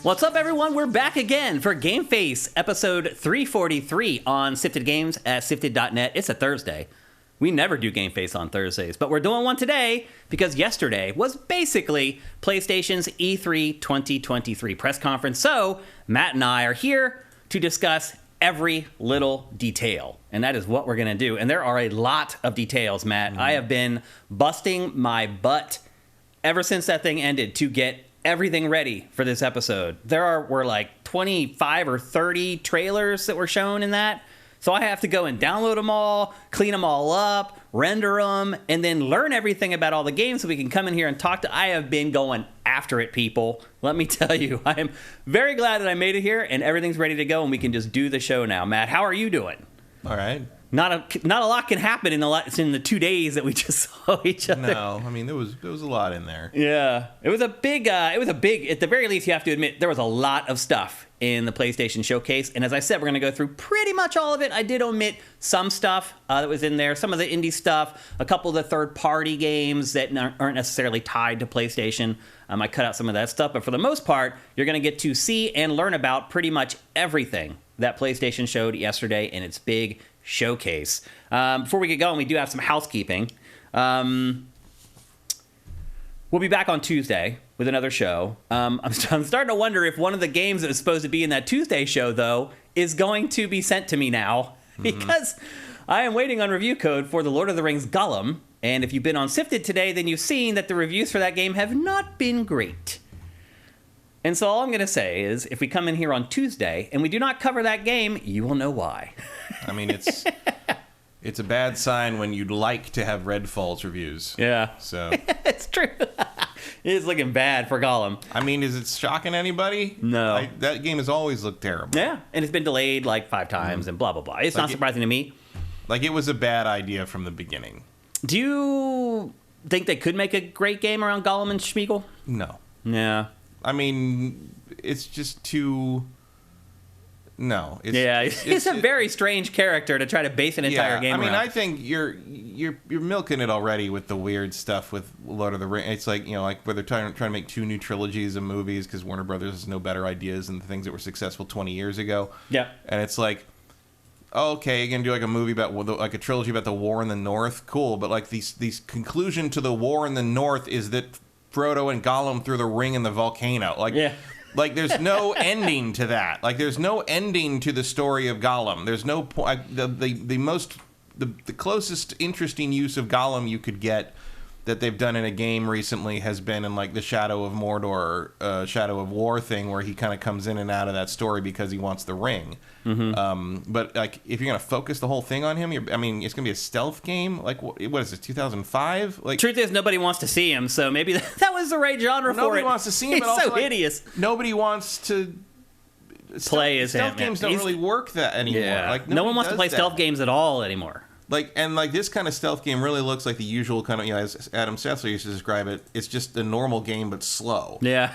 What's up, everyone? We're back again for GameFace, episode 343 on Sifted Games at sifted.net. It's a Thursday. We never do GameFace on Thursdays, but we're doing one today because yesterday was basically PlayStation's E3 2023 press conference. So Matt and I are here to discuss every little detail, and that is what we're going to do. And there are a lot of details, Matt. I have been busting my butt ever since that thing ended to get everything ready for this episode. Were like 25 or 30 trailers that were shown in that. So I have to go and download them all, clean them all up, render them, and then learn everything about all the games so we can come in here and talk to. I have been going after it, people. Let me tell you, I am very glad that I made it here and everything's ready to go and we can just do the show now. Matt, how are you doing? All right. Not a lot can happen in the 2 days that we just saw each other. No, I mean there was a lot in there. Yeah, it was a big. At the very least, you have to admit there was a lot of stuff in the PlayStation showcase. And as I said, we're going to go through pretty much all of it. I did omit some stuff that was in there, some of the indie stuff, a couple of the third-party games that aren't necessarily tied to PlayStation. I cut out some of that stuff, but for the most part, you're going to get to see and learn about pretty much everything that PlayStation showed yesterday in its big showcase. Before we get going, we do have some housekeeping. We'll be back on Tuesday with another show. I'm starting to wonder if one of the games that was supposed to be in that Tuesday show, though, is going to be sent to me now, because I am waiting on review code for The Lord of the Rings Gollum, and if you've been on Sifted today, then you've seen that the reviews for that game have not been great. And so all I'm going to say is, if we come in here on Tuesday and we do not cover that game, you will know why. I mean, it's a bad sign when you'd like to have Redfall's reviews. Yeah. So it's true. It is looking bad for Gollum. I mean, is it shocking anybody? No. That game has always looked terrible. Yeah, and it's been delayed like 5 times and blah, blah, blah. It's not surprising to me. Like, it was a bad idea from the beginning. Do you think they could make a great game around Gollum and Schmeagol? No. Yeah. I mean, it's just too... No. It's a very strange character to try to base an entire game around. I think you're milking it already with the weird stuff with Lord of the Rings. It's like, where they're trying to make 2 new trilogies of movies because Warner Brothers has no better ideas than the things that were successful 20 years ago. Yeah. And it's like, okay, you're going to do like a movie about, like a trilogy about the war in the North. Cool. But like these conclusion to the war in the North is that Frodo and Gollum threw the ring in the volcano. Like, yeah. Like, there's no ending to that. Like, there's no ending to the story of Gollum. There's no point. The closest interesting use of Gollum you could get that they've done in a game recently has been in, like, the Shadow of Mordor, Shadow of War thing, where he kind of comes in and out of that story because he wants the ring. Mm-hmm. But, like, if you're going to focus the whole thing on him, it's going to be a stealth game? Like, what is it, 2005? Like, truth is, nobody wants to see him, so maybe that was the right genre for it. Nobody wants to see him, but also, so hideous. Nobody wants to play as him. Stealth games don't really work that anymore. Yeah. Like, no one wants to play stealth games at all anymore. Like, and like this kind of stealth game really looks like the usual kind of, as Adam Sessler used to describe it, it's just a normal game but slow. Yeah.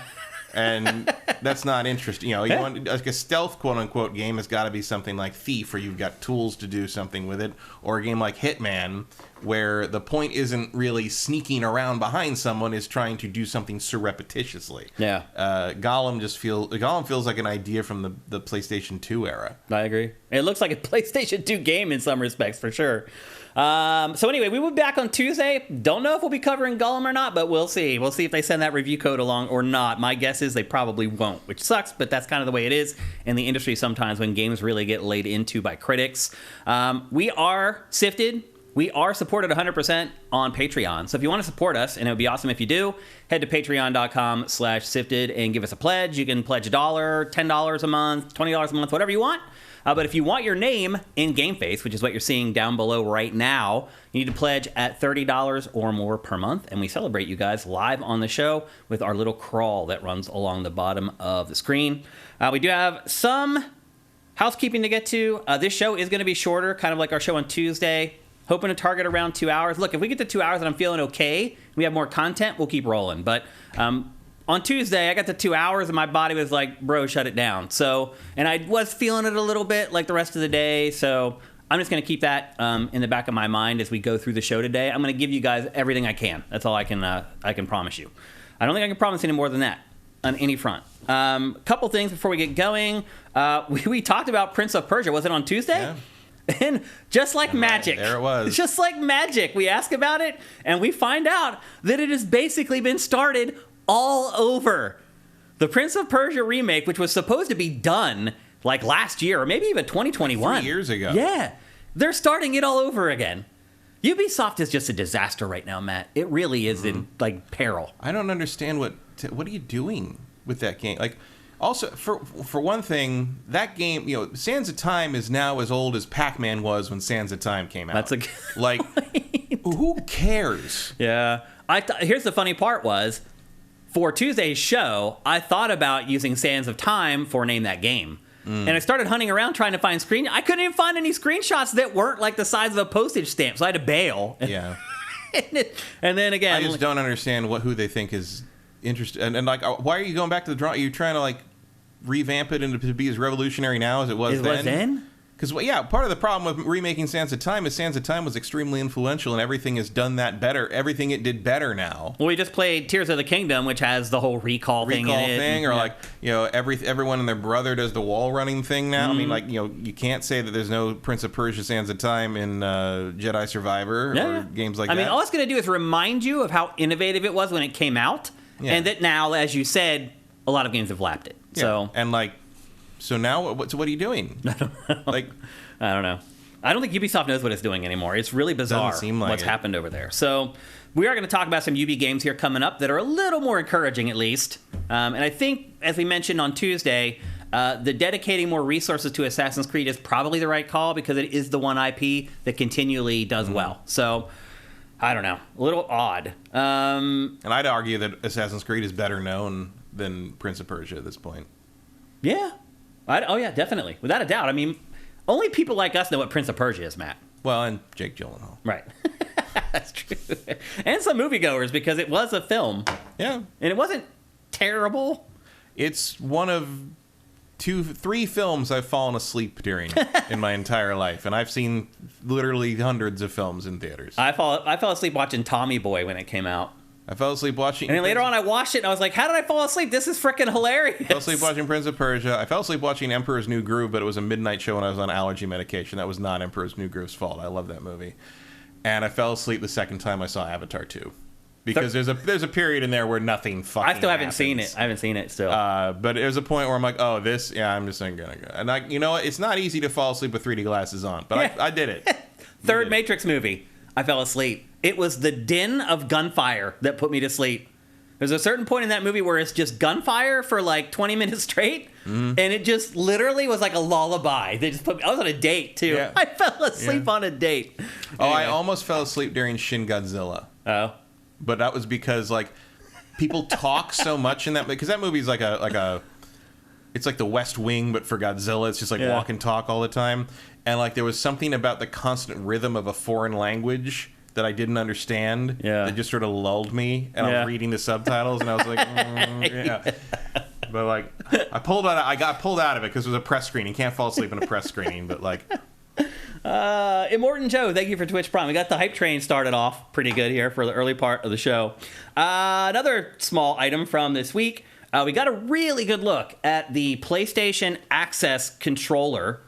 And that's not interesting. You want like a stealth quote unquote game has got to be something like Thief, where you've got tools to do something with it, or a game like Hitman, where the point isn't really sneaking around behind someone, is trying to do something surreptitiously. Yeah. Gollum feels like an idea from the PlayStation 2 era. I agree. It looks like a PlayStation 2 game in some respects, for sure. So anyway, we will be back on Tuesday. Don't know if we'll be covering Gollum or not, but we'll see. We'll see if they send that review code along or not. My guess is they probably won't, which sucks, but that's kind of the way it is in the industry sometimes when games really get laid into by critics. We are Sifted. We are supported 100% on Patreon. So if you want to support us, and it would be awesome if you do, head to patreon.com/sifted and give us a pledge. You can pledge $1, $10 a month, $20 a month, whatever you want. But if you want your name in GameFace, which is what you're seeing down below right now, you need to pledge at $30 or more per month, and we celebrate you guys live on the show with our little crawl that runs along the bottom of the screen. We do have some housekeeping to get to. This show is going to be shorter, kind of like our show on Tuesday. Hoping to target around 2 hours. Look, if we get to 2 hours and I'm feeling okay, we have more content, we'll keep rolling. But on Tuesday, I got to 2 hours and my body was like, bro, shut it down. So, and I was feeling it a little bit like the rest of the day. So I'm just going to keep that in the back of my mind as we go through the show today. I'm going to give you guys everything I can. That's all I can promise you. I don't think I can promise any more than that. on any front. Couple things before we get going. We talked about Prince of Persia. Was it on Tuesday? Yeah. And just like magic. There it was. Just like magic. We ask about it, and we find out that it has basically been started all over. The Prince of Persia remake, which was supposed to be done like last year, or maybe even 2021. 3 years ago. Yeah. They're starting it all over again. Ubisoft is just a disaster right now, Matt. It really is in like peril. I don't understand what are you doing with that game? Like, also for one thing, that game, you know, Sands of Time is now as old as Pac-Man was when Sands of Time came out. That's a good like, who cares? Yeah. Here's the funny part was, for Tuesday's show, I thought about using Sands of Time for Name That Game. And I started hunting around trying to find I couldn't even find any screenshots that weren't like the size of a postage stamp, so I had to bail. Yeah. And then again, I just don't understand who they think is interested. And like, why are you going back to the draw? Are you trying to like revamp it into to be as revolutionary now as it was then? Because, yeah, part of the problem with remaking Sands of Time is Sands of Time was extremely influential, and everything has done that better. Everything it did better now. Well, we just played Tears of the Kingdom, which has the whole recall thing in it. Or like, you know, everyone and their brother does the wall running thing now. I mean, like, you know, you can't say that there's no Prince of Persia Sands of Time in Jedi Survivor or games like that. I mean, all it's going to do is remind you of how innovative it was when it came out, and that now, as you said, a lot of games have lapped it. Yeah. So and like. So now, what are you doing? Like, I don't know. I don't think Ubisoft knows what it's doing anymore. It's really bizarre what's happened over there. So we are going to talk about some Ubi games here coming up that are a little more encouraging, at least. And I think, as we mentioned on Tuesday, the dedicating more resources to Assassin's Creed is probably the right call because it is the one IP that continually does well. So I don't know. A little odd. And I'd argue that Assassin's Creed is better known than Prince of Persia at this point. Yeah. Oh, yeah, definitely. Without a doubt. I mean, only people like us know what Prince of Persia is, Matt. Well, and Jake Gyllenhaal. Right. That's true. And some moviegoers, because it was a film. Yeah. And it wasn't terrible. It's one of 3 films I've fallen asleep during in my entire life. And I've seen literally hundreds of films in theaters. I fell asleep watching Tommy Boy when it came out. I fell asleep watching... And then later on I watched it and I was like, how did I fall asleep? This is freaking hilarious. I fell asleep watching Prince of Persia. I fell asleep watching Emperor's New Groove, but it was a midnight show when I was on allergy medication. That was not Emperor's New Groove's fault. I love that movie. And I fell asleep the second time I saw Avatar 2. Because there's a period in there where nothing fucking I still haven't happens. seen it. I haven't seen it still. But there's a point where I'm like, oh, this... Yeah, I'm just not gonna go. And you know what? It's not easy to fall asleep with 3D glasses on. But I did it. Third Matrix movie. I fell asleep. It was the din of gunfire that put me to sleep. There's a certain point in that movie where it's just gunfire for like 20 minutes straight, and it just literally was like a lullaby. They just put me, I was on a date too. Yeah. I fell asleep on a date. Oh, anyway. I almost fell asleep during Shin Godzilla. Oh, but that was because like people talk so much in that because that movie is like a it's like the West Wing but for Godzilla. It's just like walk and talk all the time, and like there was something about the constant rhythm of a foreign language that I didn't understand. Yeah. That just sort of lulled me, and I was reading the subtitles, and I was like, But like, I got pulled out of it because it was a press screening. Can't fall asleep in a press screening, but like. Immortan Joe, thank you for Twitch Prime. We got the hype train started off pretty good here for the early part of the show. Another small item from this week. We got a really good look at the PlayStation Access controller.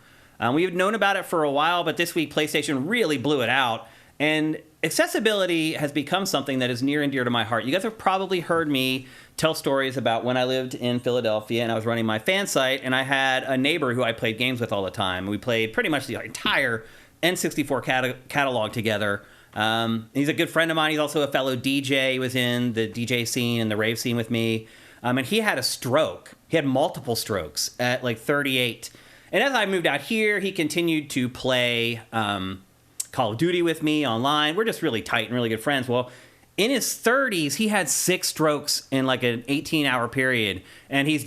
We've known about it for a while, but this week PlayStation really blew it out. And accessibility has become something that is near and dear to my heart. You guys have probably heard me tell stories about when I lived in Philadelphia and I was running my fan site, and I had a neighbor who I played games with all the time. We played pretty much the entire N64 catalog together. He's a good friend of mine. He's also a fellow DJ. He was in the DJ scene and the rave scene with me. And he had a stroke. He had multiple strokes at like 38. And as I moved out here, he continued to play Call of Duty with me online. We're just really tight and really good friends. Well, in his 30s, he had 6 strokes in like an 18-hour period, and he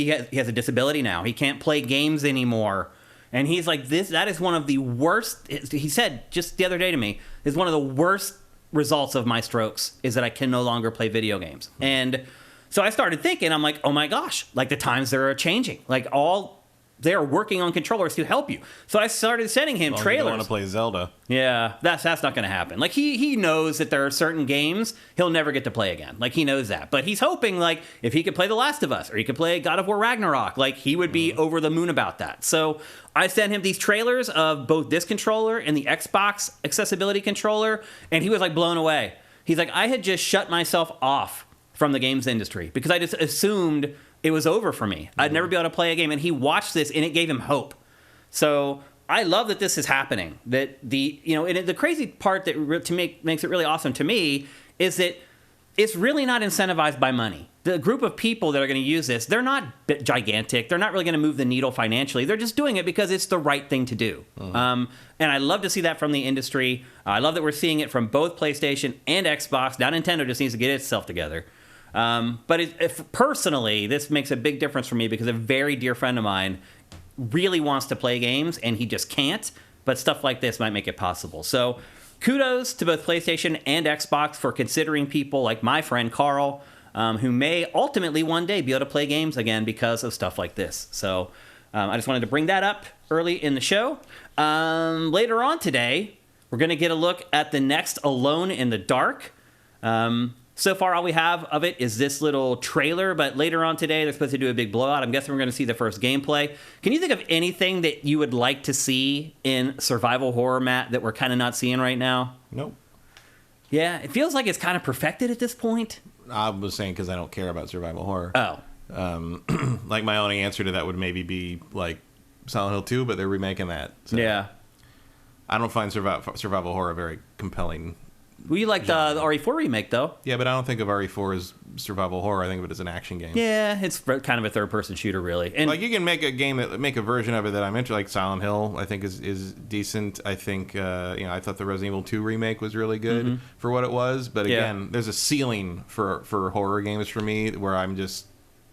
has a disability now. He can't play games anymore, and he's like, that is one of the worst. He said just the other day to me, is one of the worst results of my strokes is that I can no longer play video games. And so I started thinking, I'm like, oh my gosh, like the times are changing. Like all they're working on controllers to help you. So I started sending him trailers. You don't want to play Zelda. Yeah, that's not going to happen. Like, he knows that there are certain games he'll never get to play again. Like, he knows that. But he's hoping, like, if he could play The Last of Us or he could play God of War Ragnarok, like, he would be over the moon about that. So I sent him these trailers of both this controller and the Xbox accessibility controller, and he was, like, blown away. He's like, I had just shut myself off from the games industry because I just assumed it was over for me. I'd never be able to play a game. And he watched this, and it gave him hope. So I love that this is happening. That and the crazy part that makes it really awesome to me is that it's really not incentivized by money. The group of people that are going to use this, they're not gigantic. They're not really going to move the needle financially. They're just doing it because it's the right thing to do. And I love to see that from the industry. I love that we're seeing it from both PlayStation and Xbox. Now Nintendo just needs to get itself together. But personally, this makes a big difference for me because a very dear friend of mine really wants to play games and he just can't. But stuff like this might make it possible. So kudos to both PlayStation and Xbox for considering people like my friend Carl, who may ultimately one day be able to play games again because of stuff like this. So I just wanted to bring that up early in the show. Later on today, we're going to get a look at the next Alone in the Dark. So far, all we have of it is this little trailer, but later on today, they're supposed to do a big blowout. I'm guessing we're going to see the first gameplay. Can you think of anything that you would like to see in survival horror, Matt, that we're kind of not seeing right now? Nope. Yeah, it feels like it's kind of perfected at this point. I was saying because I don't care about survival horror. Oh. Like, my only answer to that would maybe be, like, Silent Hill 2, but they're remaking that. So Yeah. I don't find survival horror very compelling. We like the RE4 remake, though. Yeah, but I don't think of RE4 as survival horror. I think of it as an action game. Yeah, it's kind of a third-person shooter, really. And like, you can make a version of it that I'm into, like Silent Hill. I think is decent. I think I thought the Resident Evil 2 remake was really good for what it was. But again, there's a ceiling for horror games for me where I'm just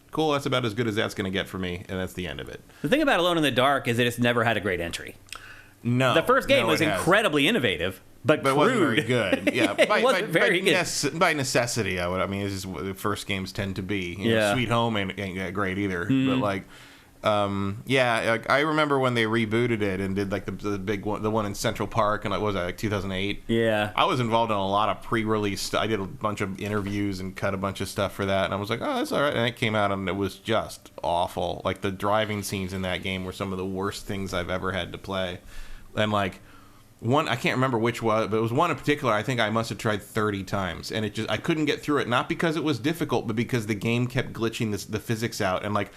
cool. That's about as good as that's going to get for me, and that's the end of it. The thing about Alone in the Dark is that it's never had a great entry. No, the first game was incredibly innovative. But it wasn't very good. Yeah, good. By necessity, it's just what the first games tend to be. Sweet Home ain't that great either. But like, I remember when they rebooted it and did like the big one, the one in Central Park, and what was that, like 2008? Yeah, I was involved in a lot of pre-release. I did a bunch of interviews and cut a bunch of stuff for that, and I was like, oh, that's all right. And it came out, and it was just awful. Like, the driving scenes in that game were some of the worst things I've ever had to play, and like. One, I can't remember which was, but it was one in particular I think I must have tried 30 times, and I couldn't get through it, not because it was difficult, but because the game kept glitching the physics out, and like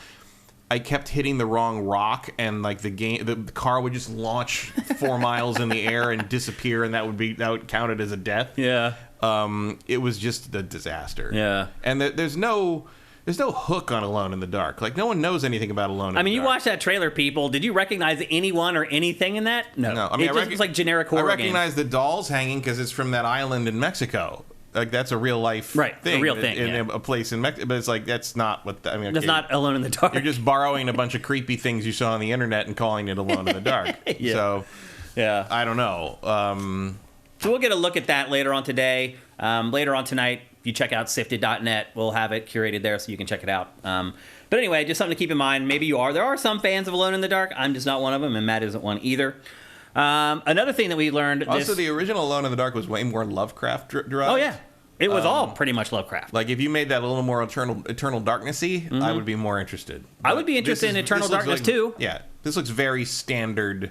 I kept hitting the wrong rock, and like the car would just launch 4 miles in the air and disappear, and that would count it as a death. Yeah. It was just a disaster. Yeah. And there's no hook on Alone in the Dark. Like, no one knows anything about Alone in the Dark. You watched that trailer, people. Did you recognize anyone or anything in that? No. It just was like generic horror game. I recognize the dolls hanging because it's from that island in Mexico. Like, that's a real life thing. A real thing, in a place in Mexico. But it's like, that's not what... That's not Alone in the Dark. You're just borrowing a bunch of creepy things you saw on the internet and calling it Alone in the Dark. Yeah. So, yeah. I don't know. So we'll get a look at that later on today. Later on tonight, if you check out sifted.net, we'll have it curated there so you can check it out. But anyway, just something to keep in mind. Maybe you are. There are some fans of Alone in the Dark. I'm just not one of them, and Matt isn't one either. Another thing that we learned... Also, the original Alone in the Dark was way more Lovecraft derived. Oh, yeah. It was all pretty much Lovecraft. Like, if you made that a little more Eternal Darkness-y, I would be more interested. I would be interested in Eternal Darkness, too. Yeah. This looks very standard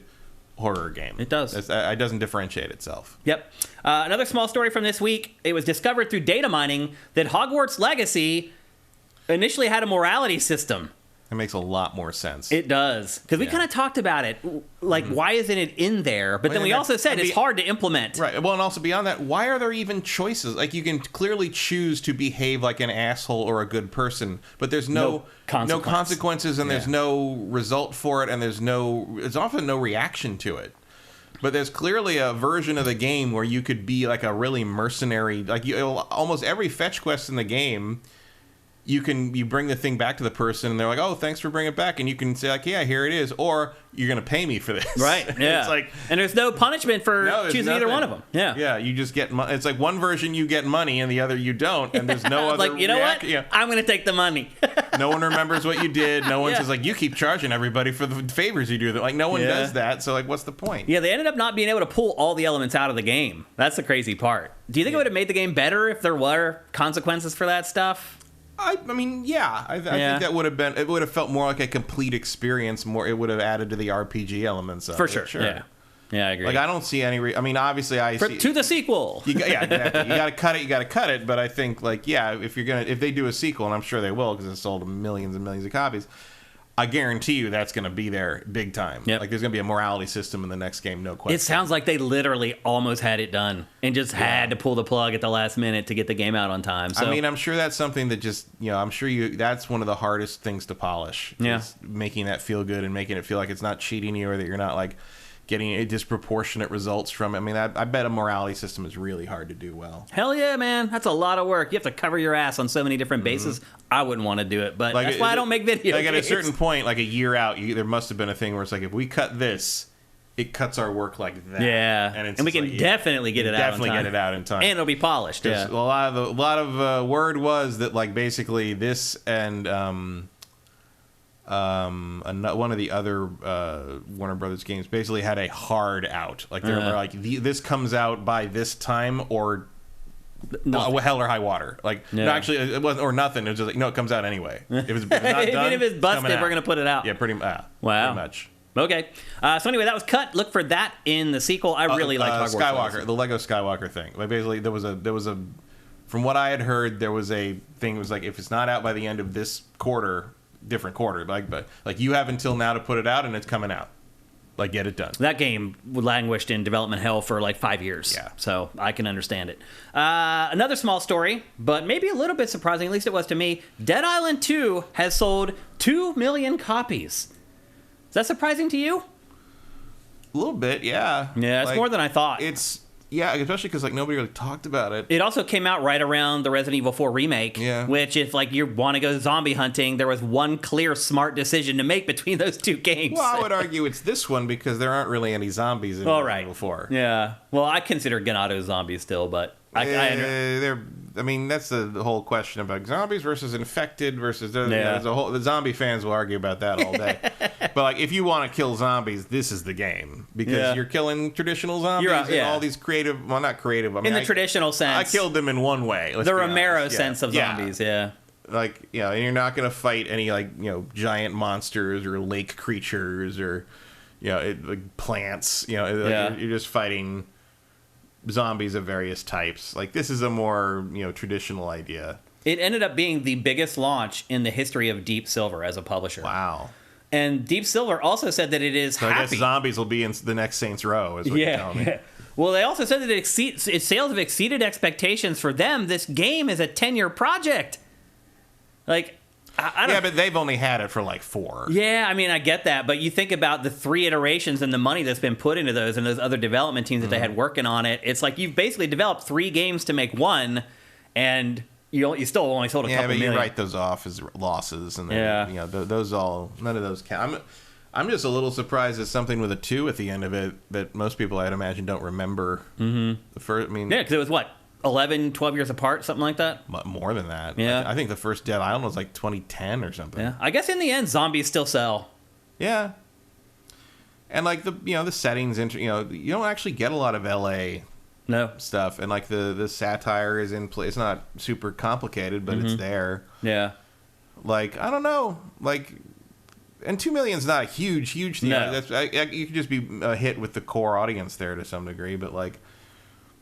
horror game. It does. It doesn't differentiate itself. Yep. Another small story from this week. It was discovered through data mining that Hogwarts Legacy initially had a morality system. It makes a lot more sense. It does. Because we kind of talked about it. Like, why isn't it in there? But then we also said it's hard to implement. Right. Well, and also beyond that, why are there even choices? Like, you can clearly choose to behave like an asshole or a good person, but there's no consequences, and there's no result for it, and there's often no reaction to it. But there's clearly a version of the game where you could be like a really mercenary, like almost every fetch quest in the game you bring the thing back to the person and they're like, oh, thanks for bringing it back, and you can say like, yeah, here it is, or you're gonna pay me for this. Right. Yeah. It's like, and there's no punishment for choosing either one of them. Yeah. Yeah. You just get it's like one version you get money and the other you don't, and there's no other. Like, you know what? Yeah. I'm gonna take the money. No one remembers what you did. No one says like, you keep charging everybody for the favors you do. Like, no one does that. So like, what's the point? Yeah. They ended up not being able to pull all the elements out of the game. That's the crazy part. Do you think it would have made the game better if there were consequences for that stuff? I mean, yeah. I think that would have been. It would have felt more like a complete experience. More, it would have added to the RPG elements of for it. Sure. Yeah. Yeah, I agree. Like, I don't see any. I mean, obviously, to the sequel. Exactly. You got to cut it. You got to cut it. But I think, like, yeah, if they do a sequel, and I'm sure they will because it sold millions and millions of copies, I guarantee you that's going to be there big time. Yep. Like, there's going to be a morality system in the next game, no question. It sounds like they literally almost had it done and just had to pull the plug at the last minute to get the game out on time. So, I mean, I'm sure that's something that just, I'm sure that's one of the hardest things to polish. Yeah. Is making that feel good and making it feel like it's not cheating you or that you're not, like, getting a disproportionate results from it. I mean, I bet a morality system is really hard to do well. Hell yeah, man. That's a lot of work. You have to cover your ass on so many different bases. I wouldn't want to do it, but that's why I don't make videos. Like, at a certain point, like a year out, there must have been a thing where it's like, if we cut this, it cuts our work like that. Yeah, and we can definitely get it out on time. Definitely get it out in time. And it'll be polished, yeah. A lot of word was that, like, basically this and one of the other Warner Brothers games basically had a hard out. Like, they're like, this comes out by this time or hell or high water. Like, no, actually, it wasn't, or nothing. It was just like, no, it comes out anyway. If it's not done, even if it's busted, we're going to put it out. Yeah, pretty much. Okay. So anyway, that was cut. Look for that in the sequel. I really like Hogwarts. Skywalker, the Lego Skywalker thing. Like, basically, there was a from what I had heard, there was a thing. It was like, if it's not out by the end of this quarter, different quarter, but you have until now to put it out, and it's coming out. Like, get it done. That game languished in development hell for like 5 years. Yeah. So I can understand it. Another small story, but maybe a little bit surprising, at least it was to me. Dead Island 2 has sold 2 million copies. Is that surprising to you? A little bit, yeah. Yeah, it's more than I thought. Yeah, especially because, like, nobody really talked about it. It also came out right around the Resident Evil 4 remake, which, if, like, you want to go zombie hunting, there was one clear smart decision to make between those two games. Well, I would argue it's this one because there aren't really any zombies in Resident Evil 4. Yeah. Well, I consider Ganado zombies still, but I mean, that's the whole question about zombies versus infected versus the zombie fans will argue about that all day. But, like, if you want to kill zombies, this is the game because you're killing traditional zombies and all these creative. Well, not creative. I mean, in the traditional sense, I killed them in one way. The Romero sense of zombies. Yeah. Like, and you're not going to fight any, like, giant monsters or lake creatures or like plants. You're just fighting zombies of various types. Like, this is a more traditional idea. It ended up being the biggest launch in the history of Deep Silver as a publisher. Wow. And Deep Silver also said that it is happy. I guess zombies will be in the next Saints Row, is what you're telling me. Well, they also said that its sales have exceeded expectations for them. This game is a 10-year project. Like, I don't... Yeah, but they've only had it for like 4. Yeah, I mean, I get that. But you think about the 3 iterations and the money that's been put into those and those other development teams that they had working on it. It's like you've basically developed 3 games to make one, and you still only sold a couple million. Yeah, but you write those off as losses. And then, those all, none of those count. I'm just a little surprised at something with a 2 at the end of it that most people, I'd imagine, don't remember. The first, because it was what? 11, 12 years apart, something like that? More than that. Yeah. I think the first Dead Island was like 2010 or something. Yeah. I guess in the end, zombies still sell. Yeah. And like the settings, you don't actually get a lot of LA stuff. And like the satire is in place. It's not super complicated, but it's there. Yeah. Like, I don't know. Like, and 2 million's not a huge thing. No. You could just be a hit with the core audience there to some degree, but like,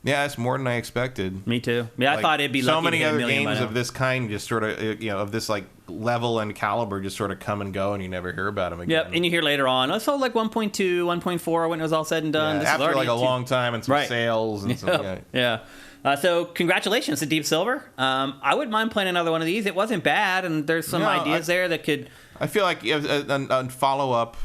yeah, it's more than I expected. Me too. Yeah, I thought it'd be so many other games of this kind, just sort of, of this like level and caliber, just sort of come and go, and you never hear about them again. Yep, and you hear later on, I sold like 1.2, 1.4 when it was all said and done. Yeah, this after like a long time and some sales and some. Yeah. So congratulations to Deep Silver. I wouldn't mind playing another one of these. It wasn't bad, and there's some ideas there that could. I feel like a follow-up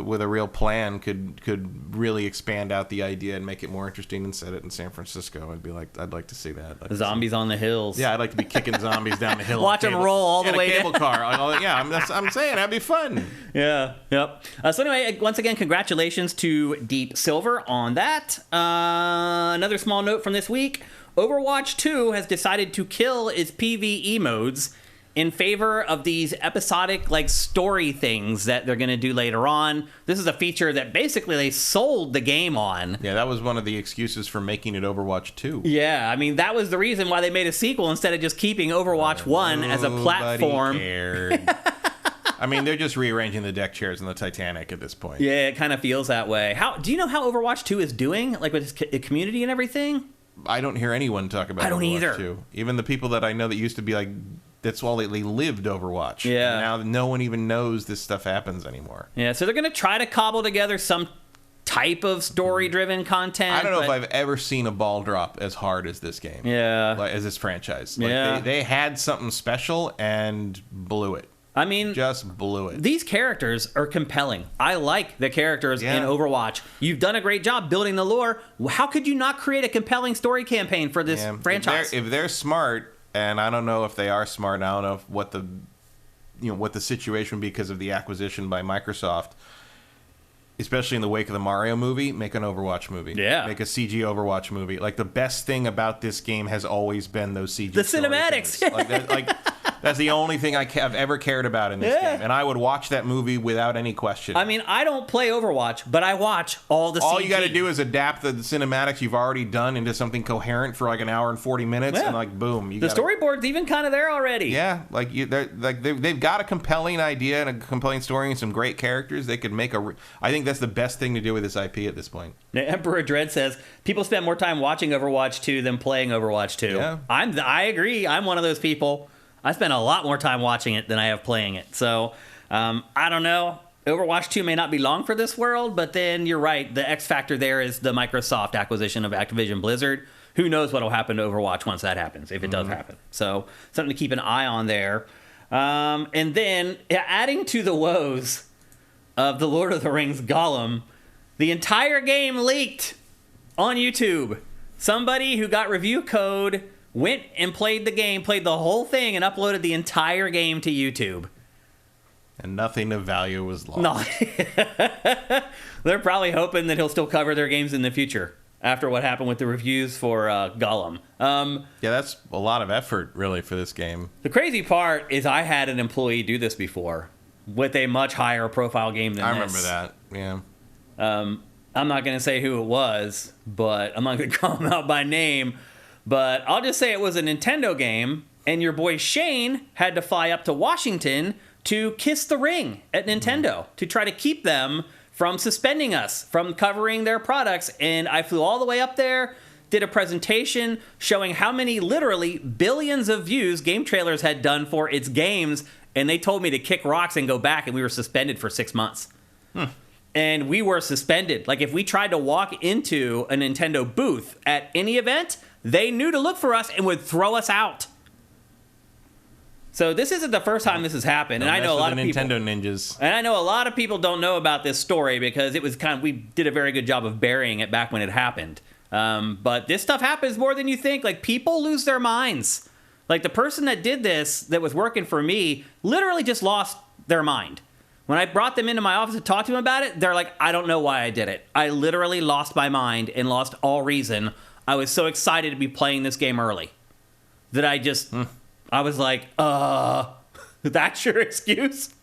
with a real plan could really expand out the idea and make it more interesting and set it in San Francisco. I'd like to see that. Zombies on the hills. Yeah, I'd like to be kicking zombies down the hill. Watch them roll all the way in a cable car. Yeah, I'm saying that'd be fun. Yeah, yep. So anyway, once again, congratulations to Deep Silver on that. Another small note from this week. Overwatch 2 has decided to kill its PvE modes in favor of these episodic, like, story things that they're going to do later on. This is a feature that basically they sold the game on. Yeah, that was one of the excuses for making it Overwatch 2. Yeah, I mean, that was the reason why they made a sequel instead of just keeping Overwatch 1 as a platform. Cared. I mean, they're just rearranging the deck chairs in the Titanic at this point. Yeah, it kind of feels that way. Do you know how Overwatch 2 is doing, like, with its community and everything? I don't hear anyone talk about Overwatch either. 2. Even the people that I know that used to be like, that's all they lived Overwatch. Yeah. And now no one even knows this stuff happens anymore. Yeah, so they're going to try to cobble together some type of story-driven content. I don't know if I've ever seen a ball drop as hard as this game. Yeah. Like, as this franchise. Like, yeah. They had something special and blew it. I mean, just blew it. These characters are compelling. I like the characters in Overwatch. You've done a great job building the lore. How could you not create a compelling story campaign for this franchise? If they're smart, and I don't know if they are smart, and I don't know what the situation would be because of the acquisition by Microsoft, especially in the wake of the Mario movie, make an Overwatch movie. Yeah. Make a CG Overwatch movie. Like, the best thing about this game has always been those CG The cinematics. That's the only thing I've ever cared about in this game. And I would watch that movie without any question. I mean, I don't play Overwatch, but I watch all the CG. All you got to do is adapt the cinematics you've already done into something coherent for like an hour and 40 minutes, and like, boom. The storyboard's even kind of there already. Yeah, they've got a compelling idea and a compelling story and some great characters. They could make I think that's the best thing to do with this IP at this point. Now, Emperor Dread says, people spend more time watching Overwatch 2 than playing Overwatch 2. Yeah. I agree. I'm one of those people. I spend a lot more time watching it than I have playing it. So, I don't know. Overwatch 2 may not be long for this world, but then you're right. The X factor there is the Microsoft acquisition of Activision Blizzard. Who knows what will happen to Overwatch once that happens, if it does happen. So, something to keep an eye on there. And then, adding to the woes of the Lord of the Rings Gollum, the entire game leaked on YouTube. Somebody who got review code went and played the game, played the whole thing, and uploaded the entire game to YouTube. And nothing of value was lost. No. They're probably hoping that he'll still cover their games in the future after what happened with the reviews for Gollum. Yeah, that's a lot of effort, really, for this game. The crazy part is I had an employee do this before with a much higher profile game than this. I remember that, yeah. I'm not going to say who it was, but I'm not going to call him out by name. But I'll just say it was a Nintendo game, and your boy Shane had to fly up to Washington to kiss the ring at Nintendo to try to keep them from suspending us from covering their products. And I flew all the way up there, did a presentation showing how many literally billions of views Game Trailers had done for its games, and they told me to kick rocks and go back, and we were suspended for 6 months. And we were suspended. Like, if we tried to walk into a Nintendo booth at any event, they knew to look for us and would throw us out. So this isn't the first time this has happened, and I know a lot of people. Nintendo ninjas. And I know a lot of people don't know about this story because it was we did a very good job of burying it back when it happened. But this stuff happens more than you think. Like, people lose their minds. Like, the person that did this, that was working for me, literally just lost their mind. When I brought them into my office to talk to them about it, they're like, I don't know why I did it. I literally lost my mind and lost all reason. I was so excited to be playing this game early that I was like, that's your excuse?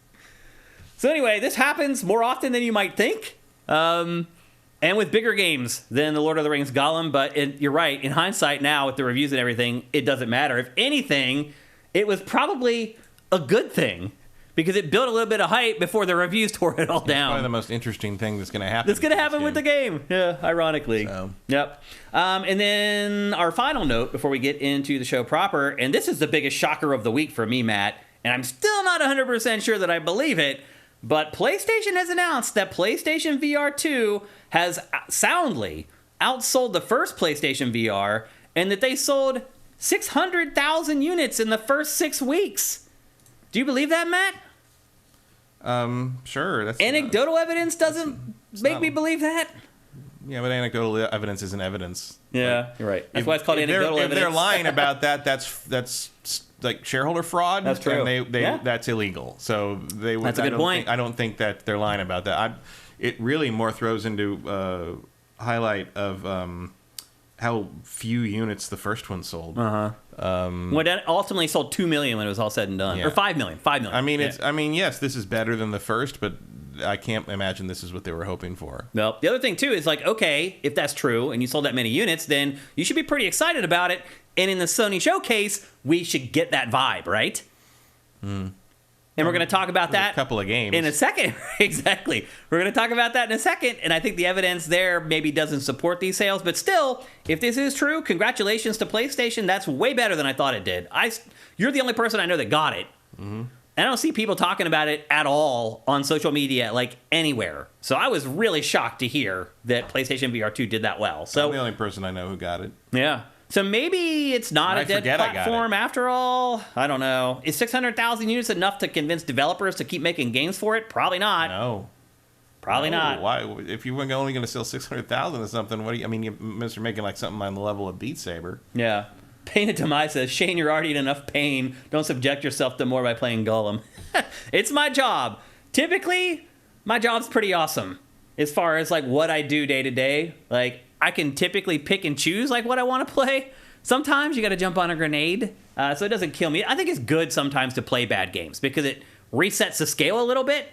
So anyway, this happens more often than you might think. And with bigger games than The Lord of the Rings Gollum. But you're right, in hindsight now with the reviews and everything, it doesn't matter. If anything, it was probably a good thing. Because it built a little bit of hype before the reviews tore it all down. Probably the most interesting thing that's going to happen. That's going to happen with the game. Yeah, ironically. So. Yep. And then our final note before we get into the show proper, and this is the biggest shocker of the week for me, Matt, and I'm still not 100% sure that I believe it, but PlayStation has announced that PlayStation VR 2 has soundly outsold the first PlayStation VR, and that they sold 600,000 units in the first 6 weeks. Do you believe that, Matt? Sure. That's Anecdotal evidence doesn't make me believe that. Yeah, but anecdotal evidence isn't evidence. Yeah, you're right. That's why it's called anecdotal evidence. If they're lying about that, that's like shareholder fraud. That's true. And that's illegal. So they would. That's a good point. I don't think that they're lying about that. It really more throws into highlight of how few units the first one sold. Well, it ultimately sold 2 million when it was all said and done, or 5 million. 5 million. I mean, I mean, yes, this is better than the first, but I can't imagine this is what they were hoping for. Well, the other thing too is like, okay, if that's true and you sold that many units, then you should be pretty excited about it. And in the Sony showcase, we should get that vibe, right? And we're going to talk about that a couple of games in a second. Exactly. We're going to talk about that in a second. And I think the evidence there maybe doesn't support these sales. But still, if this is true, congratulations to PlayStation. That's way better than I thought it did. You're the only person I know that got it. And I don't see people talking about it at all on social media, like anywhere. So I was really shocked to hear that PlayStation VR2 did that well. So I'm the only person I know who got it. Yeah. So maybe it's not a dead platform after all. I don't know. Is 600,000 units enough to convince developers to keep making games for it? Probably not. No. Probably not. Why? If you were only going to sell 600,000 or something, what do you? I mean, you must be making like something on the level of Beat Saber. Yeah. Pain of Demise says, Shane, you're already in enough pain. Don't subject yourself to more by playing Gollum. It's my job. Typically, my job's pretty awesome as far as like what I do day to day. Like, I can typically pick and choose like what I want to play. Sometimes you got to jump on a grenade, so it doesn't kill me. I think it's good sometimes to play bad games because it resets the scale a little bit.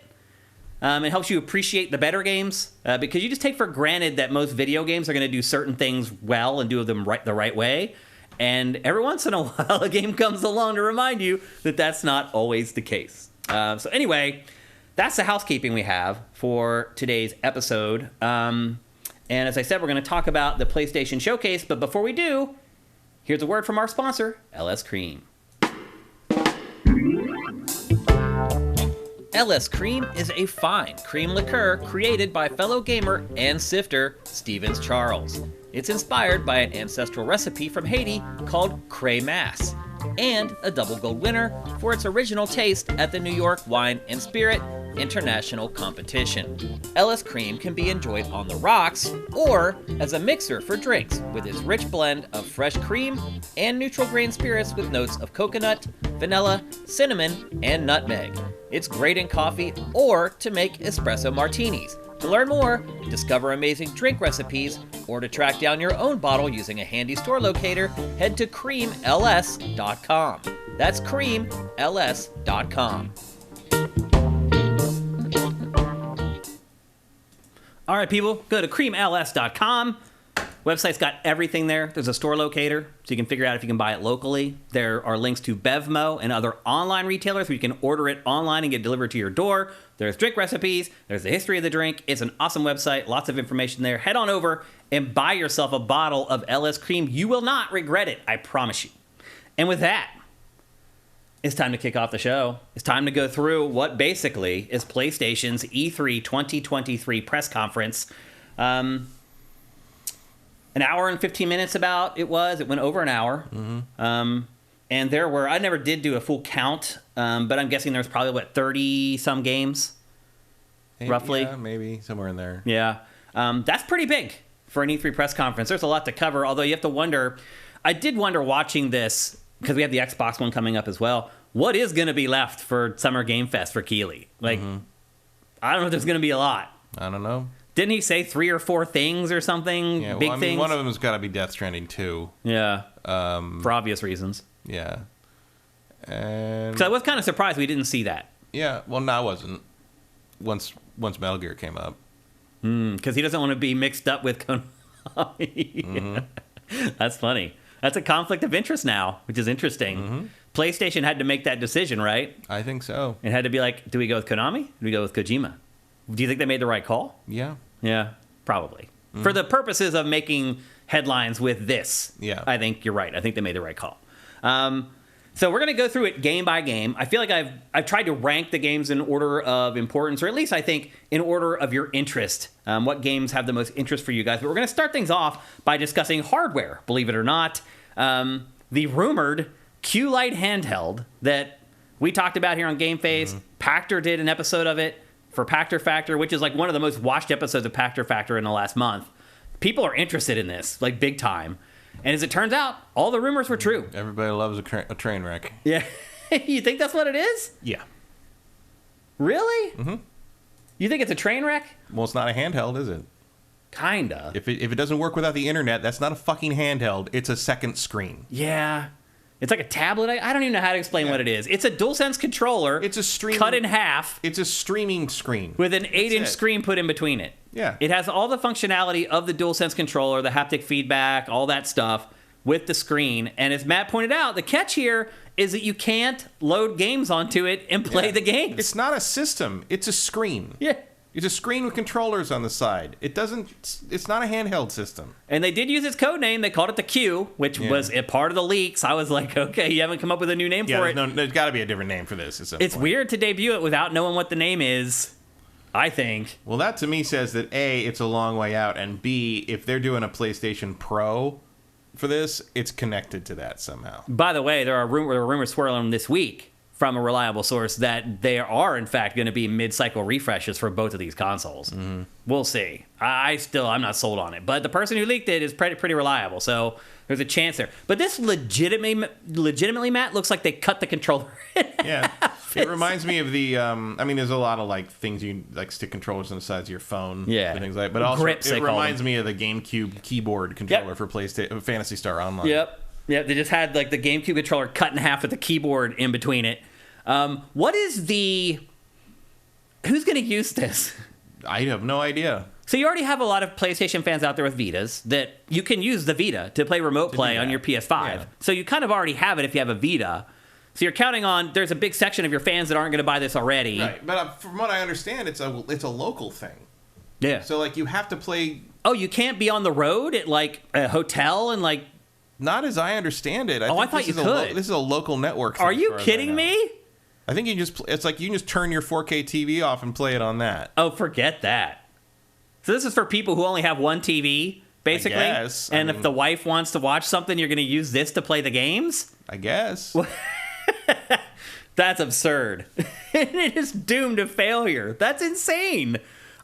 It helps you appreciate the better games because you just take for granted that most video games are going to do certain things well and do them the right way. And every once in a while, a game comes along to remind you that that's not always the case. So anyway, that's the housekeeping we have for today's episode. And as I said, we're going to talk about the PlayStation Showcase. But before we do, here's a word from our sponsor, LS Cream. LS Cream is a fine cream liqueur created by fellow gamer and sifter Stevens Charles. It's inspired by an ancestral recipe from Haiti called Cray Mass, and a double gold winner for its original taste at the New York Wine and Spirit International Competition. LS Cream can be enjoyed on the rocks or as a mixer for drinks with its rich blend of fresh cream and neutral grain spirits with notes of coconut, vanilla, cinnamon, and nutmeg. It's great in coffee or to make espresso martinis. To learn more, discover amazing drink recipes, or to track down your own bottle using a handy store locator, head to creamls.com. That's creamls.com. All right, people, go to creamls.com. Website's got everything there. There's a store locator, so you can figure out if you can buy it locally. There are links to Bevmo and other online retailers where you can order it online and get it delivered to your door. There's drink recipes. There's the history of the drink. It's an awesome website. Lots of information there. Head on over and buy yourself a bottle of LS Cream. You will not regret it, I promise you. And with that, it's time to kick off the show. It's time to go through what basically is PlayStation's E3 2023 press conference. An hour and 15 minutes about it was. It went over an hour. Mm-hmm. And there were, I never did do a full count, but I'm guessing there's probably, 30-some games, roughly? Yeah, maybe, somewhere in there. Yeah. That's pretty big for an E3 press conference. There's a lot to cover, although you have to wonder, I did wonder watching this, because we have the Xbox one coming up as well, what is going to be left for Summer Game Fest for Keighley? Like, I don't know if there's going to be a lot. I don't know. Didn't he say 3 or 4 things or something? Yeah, big things? One of them has got to be Death Stranding 2. Yeah. For obvious reasons. Yeah. And because I was kind of surprised we didn't see that. Yeah, well, no, I wasn't. Once Metal Gear came up. Because he doesn't want to be mixed up with Konami. That's funny. That's a conflict of interest now, which is interesting. PlayStation had to make that decision, right? I think so. It had to be like, do we go with Konami? Do we go with Kojima? Do you think they made the right call? Yeah. Yeah, probably. For the purposes of making headlines with this, I think you're right. I think they made the right call. So we're going to go through it game by game. I feel like I've tried to rank the games in order of importance, or at least I think in order of your interest. What games have the most interest for you guys? But we're going to start things off by discussing hardware, believe it or not. The rumored Q-Lite handheld that We talked about here on GameFace. Pactor did an episode of it for Pactor Factor, which is like one of the most watched episodes of Pactor Factor in the last month. People are interested in this, like big time. And as it turns out, all the rumors were true. Everybody loves a train wreck. Yeah. You think that's what it is? Yeah. Really? Mm-hmm. You think it's a train wreck? Well, it's not a handheld, is it? Kinda. If it doesn't work without the internet, that's not a fucking handheld. It's a second screen. Yeah. It's like a tablet. I don't even know how to explain what it is. It's a DualSense controller. It's a stream cut in half. It's a streaming screen with an 8-inch screen put in between it. Yeah. It has all the functionality of the DualSense controller, the haptic feedback, all that stuff with the screen. And as Matt pointed out, the catch here is that you can't load games onto it and play the games. It's not a system. It's a screen. Yeah. It's a screen with controllers on the side. It's not a handheld system. And they did use its code name. They called it the Q, which was a part of the leaks. I was like, okay, you haven't come up with a new name for it. There's got to be a different name for this. It's weird to debut it without knowing what the name is, I think. Well, that to me says that A, it's a long way out, and B, if they're doing a PlayStation Pro for this, it's connected to that somehow. By the way, there are rumors swirling this week from a reliable source that there are, in fact, going to be mid-cycle refreshes for both of these consoles. Mm-hmm. We'll see. I'm not sold on it. But the person who leaked it is pretty reliable, so there's a chance there. But this legitimately, Matt, looks like they cut the controller in half. It reminds me of the, there's a lot of, like, things you, like, stick controllers on the sides of your phone. Yeah. And things like that. But also, Grips, it reminds me of the GameCube keyboard controller for PlayStation, Phantasy Star Online. Yep. Yeah, they just had like the GameCube controller cut in half with the keyboard in between it. Who's going to use this? I have no idea. So you already have a lot of PlayStation fans out there with Vitas that you can use the Vita to play remote play on your PS5. Yeah. So you kind of already have it if you have a Vita. So you're counting on there's a big section of your fans that aren't going to buy this already. Right, but from what I understand, it's a local thing. Yeah. So like you have to play. Oh, you can't be on the road at like a hotel and like. Not as I understand it. I thought you could. This is a local network thing. Are you kidding me? I think it's like you can just turn your 4K TV off and play it on that. Oh, forget that. So this is for people who only have one TV, basically? I guess. If the wife wants to watch something, you're going to use this to play the games? I guess. That's absurd. It is doomed to failure. That's insane.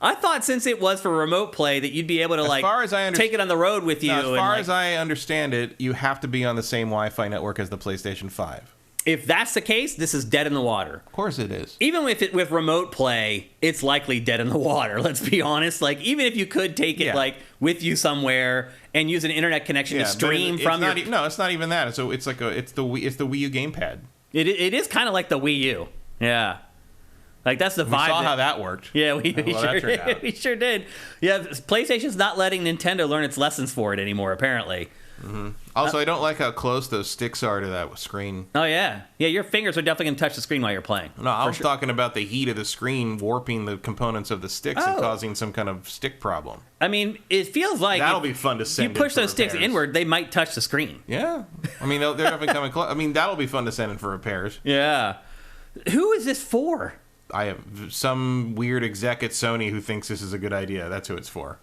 I thought since it was for remote play that you'd be able to take it on the road with you. As far as I understand it, you have to be on the same Wi-Fi network as the PlayStation 5. If that's the case, this is dead in the water. Of course it is. Even with remote play, it's likely dead in the water. Let's be honest. Like even if you could take it like with you somewhere and use an internet connection to stream from no, it's not even that. So it's it's the Wii U gamepad. It is kind of like the Wii U. Yeah. Like, that's the vibe. We saw how that worked. Yeah, we sure did. Yeah, PlayStation's not letting Nintendo learn its lessons for it anymore, apparently. Mm-hmm. Also, I don't like how close those sticks are to that screen. Oh, yeah. Yeah, your fingers are definitely going to touch the screen while you're playing. No, I was talking about the heat of the screen warping the components of the sticks and causing some kind of stick problem. I mean, it feels like... That'll be fun to send. You push those sticks inward, they might touch the screen. Yeah. I mean, they're definitely coming close. I mean, that'll be fun to send in for repairs. Yeah. Who is this for? I have some weird exec at Sony who thinks this is a good idea. That's who it's for.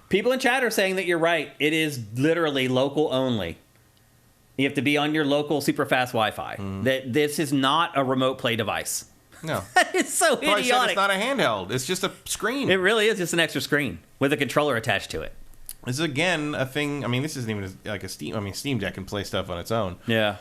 People in chat are saying that you're right. It is literally local only. You have to be on your local super fast Wi-Fi. That this is not a remote play device. No. It's so idiotic. Said it's not a handheld. It's just a screen. It really is just an extra screen with a controller attached to it. This is, again, a thing. I mean, this isn't even like a Steam. I mean, Steam Deck can play stuff on its own. Yeah.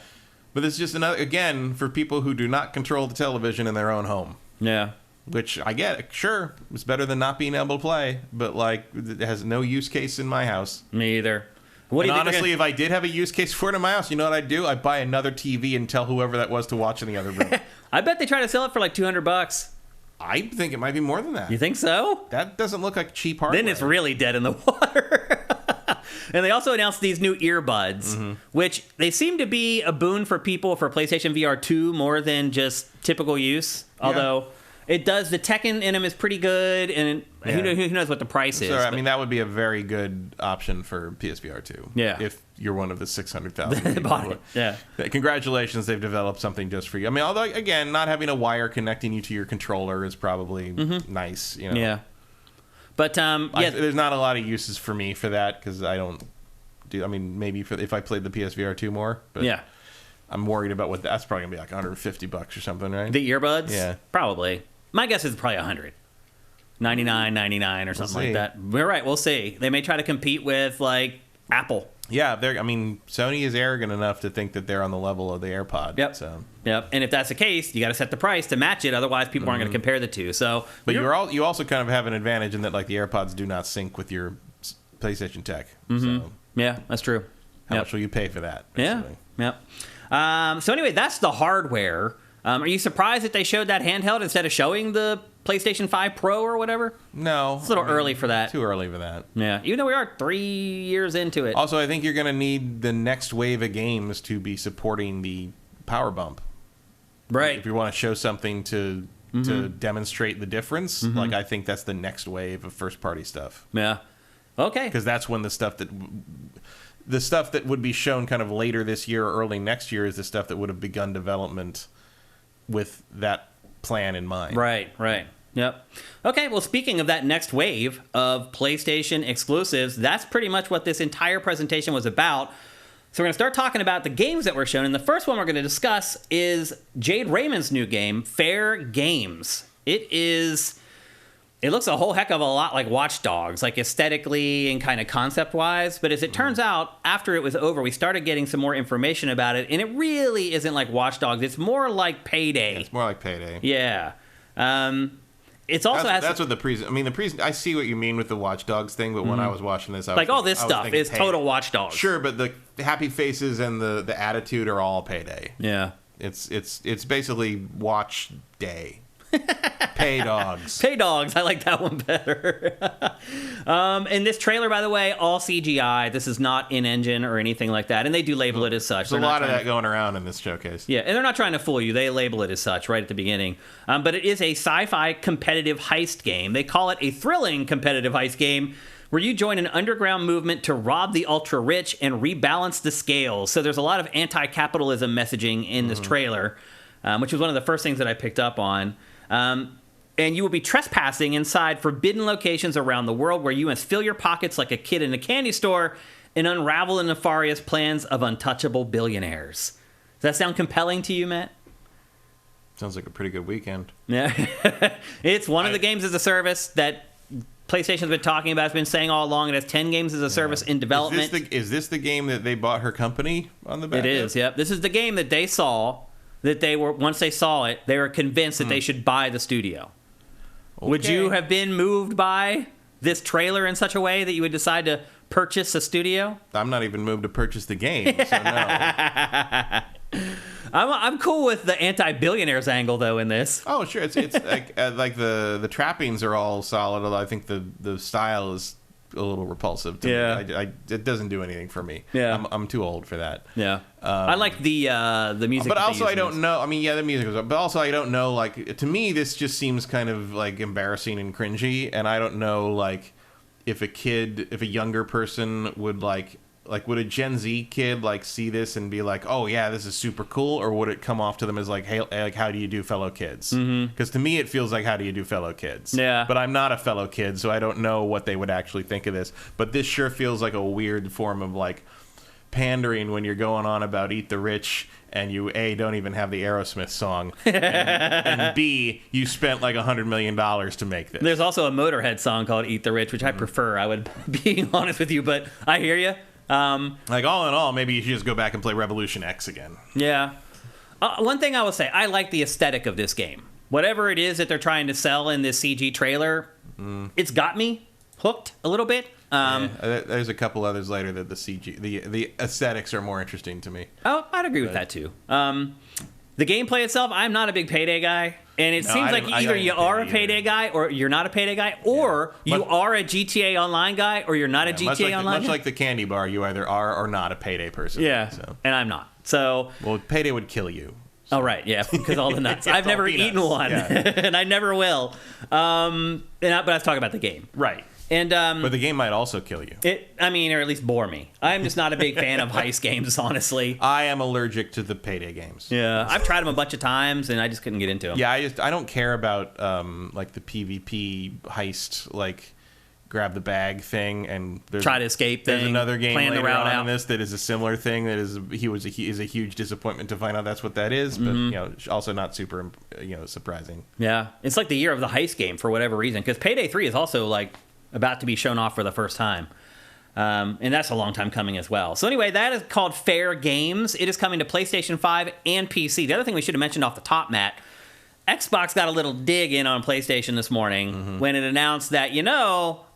But it's just another, again, for people who do not control the television in their own home. Yeah. Which I get. Sure, it's better than not being able to play. But, like, it has no use case in my house. Me either. Honestly, if I did have a use case for it in my house, you know what I'd do? I'd buy another TV and tell whoever that was to watch in the other room. I bet they try to sell it for like $200. I think it might be more than that. You think so? That doesn't look like cheap hardware. Then it's really dead in the water. And they also announced these new earbuds, which they seem to be a boon for people for PlayStation VR 2 more than just typical use. Although it does, the tech in them is pretty good, and who knows what the price is. I mean, that would be a very good option for PSVR 2. Yeah. If you're one of the 600,000 people. Bought it. Yeah. Congratulations, they've developed something just for you. I mean, although, again, not having a wire connecting you to your controller is probably nice. You know? Yeah. But, there's not a lot of uses for me for that, because I don't do, I mean, maybe if I played the PSVR 2 more. But, yeah. I'm worried about what that's probably gonna be like $150 or something, right? The earbuds? Yeah. Probably. My guess is probably 100. 99 or something like that. We're right. We'll see. They may try to compete with like Apple. Yeah, Sony is arrogant enough to think that they're on the level of the AirPod. Yep. So. Yep. And if that's the case, you got to set the price to match it. Otherwise, people aren't going to compare the two. So, but you also kind of have an advantage in that like the AirPods do not sync with your PlayStation tech. So yeah, that's true. How much will you pay for that? Basically? Yeah. So anyway, that's the hardware. Are you surprised that they showed that handheld instead of showing the PlayStation 5 Pro or whatever? No. It's a little early for that. Too early for that. Yeah, even though we are 3 years into it. Also, I think you're going to need the next wave of games to be supporting the power bump. Right. If you want to show something to demonstrate the difference, like I think that's the next wave of first-party stuff. Yeah. Okay. Because that's when the stuff that would be shown kind of later this year or early next year is the stuff that would have begun development with that plan in mind. Right. Yep. Okay, well, speaking of that next wave of PlayStation exclusives, that's pretty much what this entire presentation was about. So we're going to start talking about the games that were shown, and the first one we're going to discuss is Jade Raymond's new game, Fairgame. It looks a whole heck of a lot like Watch Dogs, like aesthetically and kind of concept-wise. But as it turns out, after it was over, we started getting some more information about it, and it really isn't like Watch Dogs. It's more like Payday. Yeah, it's more like Payday. Yeah. It's also that's what I see what you mean with the Watch Dogs thing, but when I was watching this, all this stuff is total Watch Dogs. Sure, but the happy faces and the attitude are all Payday. Yeah. It's basically Watch Day. Pay dogs. Pay dogs. I like that one better. And this trailer, by the way, all CGI. This is not in-engine or anything like that. And they do label it as such. There's a lot of that going around in this showcase. Yeah, and they're not trying to fool you. They label it as such right at the beginning. But it is a sci-fi competitive heist game. They call it a thrilling competitive heist game where you join an underground movement to rob the ultra-rich and rebalance the scales. So there's a lot of anti-capitalism messaging in this trailer, which was one of the first things that I picked up on. And you will be trespassing inside forbidden locations around the world where you must fill your pockets like a kid in a candy store and unravel the nefarious plans of untouchable billionaires. Does that sound compelling to you, Matt? Sounds like a pretty good weekend. Yeah. It's one of the games as a service that PlayStation's been talking about. It's been saying all along. It has 10 games as a service in development. Is this the game that they bought her company on the back? It is, yep. This is the game that they saw, that they were, once they saw it, they were convinced that they should buy the studio. Okay. Would you have been moved by this trailer in such a way that you would decide to purchase a studio? I'm not even moved to purchase the game, so no. I'm cool with the anti-billionaires angle, though, in this. Oh, sure. It's like the trappings are all solid, although I think the style is a little repulsive to me. It doesn't do anything for me. Yeah. I'm too old for that. Yeah. I like the music. But also I don't know. I mean, yeah, the music was up. But also I don't know, like, to me this just seems kind of like embarrassing and cringy, and I don't know, like, if a younger person would would a Gen Z kid like see this and be like, oh yeah, this is super cool, or would it come off to them as like, hey, like, how do you do, fellow kids? Because to me it feels like, how do you do, fellow kids? Yeah. But I'm not a fellow kid, so I don't know what they would actually think of this. But this sure feels like a weird form of like pandering when you're going on about Eat the Rich and you A, don't even have the Aerosmith song, and B, you spent like $100 million to make this. There's also a Motorhead song called Eat the Rich, which I prefer, I would be honest with you, but I hear you. Like, all in all, maybe you should just go back and play Revolution X again. Yeah. One thing I will say, I like the aesthetic of this game. Whatever it is that they're trying to sell in this CG trailer, it's got me hooked a little bit. There's a couple others later that the CG, the aesthetics are more interesting to me. Oh, I'd agree with that too. The gameplay itself, I'm not a big Payday guy. And it seems like either you are a Payday guy or you're not a Payday guy, or you are a GTA Online guy or you're not a GTA Online guy. Much like the candy bar, you either are or not a Payday person. Yeah, so. And I'm not. So, well, Payday would kill you. So. Oh, right, yeah, because all the nuts. I've never eaten one, and I never will. But I was talking about the game. Right. And but the game might also kill you. Or at least bore me. I'm just not a big fan of heist games, honestly. I am allergic to the Payday games. Yeah, I've tried them a bunch of times, and I just couldn't get into them. Yeah, I don't care about like the PvP heist, like grab the bag thing, and try to escape thing. There's another game plan later the route on out. in this that is a similar thing that is a huge disappointment to find out that's what that is, but also not super surprising. Yeah, it's like the year of the heist game for whatever reason, because Payday 3 is also like about to be shown off for the first time. And that's a long time coming as well. So anyway, that is called Fairgames. It is coming to PlayStation 5 and PC. The other thing we should have mentioned off the top, Matt, Xbox got a little dig in on PlayStation this morning when it announced that,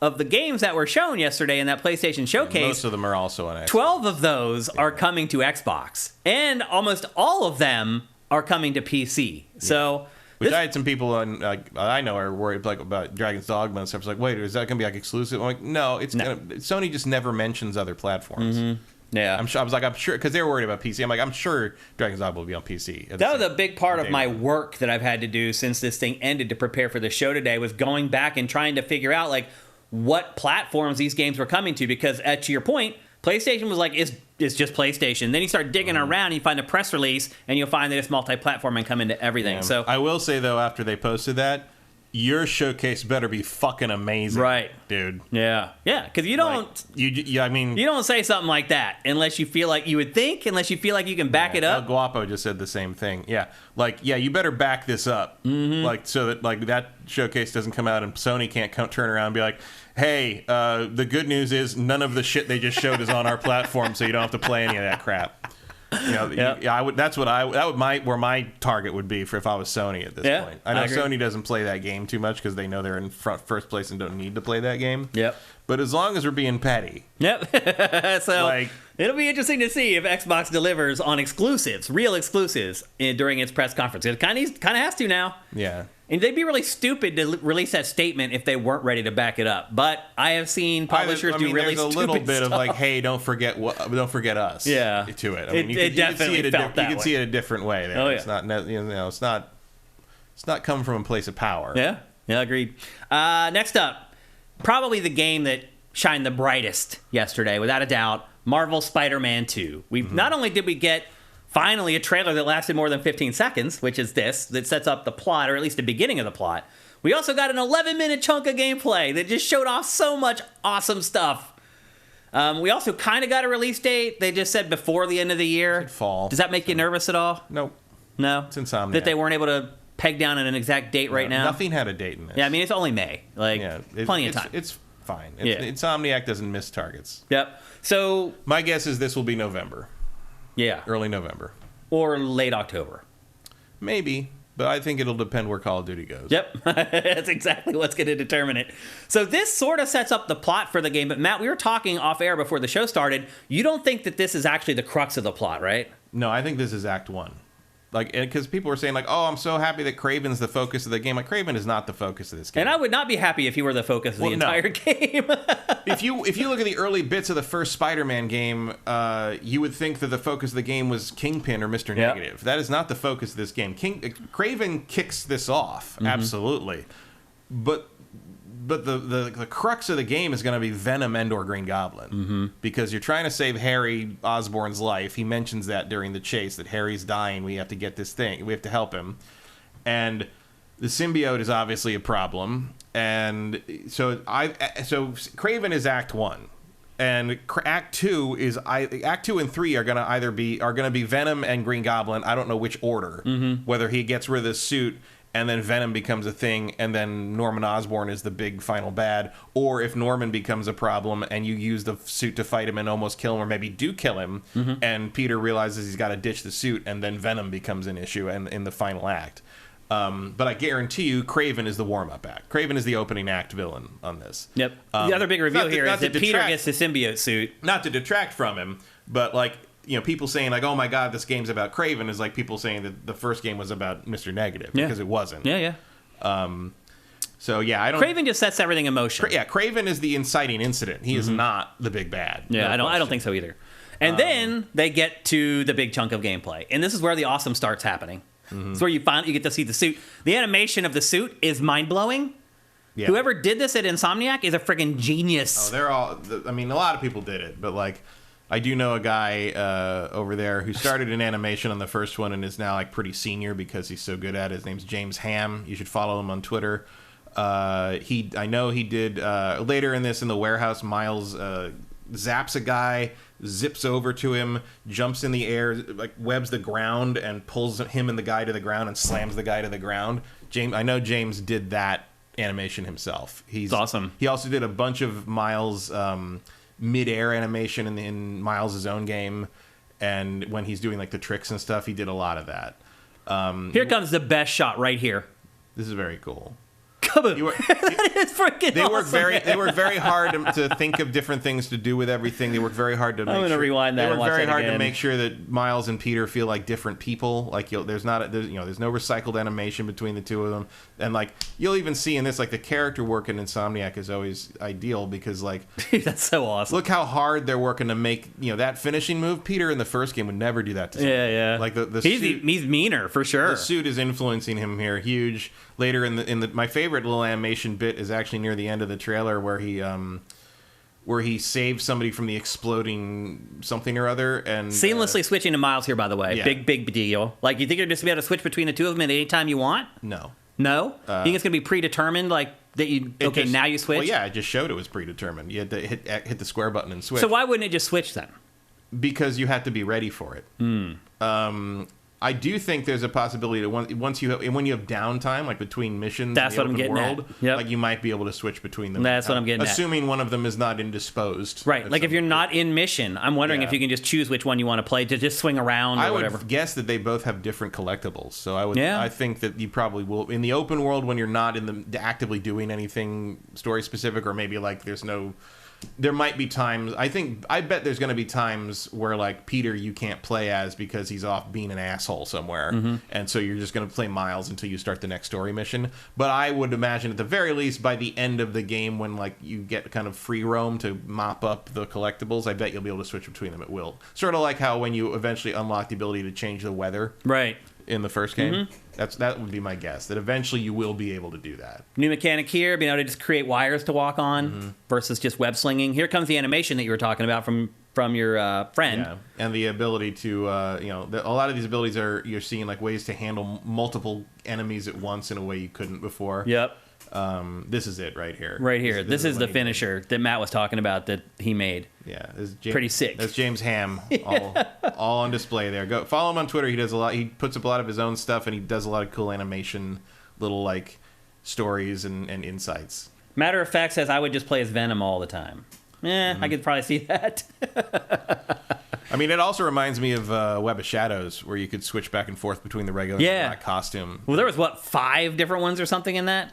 of the games that were shown yesterday in that PlayStation showcase, Most of them are also on Xbox. 12 of those are coming to Xbox, and almost all of them are coming to PC. So... Which I had some people I know are worried about Dragon's Dogma and stuff. It's like, wait, is that going to be exclusive? I'm like, no, Sony just never mentions other platforms. Yeah, I'm sure because they were worried about PC. I'm like, I'm sure Dragon's Dogma will be on PC. That was a big part of my work that I've had to do since this thing ended to prepare for the show today, was going back and trying to figure out what platforms these games were coming to. Because to your point, PlayStation was like, it's just PlayStation. Then you start digging around, and you find a press release, and you'll find that it's multi-platform and come into everything. So I will say, though, after they posted that, your showcase better be fucking amazing. Right. Dude. Yeah. Yeah, because you don't... you don't say something like that unless you feel like you would think, unless you feel like you can back it up. El Guapo just said the same thing. Yeah. You better back this up. So that, that showcase doesn't come out and Sony can't turn around and be like, hey, the good news is none of the shit they just showed is on our platform, so you don't have to play any of that crap. I would. That's what where my target would be for if I was Sony at this point. I know Sony doesn't play that game too much because they know they're in first place and don't need to play that game. Yep. But as long as we're being petty. Yep. So it'll be interesting to see if Xbox delivers on exclusives, real exclusives, during its press conference. It kind of has to now. Yeah. And they'd be really stupid to release that statement if they weren't ready to back it up. But I have seen publishers do really stupid stuff. There's a little bit of hey, don't forget us. Yeah. To it. It definitely felt that way. You can see it a different way. There. Oh yeah. It's not. It's not coming from a place of power. Yeah. Yeah. Agreed. Next up, probably the game that shined the brightest yesterday, without a doubt, Marvel Spider-Man 2. Not only did we get finally a trailer that lasted more than 15 seconds, which is this, that sets up the plot, or at least the beginning of the plot. We also got an 11-minute chunk of gameplay that just showed off so much awesome stuff. We also kind of got a release date. They just said before the end of the year. Fall. Does that make you nervous at all? Nope. No? It's Insomniac. That they weren't able to peg down an exact date right now? Nothing had a date in this. Yeah, I mean, it's only May. Plenty of time. It's fine. Insomniac doesn't miss targets. Yep. So my guess is this will be November. Yeah. Early November. Or late October. Maybe, but I think it'll depend where Call of Duty goes. Yep. That's exactly what's going to determine it. So this sort of sets up the plot for the game. But Matt, we were talking off air before the show started. You don't think that this is actually the crux of the plot, right? No, I think this is Act 1. Because people were saying, oh, I'm so happy that Kraven's the focus of the game. Kraven is not the focus of this game. And I would not be happy if he were the focus of the entire game. If you look at the early bits of the first Spider-Man game, you would think that the focus of the game was Kingpin or Mr. Negative. That is not the focus of this game. Kraven kicks this off, absolutely. But the crux of the game is going to be Venom and or Green Goblin. Because you're trying to save Harry Osborn's life. He mentions that during the chase, that Harry's dying. We have to get this thing. We have to help him. And the symbiote is obviously a problem. And so Kraven is Act 1. And Act 2 is Act 2 and 3 are gonna be Venom and Green Goblin. I don't know which order. Whether he gets rid of the suit and then Venom becomes a thing, and then Norman Osborn is the big final bad, or if Norman becomes a problem and you use the suit to fight him and almost kill him, or maybe do kill him, and Peter realizes he's got to ditch the suit, and then Venom becomes an issue in the final act. But I guarantee you, Kraven is the warm-up act. Kraven is the opening act villain on this. Yep. The other big reveal here is that Peter gets the symbiote suit. Not to detract from him, but people saying oh my god, this game's about Kraven is like people saying that the first game was about Mr. Negative, because it wasn't. Yeah. So yeah, I don't. Kraven just sets everything in motion. Kraven is the inciting incident. He is not the big bad. Yeah, I don't think so either. And then they get to the big chunk of gameplay, and this is where the awesome starts happening. It's where you get to see the suit. The animation of the suit is mind blowing. Yeah. Whoever did this at Insomniac is a freaking genius. Oh, they're all. I mean, a lot of people did it, but I do know a guy over there who started in animation on the first one and is now pretty senior because he's so good at it. His name's James Ham. You should follow him on Twitter. I know he did later in the warehouse. Miles zaps a guy, zips over to him, jumps in the air, like webs the ground, and pulls him and the guy to the ground and slams the guy to the ground. I know James did that animation himself. He's awesome. He also did a bunch of Miles mid-air animation in Miles' own game, and when he's doing like the tricks and stuff, he did a lot of that. Here comes the best shot right here. This is very cool. That is freaking awesome. They work very hard to think of different things to do with everything. They work very hard to. I'm going to rewind that. They work and watch very that hard again. to make sure that Miles and Peter feel like different people. Like there's no recycled animation between the two of them, and like you'll even see in this, like the character work in Insomniac is always ideal because like Dude, that's so awesome. look how hard they're working to make that finishing move. Peter in the first game would never do that to someone. Yeah. Like he's meaner for sure. The suit is influencing him here huge. Later in the my favorite little animation bit is actually near the end of the trailer where he saves somebody from the exploding something or other and Seamlessly switching to Miles here, by the way. Yeah. Big deal. Like, you think you're just going to be able to switch between the two of them at any time you want? No. You think it's going to be predetermined, like, that you... Okay, now you switch? Well, yeah, it just showed it was predetermined. You had to hit the square button and switch. So why wouldn't it just switch then? Because you have to be ready for it. I do think there's a possibility that when you have downtime, like between missions, That's in the what I'm open getting world, at. Yep. like you might be able to switch between them. That's what I'm getting at. Assuming one of them is not indisposed. Right. Like, if you're not in mission, I'm wondering if you can just choose which one you want to play to just swing around or whatever. I would guess that they both have different collectibles. So Yeah. I think that you probably will in the open world when you're not in the actively doing anything story specific, or maybe like there might be times. I bet there's going to be times where like Peter you can't play as because he's off being an asshole somewhere, and so you're just going to play Miles until you start the next story mission. But I would imagine at the very least by the end of the game, when like you get kind of free roam to mop up the collectibles, I bet you'll be able to switch between them at will. Sort of like how when you eventually unlock the ability to change the weather, Right. in the first game. That would be my guess. That eventually you will be able to do that. New mechanic here, being able to just create wires to walk on versus just web slinging. Here comes the animation that you were talking about from your friend. Yeah, and the ability to a lot of these abilities you're seeing like ways to handle multiple enemies at once in a way you couldn't before. Yep. This is it right here. Right here. This is the finisher that Matt was talking about that he made. Yeah, Pretty sick. That's James Ham, all on display there. Go follow him on Twitter. He does a lot. He puts up a lot of his own stuff, and he does a lot of cool animation, little like stories and insights. Matter of fact says I would just play as Venom all the time. I could probably see that. I mean, it also reminds me of Web of Shadows, where you could switch back and forth between the regular and black costume. Well, there was 5 different ones or something in that.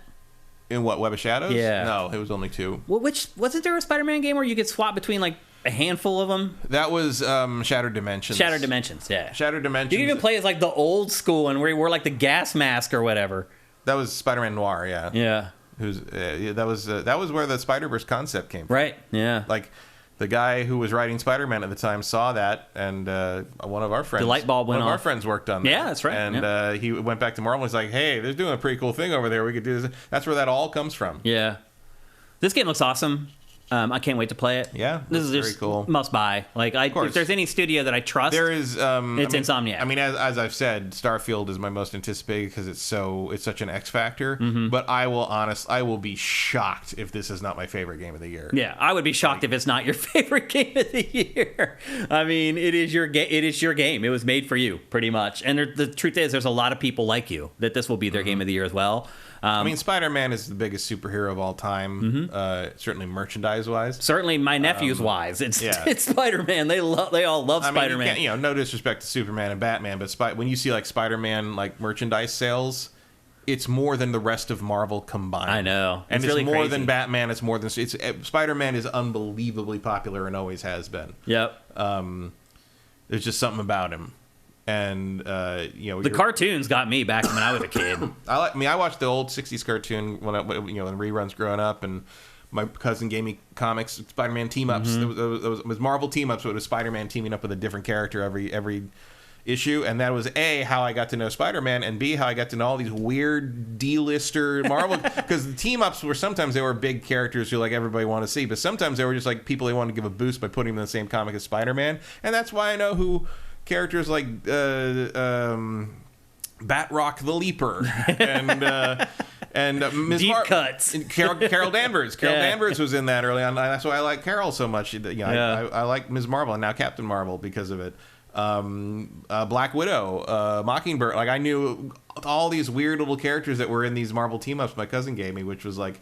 In what, Web of Shadows? Yeah. No, it was only 2. Well, wasn't there a Spider-Man game where you could swap between like a handful of them? That was Shattered Dimensions. Shattered Dimensions, yeah. Shattered Dimensions. You could even play as like the old school and where you wore like the gas mask or whatever. That was Spider-Man Noir, yeah. Yeah. That was where the Spider-Verse concept came from. Right. Yeah. Like the guy who was writing Spider-Man at the time saw that, and one of our friends, the light bulb went off. One of our off. friends worked on that. Yeah, that's right. And he went back to Marvel and was like, "Hey, they're doing a pretty cool thing over there. We could do this." That's where that all comes from. Yeah. This game looks awesome. I can't wait to play it. Yeah, this is very just cool. Must buy. Like, if there's any studio that I trust, there is. It's Insomniac. I mean, as I've said, Starfield is my most anticipated because it's such an X factor. But I will be shocked if this is not my favorite game of the year. Yeah, I would be shocked if it's not your favorite game of the year. I mean, it is your game. It is your game. It was made for you, pretty much. And the truth is, there's a lot of people like you that this will be their game of the year as well. I mean, Spider-Man is the biggest superhero of all time, certainly merchandise-wise. Certainly, my nephews' wise, it's Spider-Man. They all love Spider-Man. You no disrespect to Superman and Batman, but when you see like Spider-Man like merchandise sales, it's more than the rest of Marvel combined. I know, and it's really more crazy. than Batman. It's more than Spider-Man is unbelievably popular and always has been. Yep. There's just something about him. And the cartoons got me back when I was a kid. I watched the old '60s cartoon when in reruns growing up, and my cousin gave me comics, Spider-Man team-ups. It was Marvel team-ups, but it was Spider-Man teaming up with a different character every issue, and that was A, how I got to know Spider-Man, and B, how I got to know all these weird D-lister Marvel, because the team-ups were sometimes they were big characters who like everybody wanted to see, but sometimes they were just like people they wanted to give a boost by putting them in the same comic as Spider-Man, and that's why I know who characters like Batroc the Leaper and And Ms. Deep cuts. Carol Danvers. Carol Yeah. Danvers was in that early on. That's why I like Carol so much. I like Ms. Marvel and now Captain Marvel because of it. Black Widow, Mockingbird. Like I knew all these weird little characters that were in these Marvel team-ups my cousin gave me, which was like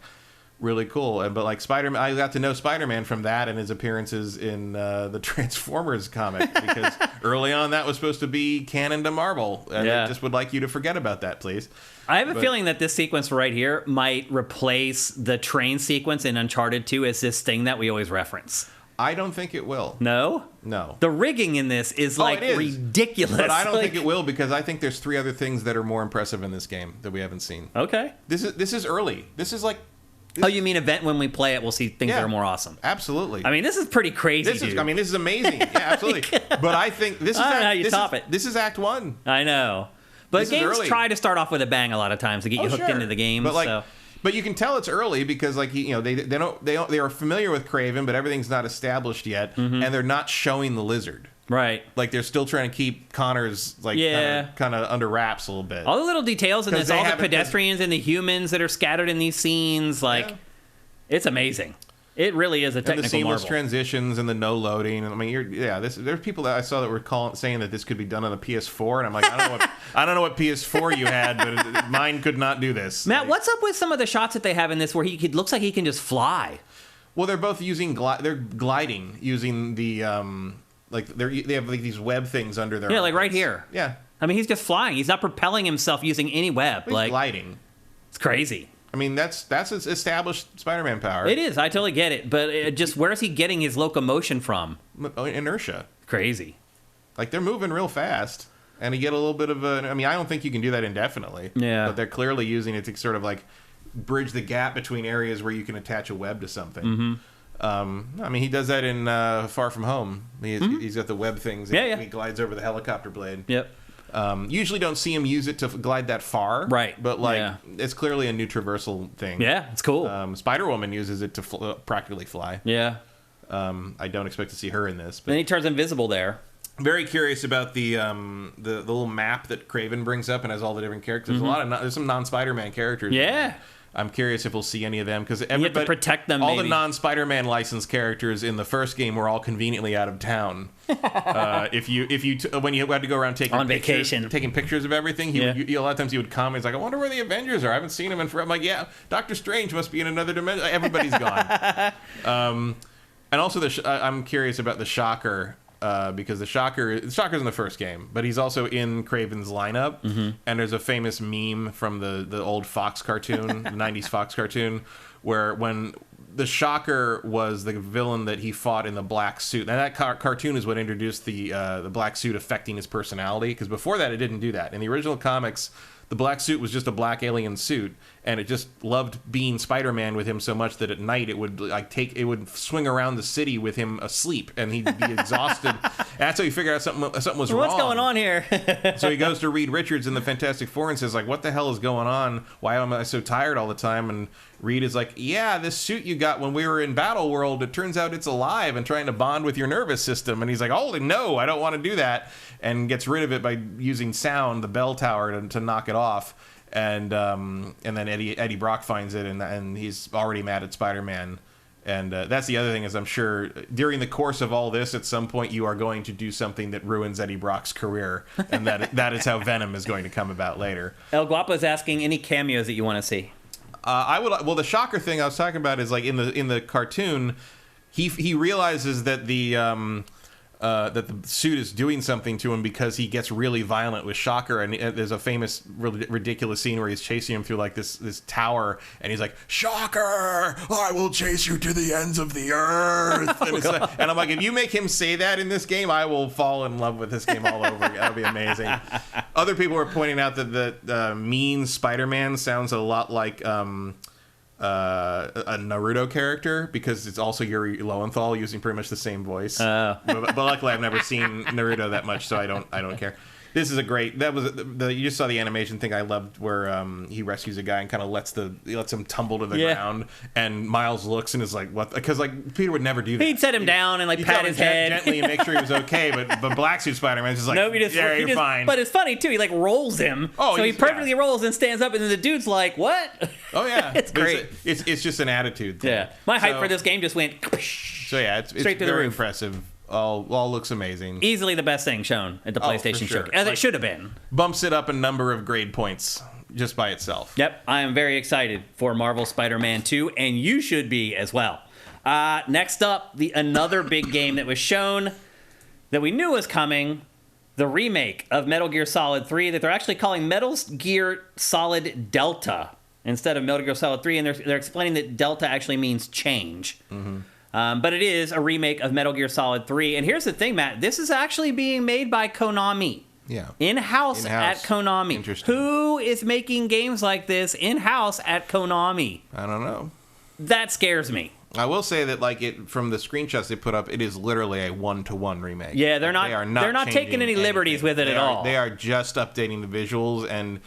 really cool. But like Spider-Man, I got to know Spider-Man from that and his appearances in the Transformers comic because early on that was supposed to be canon to Marvel, and I just would like you to forget about that, please. I have a feeling that this sequence right here might replace the train sequence in Uncharted 2 as this thing that we always reference. I don't think it will. No? No. The rigging in this is like ridiculous. But I don't think it will because I think there's 3 other things that are more impressive in this game that we haven't seen. Okay. This is early. This is like... Oh, you mean event when we play it, we'll see things that are more awesome. Absolutely. I mean, this is pretty crazy, This is amazing. Yeah, absolutely. But I think this is... I don't know how you top it. This is Act 1. I know. But This is games early. try to start off with a bang a lot of times to get you hooked into the game. But like, so. but you can tell it's early because like they are familiar with Kraven, but everything's not established yet, and they're not showing the lizard. Right. Like they're still trying to keep Connors like kind of under wraps a little bit. All the little details in this, all the haven't- pedestrians and the humans that are scattered in these scenes, like it's amazing. It really is a technical and the seamless marvel. transitions and the no loading. And I mean, there's people that I saw that were saying that this could be done on a PS4, and I'm like, I don't know what PS4 you had, but mine could not do this. Matt, what's up with some of the shots that they have in this where looks like he can just fly? Well, they're both using they're gliding using the they have like these web things under their like right here. Yeah, I mean, he's just flying. He's not propelling himself using any web. he's like gliding. It's crazy. I mean, that's established Spider-Man power. It is. I totally get it. But where is he getting his locomotion from? Inertia. Crazy. Like they're moving real fast, and you get a little bit of a. I mean, I don't think you can do that indefinitely. Yeah. But they're clearly using it to sort of like bridge the gap between areas where you can attach a web to something. I mean, he does that in Far From Home. He's got the web things. He glides over the helicopter blade. Yep. Usually don't see him use it to glide that far. Right. But like, it's clearly a new traversal thing. Yeah, it's cool. Spider-Woman uses it to practically fly. Yeah. I don't expect to see her in this. But Then he turns invisible there. very curious about the little map that Kraven brings up and has all the different characters. There's there's some non-Spider-Man characters. Yeah. I'm curious if we'll see any of them because You have to protect them. All maybe. the non-Spider-Man licensed characters in the first game were all conveniently out of town. When you had to go around taking vacation, taking pictures of everything, a lot of times he would comment. He's like, "I wonder where the Avengers are. I haven't seen them in forever." I'm like, "Yeah, Doctor Strange must be in another dimension. Everybody's gone." And also, I'm curious about the Shocker. Because the Shocker's in the first game, but he's also in Kraven's lineup. And there's a famous meme from the old Fox cartoon, the 90s Fox cartoon, where when the Shocker was the villain that he fought in the black suit. Now that cartoon is what introduced the black suit affecting his personality, because before that it didn't do that. In the original comics, the black suit was just a black alien suit, and it just loved being Spider-Man with him so much that at night it would swing around the city with him asleep, and he'd be exhausted. And that's how he figured out something was wrong. What's going on here? So he goes to Reed Richards in the Fantastic Four and says, like, what the hell is going on? Why am I so tired all the time? And Reed is like, yeah, this suit you got when we were in Battle World, it turns out it's alive and trying to bond with your nervous system. And he's like, oh, no, I don't want to do that. And gets rid of it by using sound, the bell tower, to knock it off. And then Eddie Brock finds it, and he's already mad at Spider-Man. And that's the other thing, is I'm sure during the course of all this, at some point you are going to do something that ruins Eddie Brock's career, and that is how Venom is going to come about later. El Guapo is asking any cameos that you want to see. Well, the Shocker thing I was talking about is like in the cartoon, he realizes that the suit is doing something to him because he gets really violent with Shocker, and there's a famous ridiculous scene where he's chasing him through like this tower, and he's like, Shocker, I will chase you to the ends of the earth. And I'm like, if you make him say that in this game, I will fall in love with this game all over again. That'll be amazing. Other people were pointing out that mean Spider-Man sounds a lot like a Naruto character, because it's also Yuri Lowenthal using pretty much the same voice. But luckily I've never seen Naruto that much, so I don't care. This is a great. That was you just saw the animation thing I loved where he rescues a guy and kind of lets him tumble to the ground, and Miles looks and is like, "What?" Because like Peter would never do that. He'd set him down and like pat his head gently and make sure he was okay. But Black Suit Spider-Man is just like, "No, you're fine." But it's funny too. He like rolls him. Oh, so he perfectly rolls and stands up, and then the dude's like, "What?" Oh yeah, it's great. It's just an attitude thing. Yeah, my hype for this game just went. So yeah, it's very impressive. All looks amazing. Easily the best thing shown at the PlayStation Showcase, as it should have been. Bumps it up a number of grade points just by itself. Yep, I am very excited for Marvel Spider-Man 2, and you should be as well. Next up, another big game that was shown that we knew was coming, the remake of Metal Gear Solid 3 that they're actually calling Metal Gear Solid Delta instead of Metal Gear Solid 3, and they're explaining that Delta actually means change. Mm-hmm. But it is a remake of Metal Gear Solid 3. And here's the thing, Matt. This is actually being made by Konami. Yeah. In-house at Konami. Interesting. Who is making games like this in-house at Konami? I don't know. That scares me. I will say that, like, from the screenshots they put up, it is literally a one-to-one remake. Yeah, they're not taking any liberties with it at all. They are just updating the visuals, and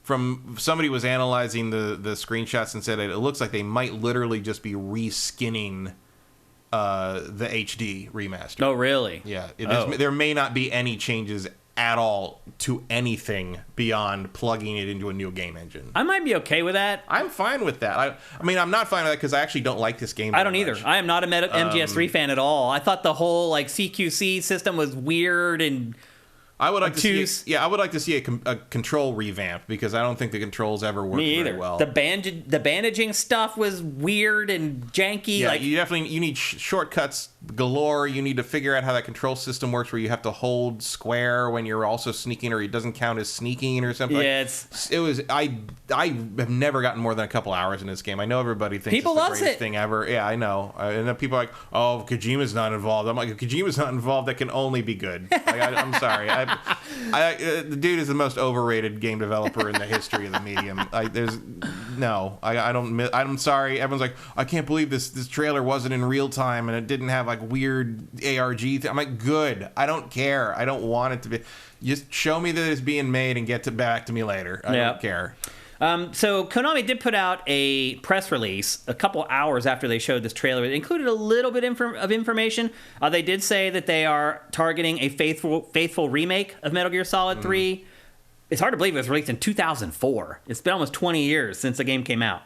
from somebody was analyzing the screenshots and said it looks like they might literally just be reskinning the HD remaster. Oh, really? Yeah. There may not be any changes at all to anything beyond plugging it into a new game engine. I might be okay with that. I'm fine with that. I mean, I'm not fine with that because I actually don't like this game. I don't either. I am not a MGS3 fan at all. I thought the whole like CQC system was weird and I would like to see a control revamp because I don't think the controls ever work very well. The bandaging stuff was weird and janky. Yeah, you need shortcuts galore. You need to figure out how that control system works, where you have to hold square when you're also sneaking, or it doesn't count as sneaking or something. Yeah, I have never gotten more than a couple hours in this game. I know everybody thinks it's the greatest thing ever. Yeah, I know. And then people are like, "Oh, Kojima's not involved." I'm like, if Kojima's not involved, that can only be good. Like, I'm sorry. The dude is the most overrated game developer in the history of the medium. I'm sorry. Everyone's like, I can't believe this trailer wasn't in real time and it didn't have like weird ARG. I'm like, good. I don't care. I don't want it to be. Just show me that it's being made and back to me later. I don't care. So Konami did put out a press release a couple hours after they showed this trailer. It included a little bit of information. They did say that they are targeting a faithful remake of Metal Gear Solid 3. It's hard to believe it was released in 2004. It's been almost 20 years since the game came out.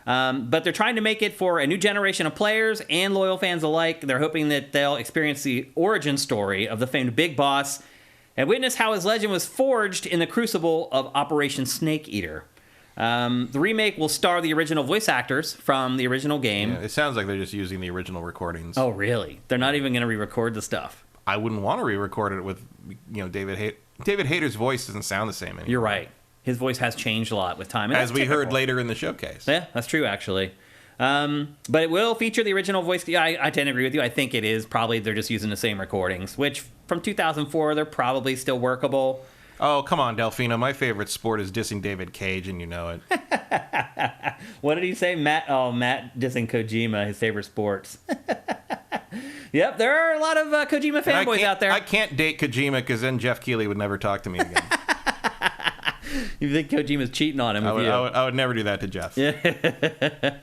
But they're trying to make it for a new generation of players and loyal fans alike. They're hoping that they'll experience the origin story of the famed Big Boss and witness how his legend was forged in the crucible of Operation Snake Eater. The remake will star the original voice actors from the original game. Yeah, it sounds like they're just using the original recordings. Oh, really? They're not even going to re-record the stuff. I wouldn't want to re-record it with, David Hayter. David Hayter's voice doesn't sound the same anymore. You're right. His voice has changed a lot with time. As we heard later in the showcase. Yeah, that's true, actually. But it will feature the original voice. Yeah, I tend to agree with you. I think it is probably they're just using the same recordings, which from 2004, they're probably still workable. Oh, come on, Delfino. My favorite sport is dissing David Cage, and you know it. What did he say? Matt dissing Kojima, his favorite sports. Yep, there are a lot of Kojima fanboys out there. I can't date Kojima because then Jeff Keighley would never talk to me again. You think Kojima's cheating on him? I would never do that to Jeff. Yeah.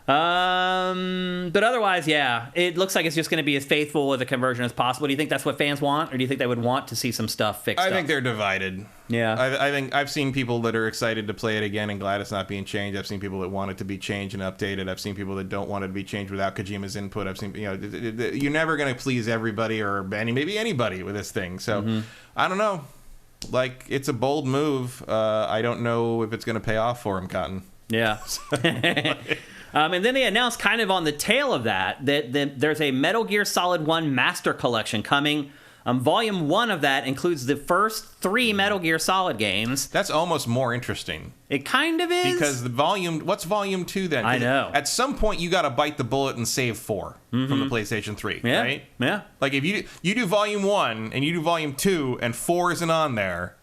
But otherwise, yeah, it looks like it's just going to be as faithful with a conversion as possible. Do you think that's what fans want, or do you think they would want to see some stuff fixed up? I think they're divided. Yeah. I think I've seen people that are excited to play it again and glad it's not being changed. I've seen people that want it to be changed and updated. I've seen people that don't want it to be changed without Kojima's input. I've seen, you're never going to please everybody or maybe anybody with this thing. So I don't know. Like, it's a bold move. I don't know if it's going to pay off for him, Cotton. Yeah. And then they announced kind of on the tail of that there's a Metal Gear Solid 1 Master Collection coming. Volume 1 of that includes the first 3 Metal Gear Solid games. That's almost more interesting. It kind of is. Because what's Volume 2 then? I know. At some point, you got to bite the bullet and save 4 from the PlayStation 3, right? Yeah. Like, if you do Volume 1 and you do Volume 2 and 4 isn't on there,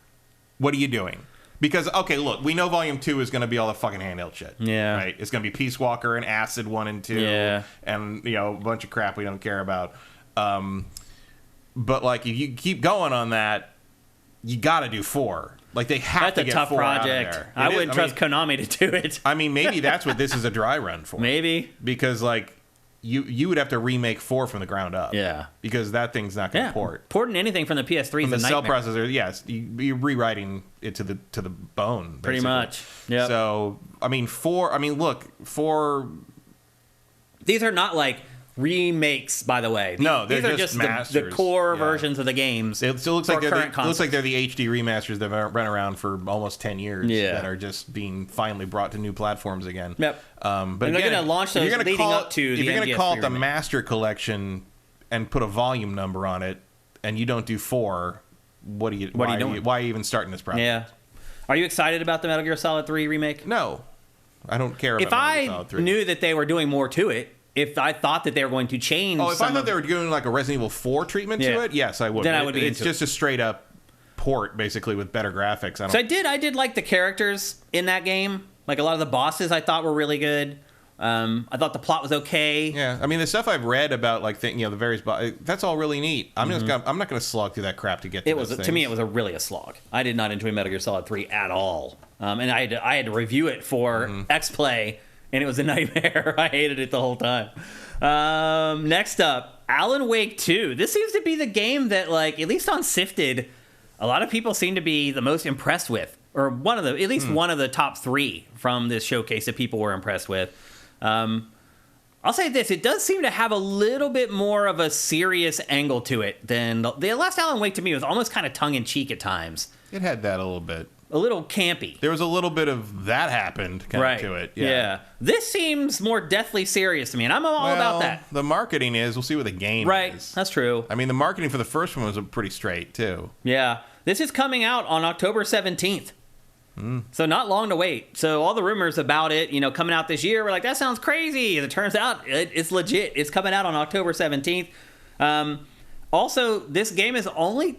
what are you doing? Because, okay, look, we know Volume 2 is going to be all the fucking handheld shit. Yeah. Right? It's going to be Peace Walker and Acid 1 and 2. Yeah. And, a bunch of crap we don't care about. But, like, if you keep going on that, you got to do 4. Like, they have That's to get a tough 4 project. out of there. I wouldn't trust Konami to do it. I mean, maybe that's what this is a dry run for. Maybe. Because, like, you would have to remake 4 from the ground up. Yeah. Because that thing's not going to port. Porting anything from the PS3 from is the a cell nightmare. processor, yes, you're rewriting it to the bone. Pretty basically. much. Yeah. So, I mean, 4. I mean, look, 4. These are not like remakes, by the way. No, they're these are just the masters. core versions of the games. It still looks like for current looks like they're the HD remasters that have run around for almost 10 years. Yeah. That are just being finally brought to new platforms again. Yep. But And they're again, going to launch those leading up to if the you're going to MGS3 call it the remake. Master Collection and put a volume number on it, and you don't do 4, why are you even starting this project? Yeah. Are you excited about the Metal Gear Solid 3 remake? No, I don't care about If Metal Gear I Solid 3. knew that they were doing more to it, if I thought that they were going to change if I thought they were doing like a Resident Evil 4 treatment to it, yes, I would. Then I would be It's into just a straight up port, basically, with better graphics. So I did like the characters in that game. Like, a lot of the bosses I thought were really good. I thought the plot was okay. Yeah, I mean, the stuff I've read about, like, the various that's all really neat. I'm not going to slog through that crap to get to those things. To me, it was really a slog. I did not enjoy Metal Gear Solid 3 at all. And I had to review it for X-Play, and it was a nightmare. I hated it the whole time. Next up, Alan Wake 2. This seems to be the game that, like, at least on Sifted, a lot of people seem to be the most impressed with. Or one of the top 3 from this showcase that people were impressed with. I'll say this, it does seem to have a little bit more of a serious angle to it than the last Alan Wake. To me was almost kind of tongue-in-cheek at times. It had that a little bit. A little campy. There was a little bit of that happened kind of to it. Yeah. This seems more deathly serious to me, and I'm all about that. The marketing is, we'll see what the game is. That's true. I mean, the marketing for the first one was pretty straight, too. Yeah. This is coming out on October 17th. So not long to wait. So all the rumors about it, coming out this year, we're like, that sounds crazy. And it turns out it's legit. It's coming out on October 17th. Also, this game is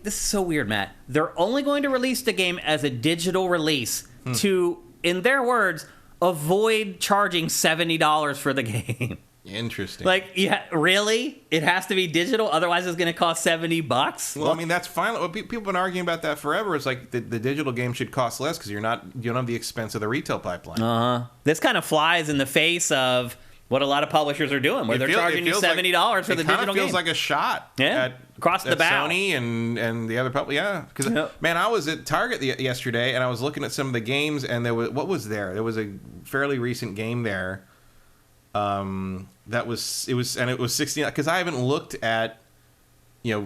this is so weird, Matt. They're only going to release the game as a digital release to, in their words, avoid charging $70 for the game. Interesting. Like, yeah, really? It has to be digital, otherwise it's going to cost $70? Well, I mean, that's fine. Well, people have been arguing about that forever. It's like the digital game should cost less because you don't have the expense of the retail pipeline. This kind of flies in the face of what a lot of publishers are doing, where they're charging you $70 for the digital game. It feels like a shot across the bow. Sony and the other public. Yeah, because man, I was at Target yesterday and I was looking at some of the games, and there was there was a fairly recent game there. It was $69 because I haven't looked at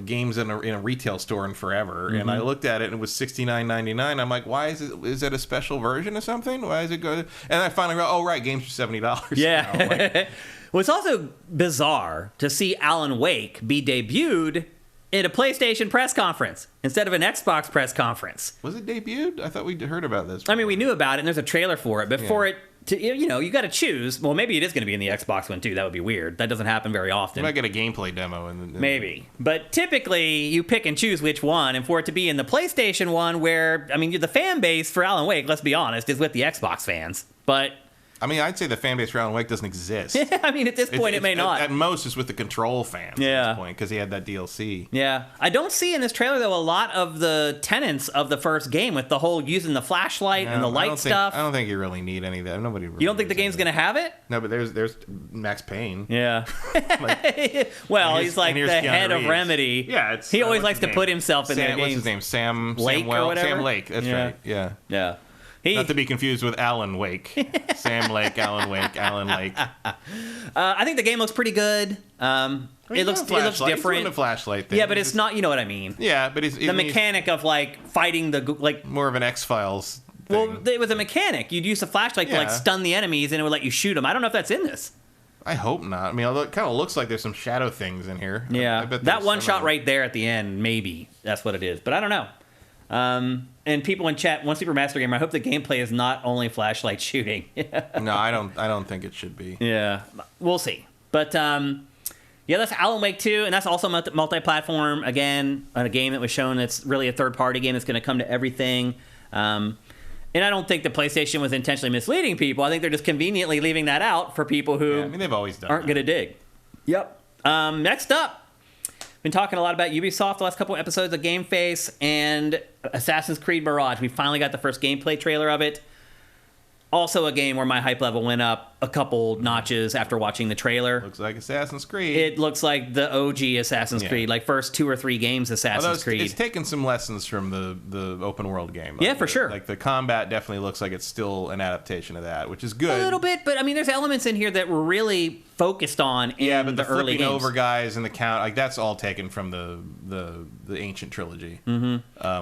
games in a retail store in forever, and I looked at it and it was $69.99. I'm like, why is it a special version of something? Why is it good? And I finally go, oh right, games for $70. Yeah. Well, it's also bizarre to see Alan Wake be debuted in a PlayStation press conference instead of an Xbox press conference. Was it debuted? I thought we'd heard about this before. I mean, we knew about it, and there's a trailer for it. But for it to, you got to choose. Well, maybe it is going to be in the Xbox one, too. That would be weird. That doesn't happen very often. You might get a gameplay demo. Maybe. But typically, you pick and choose which one. And for it to be in the PlayStation one, where, I mean, the fan base for Alan Wake, let's be honest, is with the Xbox fans. But I mean, I'd say the fan base for Alan Wake doesn't exist. I mean, at this point, it may not. At most, it's with the Control fans at this point, because he had that DLC. Yeah. I don't see in this trailer, though, a lot of the tenets of the first game with the whole using the flashlight and the light stuff. I don't think you really need any of that. Nobody really You don't think the game's going to have it? No, but there's Max Payne. Yeah. Well, he's like the head of Remedy. Yeah. He always likes to put himself in their games. What's his name? Sam Lake or whatever? Sam Lake. That's right. Yeah. Yeah. Not to be confused with Alan Wake. Sam Lake, Alan Wake, Alan Lake. I think the game looks pretty good. It looks different. He's doing the flashlight thing. Yeah, but it's not. You know what I mean? Yeah, but the mechanic of like fighting the more of an X-Files thing. Well, it was a mechanic. You'd use the flashlight to like stun the enemies, and it would let you shoot them. I don't know if that's in this. I hope not. I mean, although it kind of looks like there's some shadow things in here. Yeah, I bet that one shot right there at the end, maybe that's what it is. But I don't know. And people in chat, One Super Master Gamer, I hope the gameplay is not only flashlight shooting. No, I don't think it should be. Yeah, we'll see. But that's Alan Wake 2, and that's also multi-platform. Again, a game that was shown that's really a third-party game that's going to come to everything. And I don't think the PlayStation was intentionally misleading people. I think they're just conveniently leaving that out for people who they've always done aren't going to dig. Yep. Next up, Been talking a lot about Ubisoft the last couple episodes of GameFace and Assassin's Creed Mirage. We finally got the first gameplay trailer of it. Also a game where my hype level went up a couple notches after watching the trailer. Looks like Assassin's Creed. It looks like the OG Assassin's Creed, like first 2 or 3 games Assassin's Creed. It's taken some lessons from the open world game. Yeah, for sure. Like the combat definitely looks like it's still an adaptation of that, which is good. A little bit, but I mean, there's elements in here that were really focused on in but the early games. over guys and the count, like that's all taken from the ancient trilogy,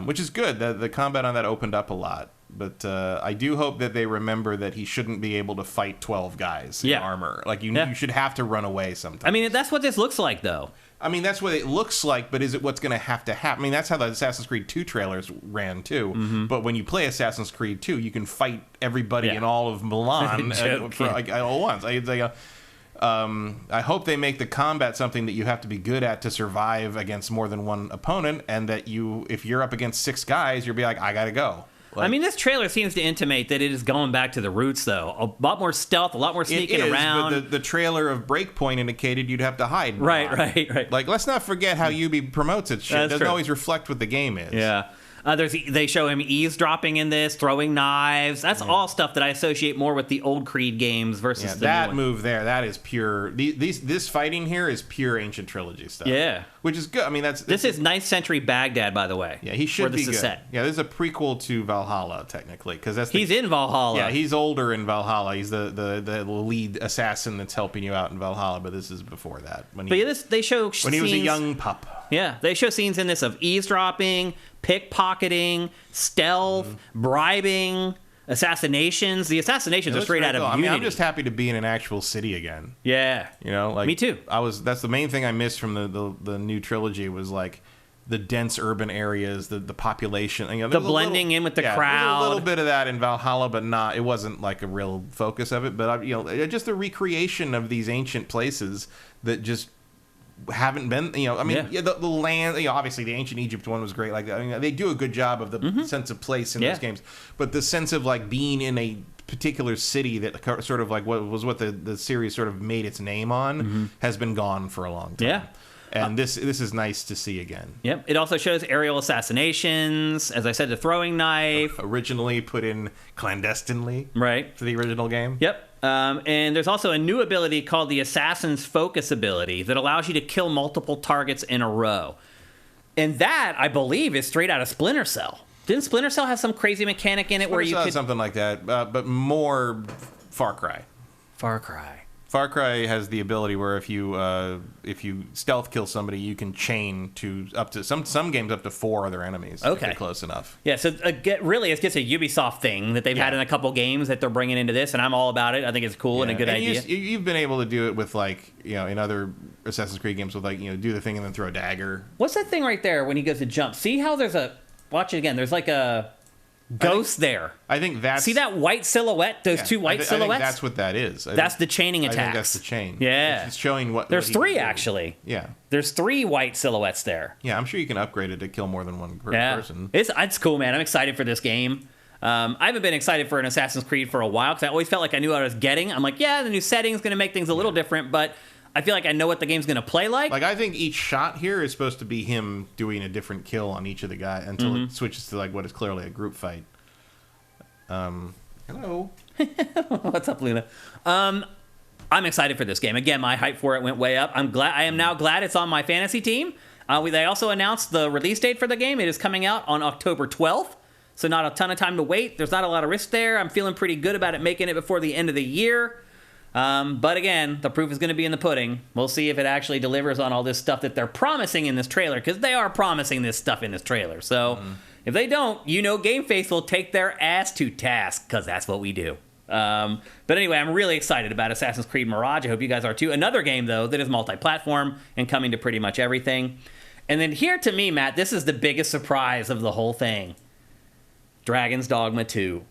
which is good. The combat on that opened up a lot. But I do hope that they remember that he shouldn't be able to fight 12 guys in armor. Like, you should have to run away sometimes. I mean, that's what this looks like, though. I mean, that's what it looks like, but is it what's going to happen? I mean, that's how the Assassin's Creed 2 trailers ran, too. But when you play Assassin's Creed 2, you can fight everybody in all of Milan all once. I hope they make the combat something that you have to be good at to survive against more than one opponent, and that if you're up against 6 guys, you'll be like, I got to go. I mean, this trailer seems to intimate that it is going back to the roots, though. A lot more stealth, a lot more sneaking around. But the trailer of Breakpoint indicated you'd have to hide. Right. Like, let's not forget how Ubi promotes its shit. It doesn't always reflect what the game is. Yeah. They show him eavesdropping in this, throwing knives. That's all stuff that I associate more with the old Creed games versus the that new one. move there. That is pure. This fighting here is pure ancient trilogy stuff. Yeah, which is good. I mean, this is 9th century Baghdad, by the way. Yeah, he should be good. Set. Yeah, this is a prequel to Valhalla technically, because he's in Valhalla. Yeah, he's older in Valhalla. He's the lead assassin that's helping you out in Valhalla. But this is before that. They show when he was a young pup. Yeah, they show scenes in this of eavesdropping, pickpocketing, stealth, bribing, assassinations. The assassinations are straight out of Unity. I mean, I'm just happy to be in an actual city again. Yeah. You know, like me too. That's the main thing I missed from the new trilogy was like the dense urban areas, the population, the blending in with the crowd. There's a little bit of that in Valhalla, but it wasn't like a real focus of it. But just the recreation of these ancient places that just haven't been, I mean, the land, obviously the ancient Egypt one was great. Like, I mean, they do a good job of the sense of place in those games, but the sense of like being in a particular city that sort of like what the series sort of made its name on has been gone for a long time. Yeah. And this is nice to see again. Yep. It also shows aerial assassinations. As I said, the throwing knife. Originally put in clandestinely. Right. For the original game. Yep. And there's also a new ability called the Assassin's Focus ability that allows you to kill multiple targets in a row. And that, I believe, is straight out of Splinter Cell. Didn't Splinter Cell have some crazy mechanic in it where you could... something like that, but more Far Cry. Far Cry has the ability where if you stealth kill somebody, you can chain to up to some games up to 4 other enemies. Okay, if they're close enough. Yeah, so really, it's just a Ubisoft thing that they've had in a couple games that they're bringing into this, and I'm all about it. I think it's cool and a good idea. You've been able to do it with in other Assassin's Creed games with do the thing and then throw a dagger. What's that thing right there when he goes to jump? See how there's watch it again. There's like a ghost there. I think that's... See that white silhouette? Those 2 white silhouettes? I think that's what that is. That's the chaining attacks. I think that's the chain. Yeah. It's showing what... There's 3, actually. Yeah. There's 3 white silhouettes there. Yeah, I'm sure you can upgrade it to kill more than one person. It's cool, man. I'm excited for this game. I haven't been excited for an Assassin's Creed for a while because I always felt like I knew what I was getting. I'm like, the new setting's going to make things a little different, but I feel like I know what the game's going to play like. Like, I think each shot here is supposed to be him doing a different kill on each of the guys until it switches to what is clearly a group fight. Hello. What's up, Luna? I'm excited for this game. Again, my hype for it went way up. I am now glad it's on my fantasy team. They also announced the release date for the game. It is coming out on October 12th, so not a ton of time to wait. There's not a lot of risk there. I'm feeling pretty good about it making it before the end of the year. But again, the proof is going to be in the pudding. We'll see if it actually delivers on all this stuff that they're promising in this trailer, because they are promising this stuff in this trailer. So if they don't, GameFace will take their ass to task, because that's what we do. But anyway, I'm really excited about Assassin's Creed Mirage. I hope you guys are too. Another game, though, that is multi-platform and coming to pretty much everything. And then here, to me, Matt, this is the biggest surprise of the whole thing. Dragon's Dogma 2.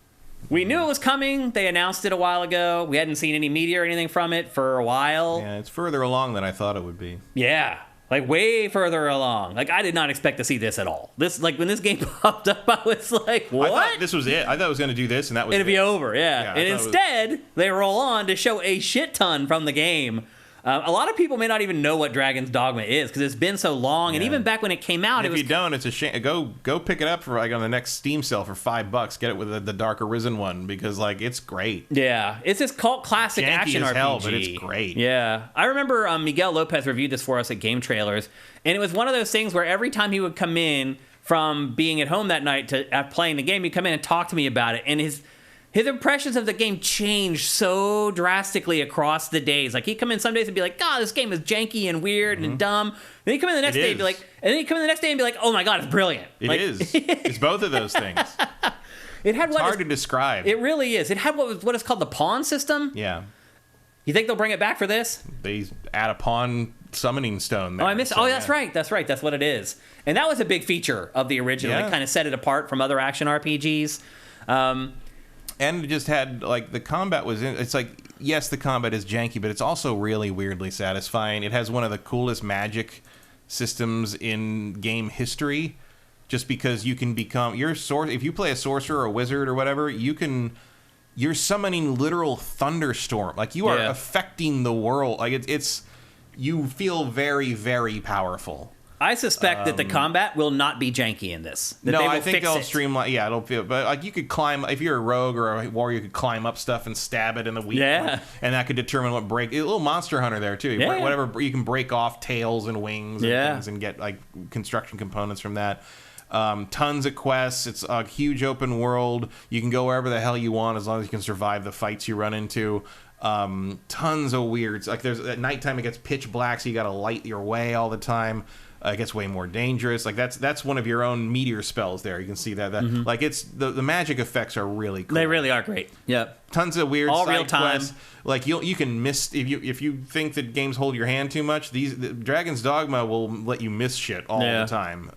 We knew it was coming. They announced it a while ago. We hadn't seen any media or anything from it for a while. Yeah, it's further along than I thought it would be. Yeah, like way further along. Like, I did not expect to see this at all. When this game popped up, I was like, what? I thought this was it. I thought it was going to do this, and that was It'd be over, yeah. And instead, they roll on to show a shit ton from the game. A lot of people may not even know what Dragon's Dogma is because it's been so long, and even back when it came out, if you don't, it's a shame. Go pick it up for like on the next Steam sale for $5. Get it with the Dark Arisen one because like it's great. Yeah, it's this cult classic Janky action as RPG. hell, but it's great. Yeah, I remember Miguel Lopez reviewed this for us at Game Trailers, and it was one of those things where every time he would come in from being at home that night to playing the game, he'd come in and talk to me about it, and his impressions of the game changed so drastically across the days. Like, he'd come in some days and be like, God, this game is janky and weird and dumb. Then he'd come in the next day and be like, oh my God, it's brilliant. It is. It's both of those things. It's hard to describe. It really is. It had what is called the pawn system. Yeah. You think they'll bring it back for this? They add a pawn summoning stone there. Oh, I missed. That's right. That's right. That's what it is. And that was a big feature of the original. It kind of set it apart from other action RPGs. And it just had, like, the combat was in. It's like, yes, the combat is janky, but it's also really weirdly satisfying. It has one of the coolest magic systems in game history, just because you can become if you play a sorcerer or a wizard or whatever, you're summoning literal thunderstorm. Like, you are affecting the world. Like, it's you feel very, very powerful. I suspect that the combat will not be janky in this. I think they'll streamline. Yeah, it'll feel. But like, you could climb if you're a rogue or a warrior, you could climb up stuff and stab it in the weak point, and that could determine what break. A little Monster Hunter there too. Whatever you can break off tails and wings and things and get like construction components from that. Tons of quests. It's a huge open world. You can go wherever the hell you want as long as you can survive the fights you run into. Tons of weirds. Like, there's at nighttime it gets pitch black, so you got to light your way all the time. It gets way more dangerous. Like, that's one of your own meteor spells there. You can see that. Like, it's the magic effects are really cool. They really are great. Yep. Tons of weird side real time quests. Like, you can miss if you think that games hold your hand too much. Dragon's Dogma will let you miss shit all the time.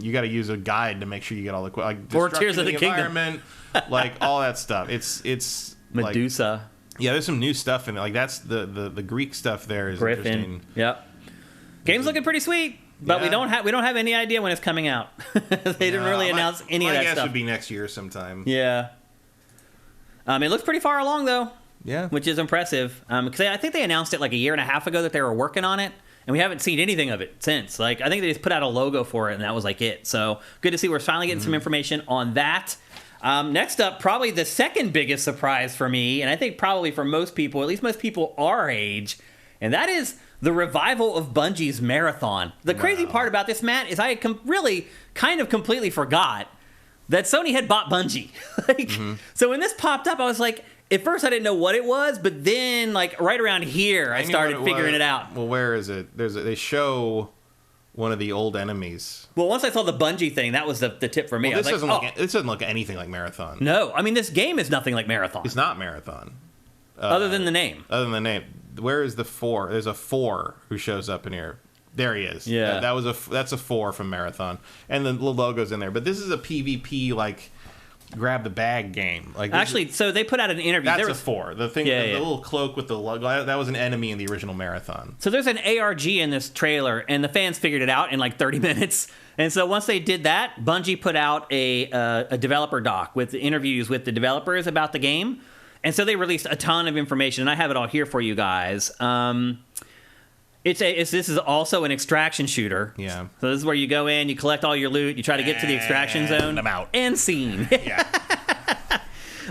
You got to use a guide to make sure you get all the like Or Tears of the Kingdom, like all that stuff. It's Medusa. Like, yeah, there's some new stuff in it. Like, that's the Greek stuff there is Griffin. Interesting. Yep. Game's looking pretty sweet. But we don't have any idea when it's coming out. They didn't really announce any of that stuff. My guess would be next year sometime. Yeah. It looks pretty far along, though. Yeah. Which is impressive. Because I think they announced it like a year and a half ago that they were working on it. And we haven't seen anything of it since. Like, I think they just put out a logo for it, and that was like it. So good to see we're finally getting some information on that. Next up, probably the second biggest surprise for me, and I think probably for most people, at least most people our age, and that is the revival of Bungie's Marathon. The crazy part about this, Matt, is I had really kind of completely forgot that Sony had bought Bungie. So when this popped up, I was like, at first I didn't know what it was, but then like right around here, I started figuring it out. Well, where is it? They show one of the old enemies. Well, once I saw the Bungie thing, that was the tip for me. Well, this doesn't look anything like Marathon. No, I mean, this game is nothing like Marathon. It's not Marathon. Other than the name. Other than the name. Where is the 4? There's a 4 who shows up in here. There he is. Yeah. That's a 4 from Marathon. And the logo's in there. But this is a PvP, like, grab the bag game. Like, actually, so they put out an interview. That's a 4. The thing, the little cloak with the logo, that was an enemy in the original Marathon. So there's an ARG in this trailer, and the fans figured it out in like 30 minutes. And so once they did that, Bungie put out a developer doc with interviews with the developers about the game. And so they released a ton of information, and I have it all here for you guys. This is also an extraction shooter. Yeah. So this is where you go in, you collect all your loot, you try to get to the extraction zone. I'm out. And scene. Yeah.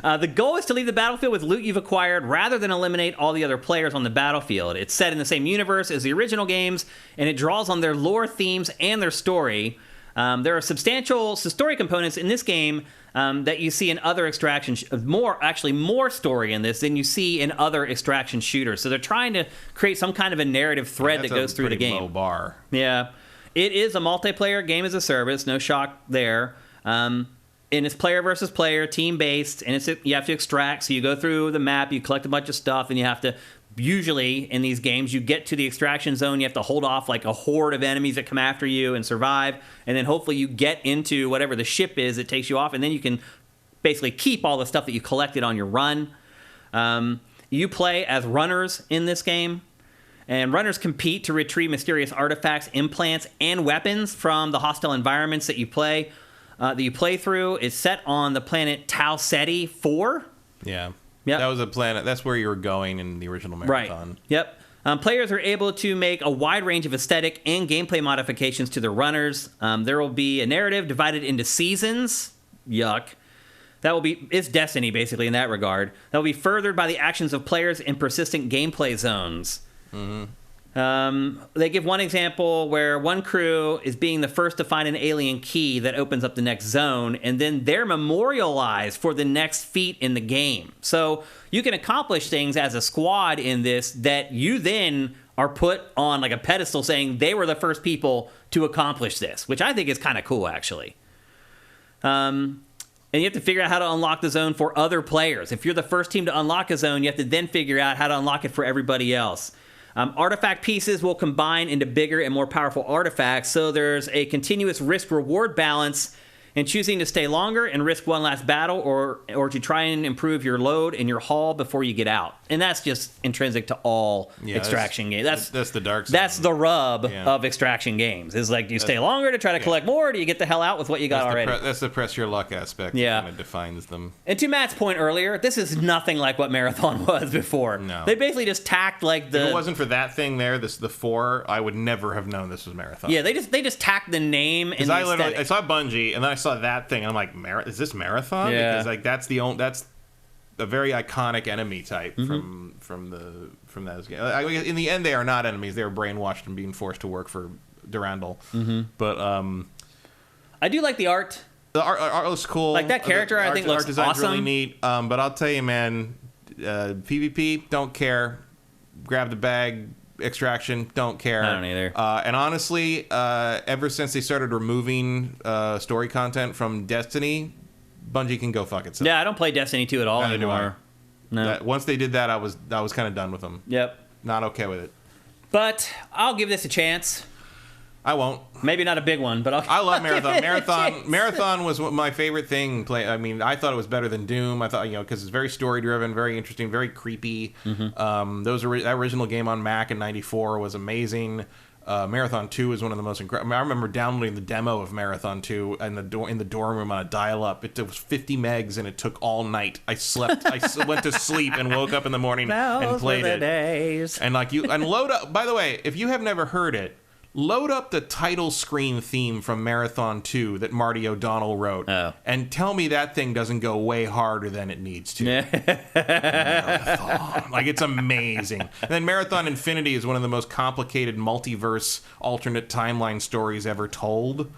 The goal is to leave the battlefield with loot you've acquired rather than eliminate all the other players on the battlefield. It's set in the same universe as the original games, and it draws on their lore themes and their story. There are substantial story components in this game that you see in other extraction more story in this than you see in other extraction shooters. So they're trying to create some kind of a narrative thread that goes through the game. Low bar. Yeah, it is a multiplayer game as a service. No shock there. And it's player versus player, team based, and you have to extract. So you go through the map, you collect a bunch of stuff, and you have to. Usually in these games, you get to the extraction zone, you have to hold off like a horde of enemies that come after you and survive, and then hopefully you get into whatever the ship is that takes you off, and then you can basically keep all the stuff that you collected on your run. You play as runners in this game, and runners compete to retrieve mysterious artifacts, implants, and weapons from the hostile environments that you play through. It's set on the planet Tau Ceti 4. Yeah. Yep. That was a planet. That's where you were going in the original Marathon. Right. Yep. Players are able to make a wide range of aesthetic and gameplay modifications to their runners. There will be a narrative divided into seasons. Yuck. It's Destiny, basically, in that regard. That will be furthered by the actions of players in persistent gameplay zones. They give one example where one crew is being the first to find an alien key that opens up the next zone, and then they're memorialized for the next feat in the game. So you can accomplish things as a squad in this that you then are put on like a pedestal saying they were the first people to accomplish this, which I think is kind of cool, actually. And you have to figure out how to unlock the zone for other players. If you're the first team to unlock a zone, you have to then figure out how to unlock it for everybody else. Artifact pieces will combine into bigger and more powerful artifacts, so there's a continuous risk-reward balance in choosing to stay longer and risk one last battle or to try and improve your load and your haul before you get out. And that's just intrinsic to all extraction games. That's the dark side. That's the rub of extraction games. Is like, do you stay longer to try to collect more, or do you get the hell out with what you got already? That's the press your luck aspect that kind of defines them. And to Matt's point earlier, this is nothing like what Marathon was before. No. They basically just tacked like the... If it wasn't for that thing there, the 4, I would never have known this was Marathon. Yeah, they just tacked the name and the I saw Bungie, and then I saw that thing, and I'm like, is this Marathon? Yeah. Because like that's a very iconic enemy type from those games. In the end, they are not enemies; they are brainwashed and being forced to work for Durandal. But I do like the art. The art looks cool. Like that character, I think looks art design's awesome. really neat. But I'll tell you, man, PvP, don't care. Grab the bag. Extraction, don't care. I don't either. And honestly, ever since they started removing story content from Destiny, Bungie can go fuck itself. Yeah, I don't play Destiny 2 at all anymore. No. Once they did that, I was kind of done with them. Yep. Not okay with it. But I'll give this a chance. I won't. Maybe not a big one, but I love Marathon. Marathon. Marathon was my favorite thing. I mean, I thought it was better than Doom. I thought, because it's very story driven, very interesting, very creepy. That original game on Mac in '94 was amazing. Marathon 2 is one of the most incredible. I remember downloading the demo of Marathon 2 in the dorm room on a dial-up. It was 50 megs, and it took all night. I slept. I went to sleep and woke up in the morning and played it. Days. And load up. By the way, if you have never heard it, load up the title screen theme from Marathon 2 that Marty O'Donnell wrote, and tell me that thing doesn't go way harder than it needs to. Marathon. Like, it's amazing. And then Marathon Infinity is one of the most complicated multiverse alternate timeline stories ever told.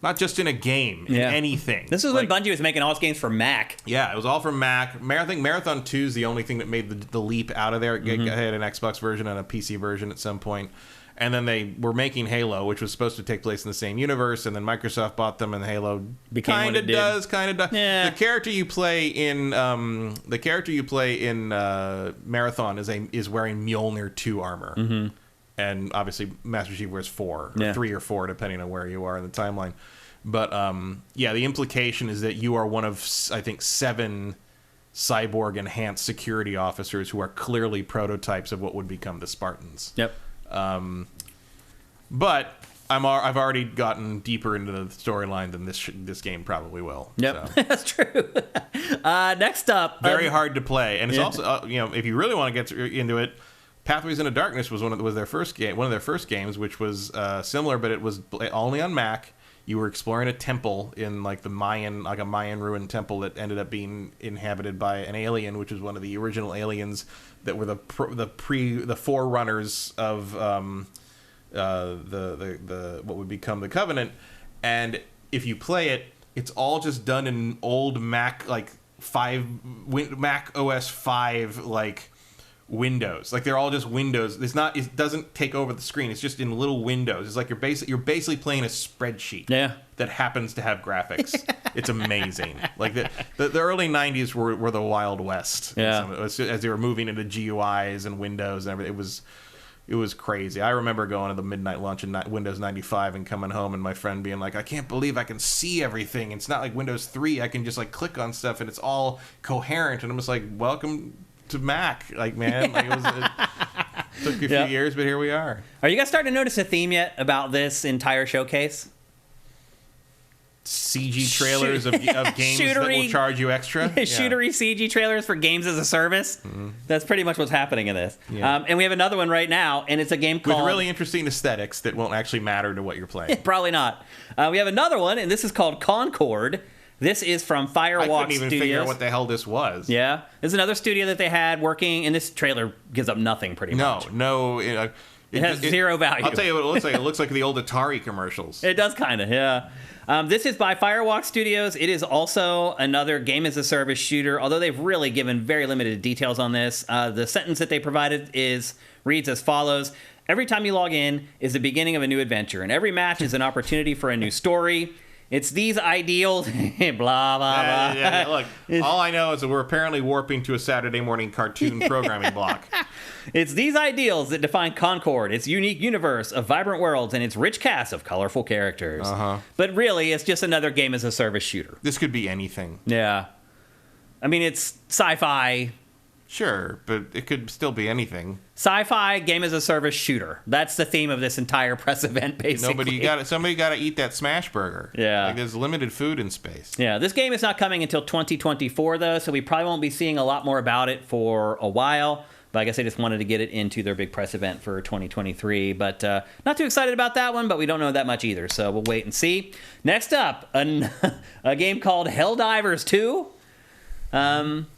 Not just in a game, in anything. This is when Bungie was making all its games for Mac. Yeah, it was all from Mac. I think Marathon 2 is the only thing that made the leap out of there. It had an Xbox version and a PC version at some point. And then they were making Halo, which was supposed to take place in the same universe, and then Microsoft bought them, and Halo kind of does. Yeah. The character you play in Marathon is wearing Mjolnir 2 armor, and obviously Master Chief wears 4, or 3 or 4, depending on where you are in the timeline. But the implication is that you are one of, I think, 7 cyborg enhanced security officers who are clearly prototypes of what would become the Spartans. Yep. But I've already gotten deeper into the storyline than this game probably will. Yep, so. That's true. Next up, very hard to play, and it's also if you really want to get into it, Pathways into Darkness was one of their first games, which was similar, but it was only on Mac. You were exploring a temple in like a Mayan ruined temple that ended up being inhabited by an alien, which was one of the original aliens that were the forerunners of the what would become the Covenant. And if you play it, it's all just done in old Mac Mac OS 5 like windows. Like they're all just windows. It doesn't take over the screen. It's just in little windows. It's like you're basically playing a spreadsheet that happens to have graphics. It's amazing. Like the early 90s were the Wild West. As they were moving into GUIs and Windows and everything. It was crazy. I remember going to the midnight lunch in Windows 95 and coming home and my friend being like, I can't believe I can see everything. It's not like Windows 3. I can just like click on stuff and it's all coherent. And I'm just like, welcome to Mac. Like, man, it took a few years, but here we are. Are you guys starting to notice a theme yet about this entire showcase? CG trailers of games that will charge you extra. Shootery CG trailers for games as a service. That's pretty much what's happening in this. And we have another one right now, and it's a game called... with really interesting aesthetics that won't actually matter to what you're playing. Probably not. We have another one, and this is called Concord. This is from Firewalk Studios. I couldn't even figure out what the hell this was. Yeah. This is another studio that they had working, and this trailer gives up nothing pretty much. No. It has zero value. I'll tell you what it looks like. It looks like the old Atari commercials. It does kind of, yeah. This is by Firewalk Studios. It is also another game-as-a-service shooter, although they've really given very limited details on this. The sentence that they provided reads as follows. Every time you log in is the beginning of a new adventure, and every match is an opportunity for a new story. It's these ideals, blah, blah, blah. Look, all I know is that we're apparently warping to a Saturday morning cartoon programming block. It's these ideals that define Concord, its unique universe of vibrant worlds, and its rich cast of colorful characters. But really, it's just another game-as-a-service shooter. This could be anything. Yeah. I mean, it's sci-fi. Sure, but it could still be anything. Sci-fi game-as-a-service shooter. That's the theme of this entire press event, basically. Somebody got to eat that smash burger. Yeah. Like, there's limited food in space. Yeah, this game is not coming until 2024, though, so we probably won't be seeing a lot more about it for a while. But I guess they just wanted to get it into their big press event for 2023. But not too excited about that one, but we don't know that much either, so we'll wait and see. Next up, a game called Helldivers II.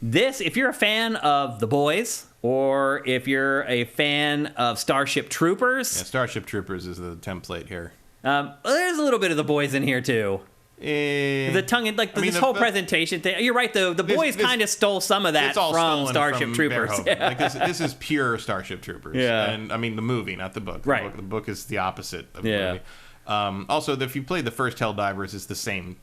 This, if you're a fan of The Boys, or if you're a fan of Starship Troopers... Yeah, Starship Troopers is the template here. There's a little bit of The Boys in here, too. The tongue, this whole presentation thing. You're right, though. The Boys kind of stole some of that from Starship Troopers. Yeah. Like this is pure Starship Troopers. Yeah. And I mean, the movie, not the book. Right. The book is the opposite of the movie. Also, if you played the first Helldivers, it's the same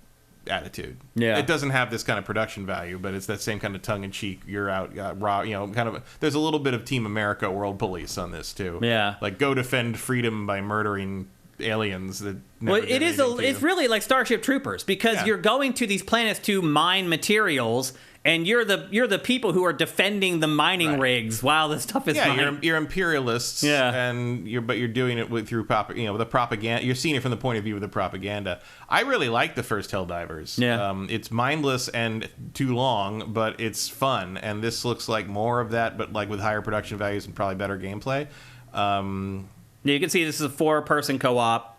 attitude. Yeah. It doesn't have this kind of production value, but it's that same kind of tongue-in-cheek, you're out, raw, kind of, there's a little bit of Team America World Police on this, too. Yeah. Like, go defend freedom by murdering aliens that it's really like Starship Troopers, because you're going to these planets to mine materials, and you're the people who are defending the mining rigs while this stuff is mined. You're imperialists, and you're doing it through the propaganda. You're seeing it from the point of view of the propaganda. I really like the first Helldivers. It's mindless and too long, but it's fun, and this looks like more of that, but like with higher production values and probably better gameplay. You can see this is a 4-person co-op.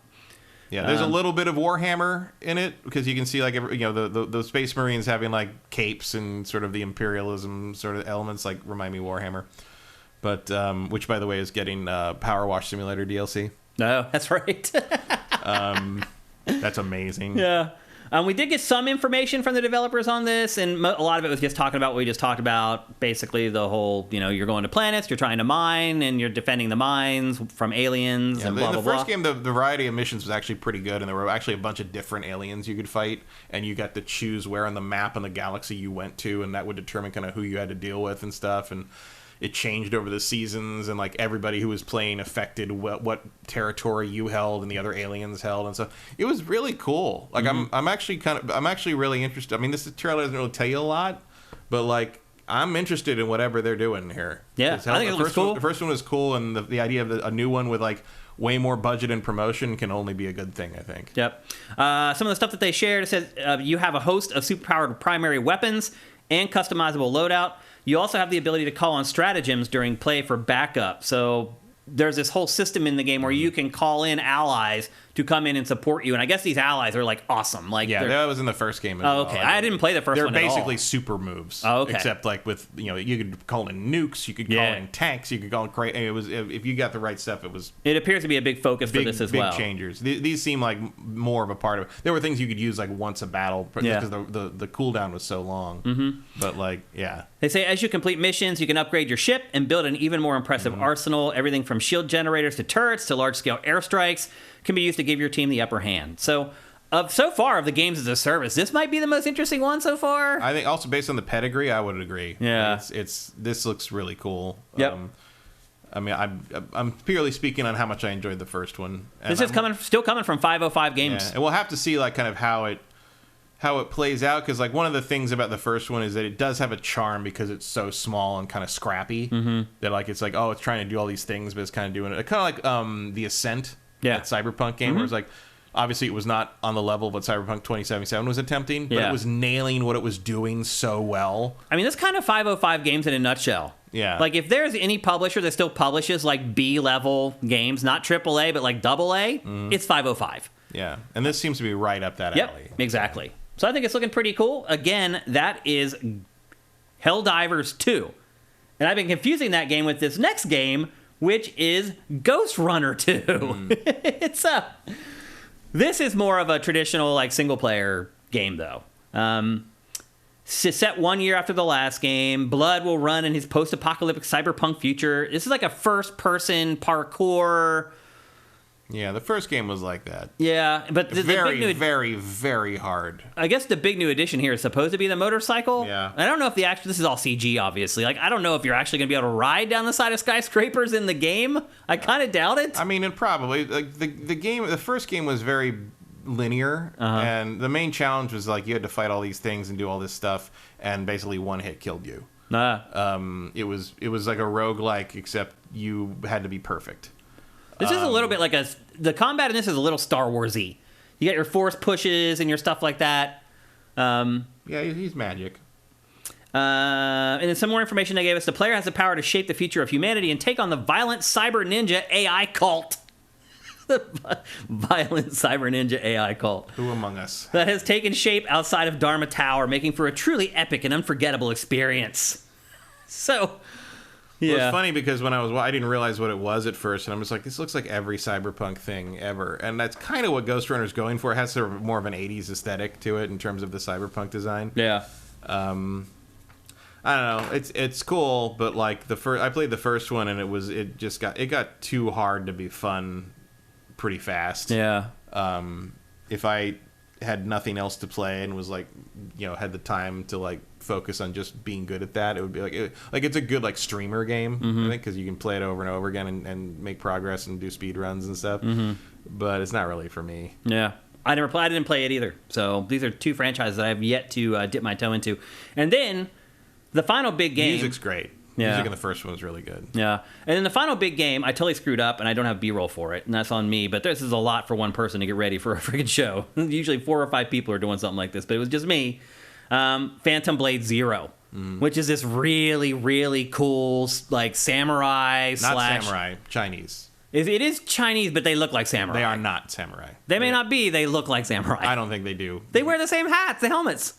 Yeah, there's a little bit of Warhammer in it, because you can see, like, the Space Marines having, like, capes and sort of the imperialism sort of elements, like, remind me of Warhammer. But, which, by the way, is getting Power Wash Simulator DLC. No, that's right. That's amazing. Yeah. We did get some information from the developers on this, and a lot of it was just talking about what we just talked about. Basically, the whole, you're going to planets, you're trying to mine, and you're defending the mines from aliens, and blah, blah, blah. In the first game, the variety of missions was actually pretty good, and there were actually a bunch of different aliens you could fight, and you got to choose where on the map on the galaxy you went to, and that would determine kind of who you had to deal with and stuff, and it changed over the seasons, and like everybody who was playing affected what territory you held and the other aliens held, and so it was really cool. Like I'm actually really interested. I mean, this trailer doesn't really tell you a lot, but like I'm interested in whatever they're doing here. Yeah, I think it looks cool. The first one was cool, and the idea of a new one with like way more budget and promotion can only be a good thing, I think. Yep. Some of the stuff that they shared, it says you have a host of superpowered primary weapons and customizable loadout. You also have the ability to call on stratagems during play for backup. So there's this whole system in the game where you can call in allies to come in and support you, and I guess these allies are like awesome. Like that was in the first game. Oh, okay. I didn't play the first one. They're basically super moves. Oh, okay. Except like with you could call in nukes, you could call in tanks, you could call in it was if you got the right stuff, it was. It appears to be a big focus for this as well. Big changers. These seem like more of a part of it. There were things you could use like once a battle because the cooldown was so long. Mm-hmm. But like they say as you complete missions, you can upgrade your ship and build an even more impressive arsenal. Everything from shield generators to turrets to large-scale airstrikes can be used to give your team the upper hand. So, so far of the games as a service, this might be the most interesting one so far. I think also based on the pedigree, I would agree. Yeah, this looks really cool. Yep. I mean, I'm purely speaking on how much I enjoyed the first one. And this is still coming from 505 Games. Yeah, and we'll have to see like kind of how it plays out, because like one of the things about the first one is that it does have a charm because it's so small and kind of scrappy that like it's like, it's trying to do all these things, but it's kind of doing it kind of like the Ascent, that Cyberpunk game, where it's like Obviously, it was not on the level of what Cyberpunk 2077 was attempting, but it was nailing what it was doing so well. I mean, that's kind of 505 games in a nutshell. Yeah. Like, if there's any publisher that still publishes, like, B-level games, not AAA, but, like, AA, it's 505. Yeah, and this seems to be right up that alley. Yep, exactly. So I think it's looking pretty cool. Again, that is Helldivers 2. And I've been confusing that game with this next game, which is Ghostrunner 2. This is more of a traditional, like, single-player game, though. Set 1 year after the last game. Blood will run in his post-apocalyptic cyberpunk future. This is like a first-person parkour. Yeah, the first game was like that. Yeah, but the big new, very, very hard. I guess the big new addition here is supposed to be the motorcycle. Yeah. I don't know if this is all CG, obviously. Like, I don't know if you're actually going to be able to ride down the side of skyscrapers in the game. I kind of doubt it. I mean, it probably, like, the first game was very linear, and the main challenge was, like, you had to fight all these things and do all this stuff, and basically one hit killed you. It was like a roguelike, except you had to be perfect. This is a little bit like the combat in this is a little Star Wars-y. You got your force pushes and your stuff like that. Yeah, he's magic. And then some more information they gave us. The player has the power to shape the future of humanity and take on the violent cyber ninja AI cult. The violent cyber ninja AI cult. Who among us? That has taken shape outside of Dharma Tower, making for a truly epic and unforgettable experience. So... Yeah. Well, it's funny because when I didn't realize what it was at first, and I'm just like, this looks like every cyberpunk thing ever, and that's kind of what Ghostrunner's going for. It has sort of more of an 80s aesthetic to it in terms of the cyberpunk design. Yeah. I don't know. It's cool, but like I played the first one, and it got too hard to be fun pretty fast. Yeah. If I had nothing else to play and was like, had the time to like focus on just being good at that, it would be like it's a good like streamer game, I think, because you can play it over and over again and make progress and do speed runs and stuff. But it's not really for me. Yeah, I didn't play it either. So these are two franchises that I have yet to dip my toe into. And then the final big game. Music's great. Yeah. Music in the first one was really good. Yeah. And then the final big game, I totally screwed up, and I don't have B-roll for it, and that's on me. But this is a lot for one person to get ready for a freaking show. Usually 4 or 5 people are doing something like this, but it was just me. Phantom Blade Zero, which is this really, really cool, like, samurai Not samurai, Chinese. It is Chinese, but they look like samurai. They are not samurai. They may not be. They look like samurai. I don't think they do. They wear the same hats, the helmets.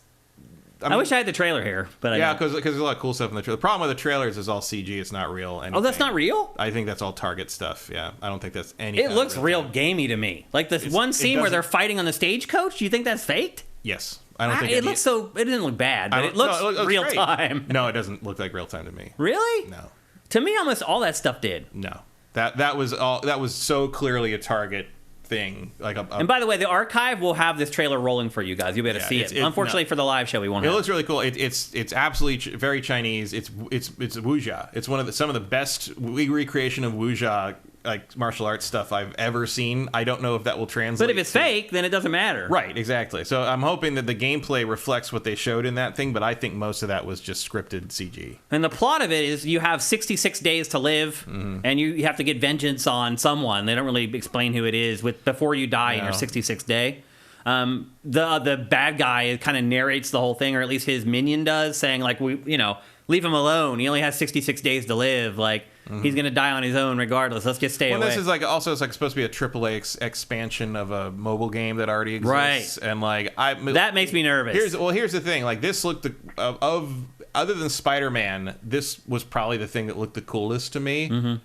I wish I had the trailer here, but yeah, because there's a lot of cool stuff in the trailer. The problem with the trailers is all CG; it's not real. Anything. Oh, that's not real? I think that's all Target stuff. Yeah, I don't think that's anything. It looks real gamey to me. Like this one scene where they're fighting on the stagecoach. Do you think that's faked? Yes, I don't think it looks so. It didn't look bad, but it looks real great. time. No, it doesn't look like real time to me. Really? No. To me, almost all that stuff did. No, that was so clearly a Target thing. And by the way, the archive will have this trailer rolling for you guys. You'll be able to see it. Unfortunately, for the live show, we won't. It looks really cool. It's absolutely very Chinese. It's wuxia. It's one of some of the best recreation of wuxia like martial arts stuff I've ever seen. I don't know if that will translate. But if it's fake, then it doesn't matter. Right, exactly. So I'm hoping that the gameplay reflects what they showed in that thing, but I think most of that was just scripted CG. And the plot of it is you have 66 days to live, and you have to get vengeance on someone. They don't really explain who it is before you die in your 66th day. The bad guy kind of narrates the whole thing, or at least his minion does, saying like, leave him alone. He only has 66 days to live. Like, he's going to die on his own regardless. Let's just stay away. This is it's supposed to be a AAA expansion of a mobile game that already exists. Right. And that makes me nervous. Here's the thing. Like, this looked other than Spider-Man, this was probably the thing that looked the coolest to me.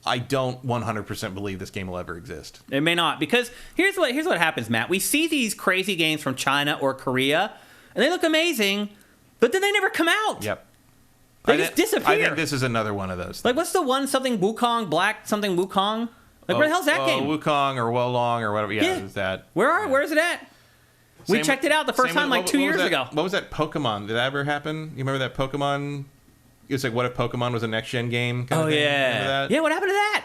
I don't 100% believe this game will ever exist. It may not, because here's what happens, Matt. We see these crazy games from China or Korea, and they look amazing, but then they never come out. Yep. They just disappear. I think this is another one of those things. Like, what's the one, something Wukong, Black something Wukong? Like, where the hell's that game? Wukong or Wolong or whatever. Yeah, it's that. Where is it at? We checked it out the first time like 2 years ago. What was that Pokemon? Did that ever happen? You remember that Pokemon? It's like, what if Pokemon was a next-gen game? Yeah. Remember that? Yeah, what happened to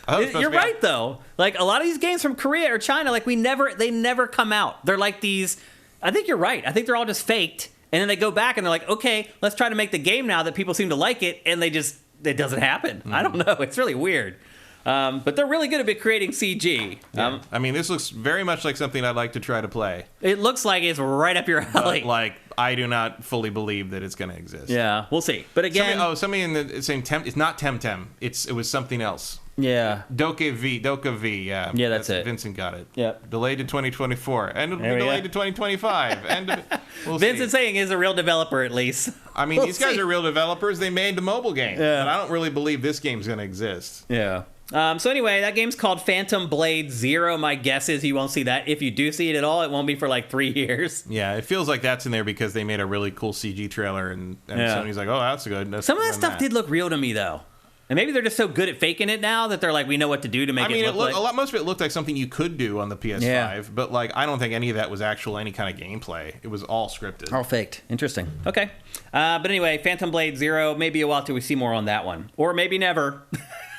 that? You're right, though. Like, a lot of these games from Korea or China, like, they never come out. They're like these... I think you're right. I think they're all just faked. And then they go back and they're like, okay, let's try to make the game now that people seem to like it. And it doesn't happen. I don't know. It's really weird. But they're really good at creating CG. Yeah. I mean, this looks very much like something I'd like to try to play. It looks like it's right up your alley. But, like, I do not fully believe that it's going to exist. Yeah, we'll see. But again... somebody in the same It's not Temtem. It was something else. Yeah. Doka V, yeah. Yeah, that's it. Vincent got it. Yep. Delayed to 2024. And it'll be delayed to 2025. And Vincent saying is a real developer, at least. I mean, these guys are real developers. They made the mobile game. Yeah. But I don't really believe this game's going to exist. Yeah. So anyway, that game's called Phantom Blade Zero. My guess is you won't see that. If you do see it at all, it won't be for like 3 years. Yeah, it feels like that's in there because they made a really cool CG trailer, and Sony's like, oh, that's good. Some of that stuff did look real to me, though. And maybe they're just so good at faking it now that they're like, we know what to do to make it look like... most of it looked like something you could do on the PS5, but like I don't think any of that was actual any kind of gameplay. It was all scripted. All faked. Interesting. Okay. But anyway, Phantom Blade Zero, maybe a while till we see more on that one. Or maybe never.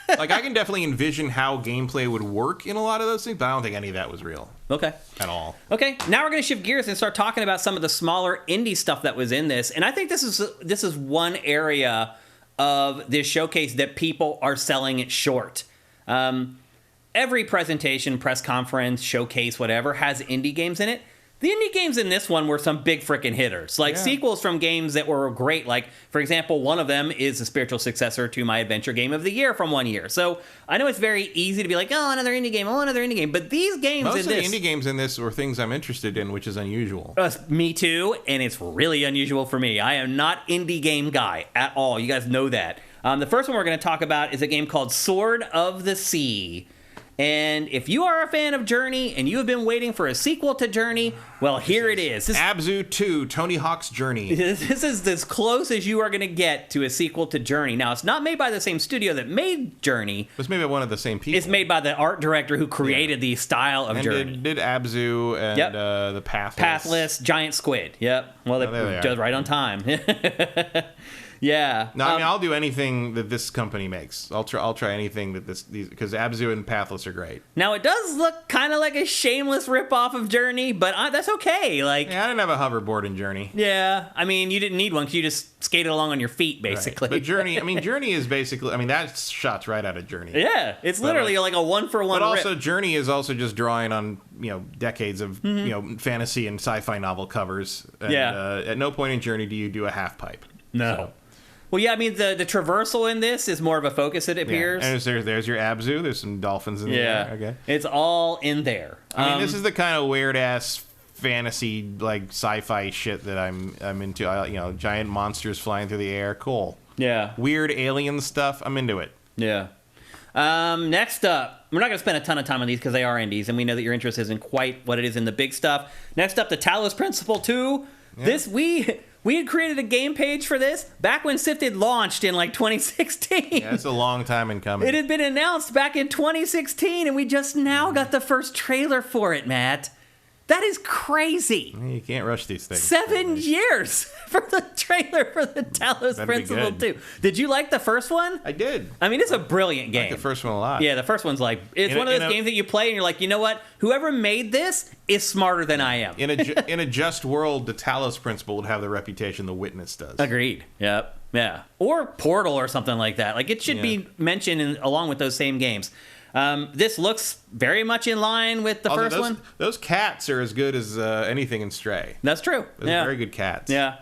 Like, I can definitely envision how gameplay would work in a lot of those things, but I don't think any of that was real. Okay. At all. Okay, now we're going to shift gears and start talking about some of the smaller indie stuff that was in this. And I think this is one area of this showcase that people are selling it short. Every presentation, press conference, showcase, whatever, has indie games in it. The indie games in this one were some big freaking hitters, like sequels from games that were great. Like, for example, one of them is the spiritual successor to my adventure game of the year from one year. So I know it's very easy to be like, oh, another indie game. But these games Most of the indie games in this were things I'm interested in, which is unusual. Me too, and it's really unusual for me. I am not indie game guy at all. You guys know that. The first one we're going to talk about is a game called Sword of the Sea. And if you are a fan of Journey and you have been waiting for a sequel to Journey, well, here it is. Abzu 2, Tony Hawk's Journey. This is as close as you are going to get to a sequel to Journey. Now, it's not made by the same studio that made Journey. It's made by one of the same people. It's made by the art director who created the style of Journey. Did Abzu and the Pathless. Pathless, Giant Squid. Yep. Well, they just right on time. Yeah. No, I mean, I'll do anything that this company makes. I'll try anything that these because Abzu and Pathless are great. Now, it does look kind of like a shameless ripoff of Journey, but that's okay. Like, yeah, I didn't have a hoverboard in Journey. Yeah, I mean, you didn't need one because you just skated along on your feet, basically. Right. But Journey is basically, I mean, that's shots right out of Journey. Yeah, it's literally like a one-for-one. But also, Journey is also just drawing on decades of fantasy and sci-fi novel covers. And, at no point in Journey do you do a half pipe. No. So. Well, yeah, I mean, the traversal in this is more of a focus, it appears. Yeah. And there's your Abzu. There's some dolphins in there. Okay. It's all in there. I mean, this is the kind of weird-ass fantasy, like, sci-fi shit that I'm into. Giant monsters flying through the air. Cool. Yeah. Weird alien stuff. I'm into it. Yeah. Next up, we're not going to spend a ton of time on these because they are indies, and we know that your interest isn't quite what it is in the big stuff. Next up, the Talos Principle 2. Yeah. We had created a game page for this back when Sifted launched in like 2016. Yeah, it's a long time in coming. It had been announced back in 2016, and we just now got the first trailer for it, Matt. That is crazy. You can't rush these things. 7 years for the trailer for the Talos Principle 2. Did you like the first one? I did. I mean, it's a brilliant game. I like the first one a lot. Yeah, the first one's like, it's one of those games that you play and you're like, you know what? Whoever made this is smarter than I am. In a just world, the Talos Principle would have the reputation The Witness does. Agreed. Yep. Yeah. Or Portal or something like that. Like, it should be mentioned along with those same games. This looks very much in line with the first one. Those cats are as good as anything in Stray. That's true. Those are very good cats. Yeah.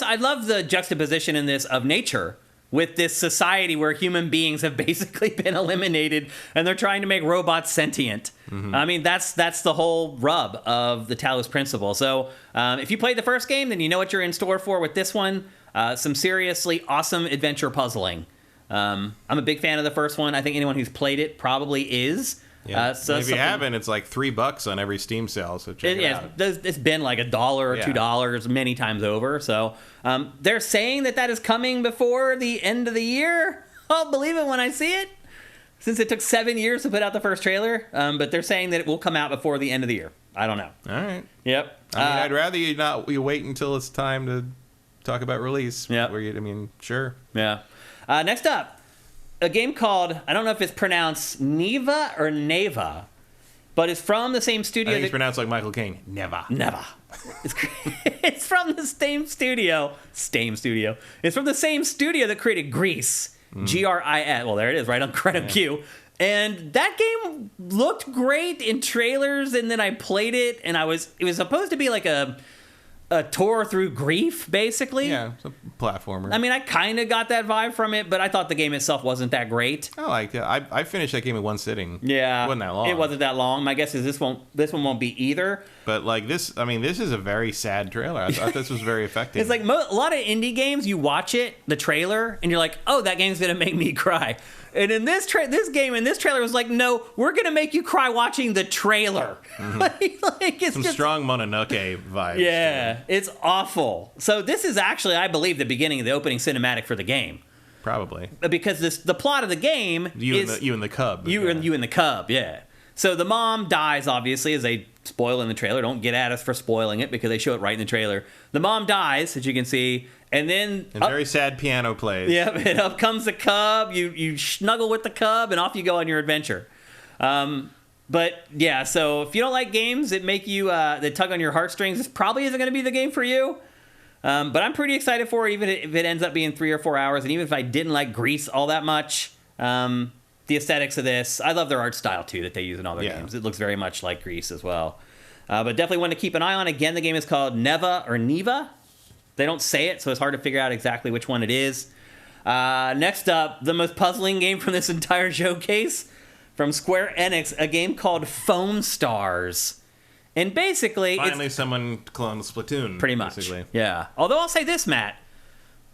I love the juxtaposition in this of nature with this society where human beings have basically been eliminated and they're trying to make robots sentient. Mm-hmm. I mean, that's the whole rub of the Talos Principle. So if you played the first game, then you know what you're in store for with this one. Some seriously awesome adventure puzzling. I'm a big fan of the first one. I think anyone who's played it probably is. Yeah. If you haven't, it's like $3 on every Steam sale, so check it out. It's been like $1 or $2 many times over. So they're saying that is coming before the end of the year. I'll believe it when I see it, since it took 7 years to put out the first trailer. But they're saying that it will come out before the end of the year. I don't know. All right. Yep. I mean, I'd rather you wait until it's time to talk about release. Yeah. Sure. Yeah. Next up, a game called, I don't know if it's pronounced Neva or Neva, but it's from the same studio. I think it's pronounced like Michael Caine. Never. It's from the same studio. It's from the same studio that created Grease. Gris. Well, there it is, right on credit Q. And that game looked great in trailers, and then I played it, and it was supposed to be like a tour through grief, basically. Yeah, it's a platformer. I mean, I kind of got that vibe from it, but I thought the game itself wasn't that great. I liked it. I finished that game in one sitting. Yeah. It wasn't that long. It wasn't that long. My guess is this one won't be either. But like this, I mean, this is a very sad trailer. I thought this was very effective. It's like a lot of indie games, you watch it, the trailer, and you're like, oh, that game's going to make me cry. And in this game, in this trailer was like, no, we're going to make you cry watching the trailer. Mm-hmm. like it's some just, strong Mononoke vibes. Yeah, it's awful. So this is actually, I believe, the beginning of the opening cinematic for the game. Probably. Because the plot of the game is... You and the cub. You and the cub, yeah. So the mom dies, obviously, as they spoil in the trailer. Don't get at us for spoiling it, because they show it right in the trailer. The mom dies, as you can see, and then... And very sad piano plays. Yeah, and up comes the cub. You snuggle with the cub, and off you go on your adventure. But, yeah, so if you don't like games that make you... that tug on your heartstrings, this probably isn't going to be the game for you. But I'm pretty excited for it, even if it ends up being 3 or 4 hours. And even if I didn't like Grease all that much... the aesthetics of this, I love their art style too that they use in all their games. It looks very much like Grease as well. But definitely one to keep an eye on. Again, the game is called Neva or Neva. They don't say it, so it's hard to figure out exactly which one it is. Next up, the most puzzling game from this entire showcase, from Square Enix, a game called Foam Stars. And basically, finally someone cloned Splatoon. Pretty much, basically. Yeah. Although I'll say this, Matt,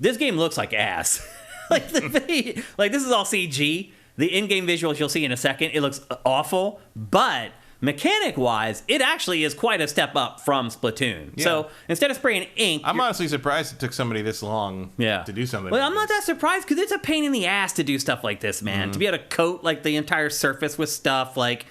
this game looks like ass. Like this is all CG. The in-game visuals you'll see in a second, it looks awful, but mechanic-wise, it actually is quite a step up from Splatoon. Yeah. So instead of spraying ink... I'm honestly surprised it took somebody this long to do something Well, like I'm not that surprised, because it's a pain in the ass to do stuff like this, man. To be able to coat like the entire surface with stuff, like...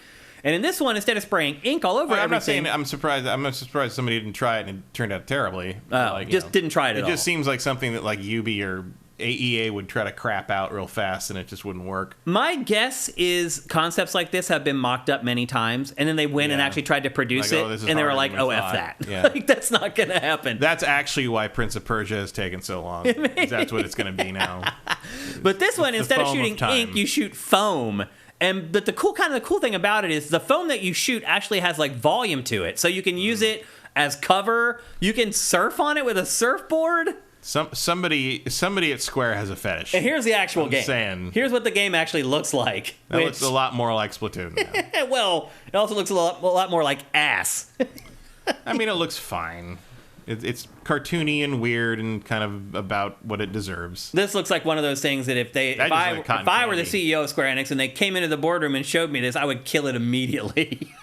And in this one, instead of spraying ink all over everything... I'm not saying I'm not surprised somebody didn't try it and it turned out terribly. Didn't try it at all. It just seems like something that like Ubi or... AEA would try to crap out real fast and it just wouldn't work. My guess is concepts like this have been mocked up many times, and then they went and actually tried to produce it, and they were like, oh, F that. Yeah. Like, that's not going to happen. That's actually why Prince of Persia has taken so long. That's what it's going to be now. But this one, instead of shooting ink, you shoot foam. But the cool thing about it is the foam that you shoot actually has like volume to it. So you can use it as cover. You can surf on it with a surfboard. Somebody at Square has a fetish. And here's the actual game. Saying, here's what the game actually looks like. That looks a lot more like Splatoon now. Well, it also looks a lot more like ass. I mean, it looks fine. It's cartoony and weird and kind of about what it deserves. This looks like one of those things that if I were the CEO of Square Enix and they came into the boardroom and showed me this, I would kill it immediately.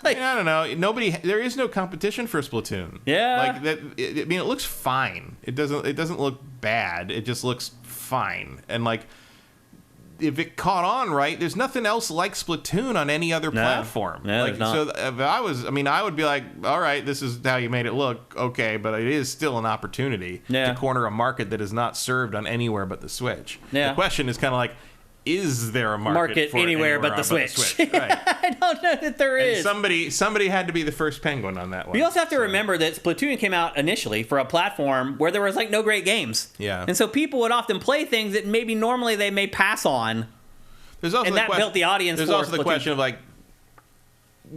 Like, I don't know. There is no competition for Splatoon. Yeah. Like that. I mean, it looks fine. It doesn't look bad. It just looks fine. And like, if it caught on right, there's nothing else like Splatoon on any other platform. No, like, so if I would be like, all right, this is how you made it look. Okay, but it is still an opportunity to corner a market that is not served on anywhere but the Switch. Yeah. The question is kind of like, is there a market for anywhere but the Switch? Right. I don't know that there is. Somebody had to be the first penguin on that one. You also have to remember that Splatoon came out initially for a platform where there was like no great games. Yeah. And so people would often play things that maybe normally they may pass on. Built the audience for Splatoon. There's also the question of like,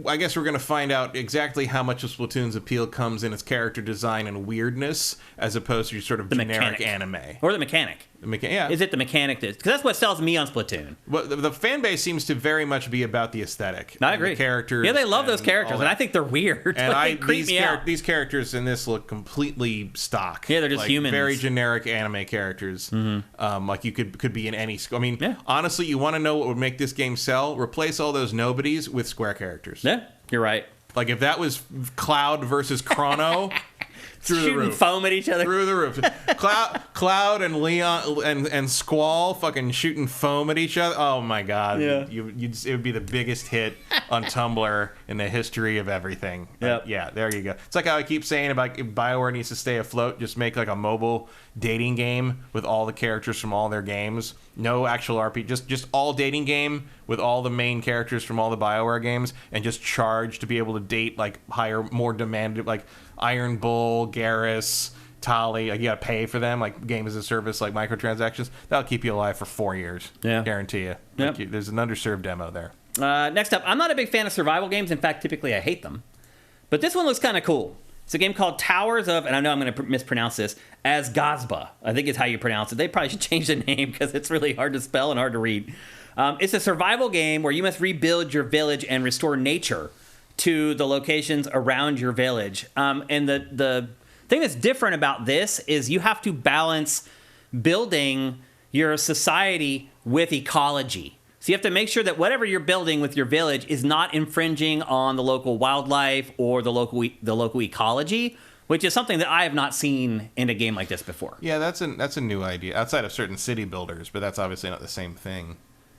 I guess we're going to find out exactly how much of Splatoon's appeal comes in its character design and weirdness, as opposed to sort of generic anime. Or the mechanic. Yeah. Is it the mechanic? Because that's what sells me on Splatoon. Well, the fan base seems to very much be about the aesthetic. I agree. The characters. Yeah, they love those characters, and I think they're weird. And they creep me out. These characters in this look completely stock. Yeah, they're just humans. Very generic anime characters. Mm-hmm. Like you could be in any... I mean, honestly, you want to know what would make this game sell? Replace all those nobodies with Square characters. Yeah, you're right. Like if that was Cloud versus Chrono... Shooting foam at each other. Through the roof. Cloud and Leon and Squall fucking shooting foam at each other. Oh my god. Yeah. It would be the biggest hit on Tumblr in the history of everything. Yep. Yeah, there you go. It's like how I keep saying about if BioWare needs to stay afloat, just make like a mobile dating game with all the characters from all their games. No actual RPG, just all dating game with all the main characters from all the BioWare games, and just charge to be able to date like higher, more demanded, like Iron Bull, Garrus, hospitality. Like, you got to pay for them, like game as a service, like microtransactions. That'll keep you alive for 4 years. Yeah. Guarantee you. Yep. There's an underserved demo there. Next up, I'm not a big fan of survival games. In fact, typically I hate them. But this one looks kind of cool. It's a game called Towers of, and I know I'm going to mispronounce this, Azgazba, I think is how you pronounce it. They probably should change the name because it's really hard to spell and hard to read. It's a survival game where you must rebuild your village and restore nature to the locations around your village. And the thing that's different about this is you have to balance building your society with ecology. So you have to make sure that whatever you're building with your village is not infringing on the local wildlife or the local ecology, which is something that I have not seen in a game like this before. Yeah, that's a new idea outside of certain city builders, but that's obviously not the same thing.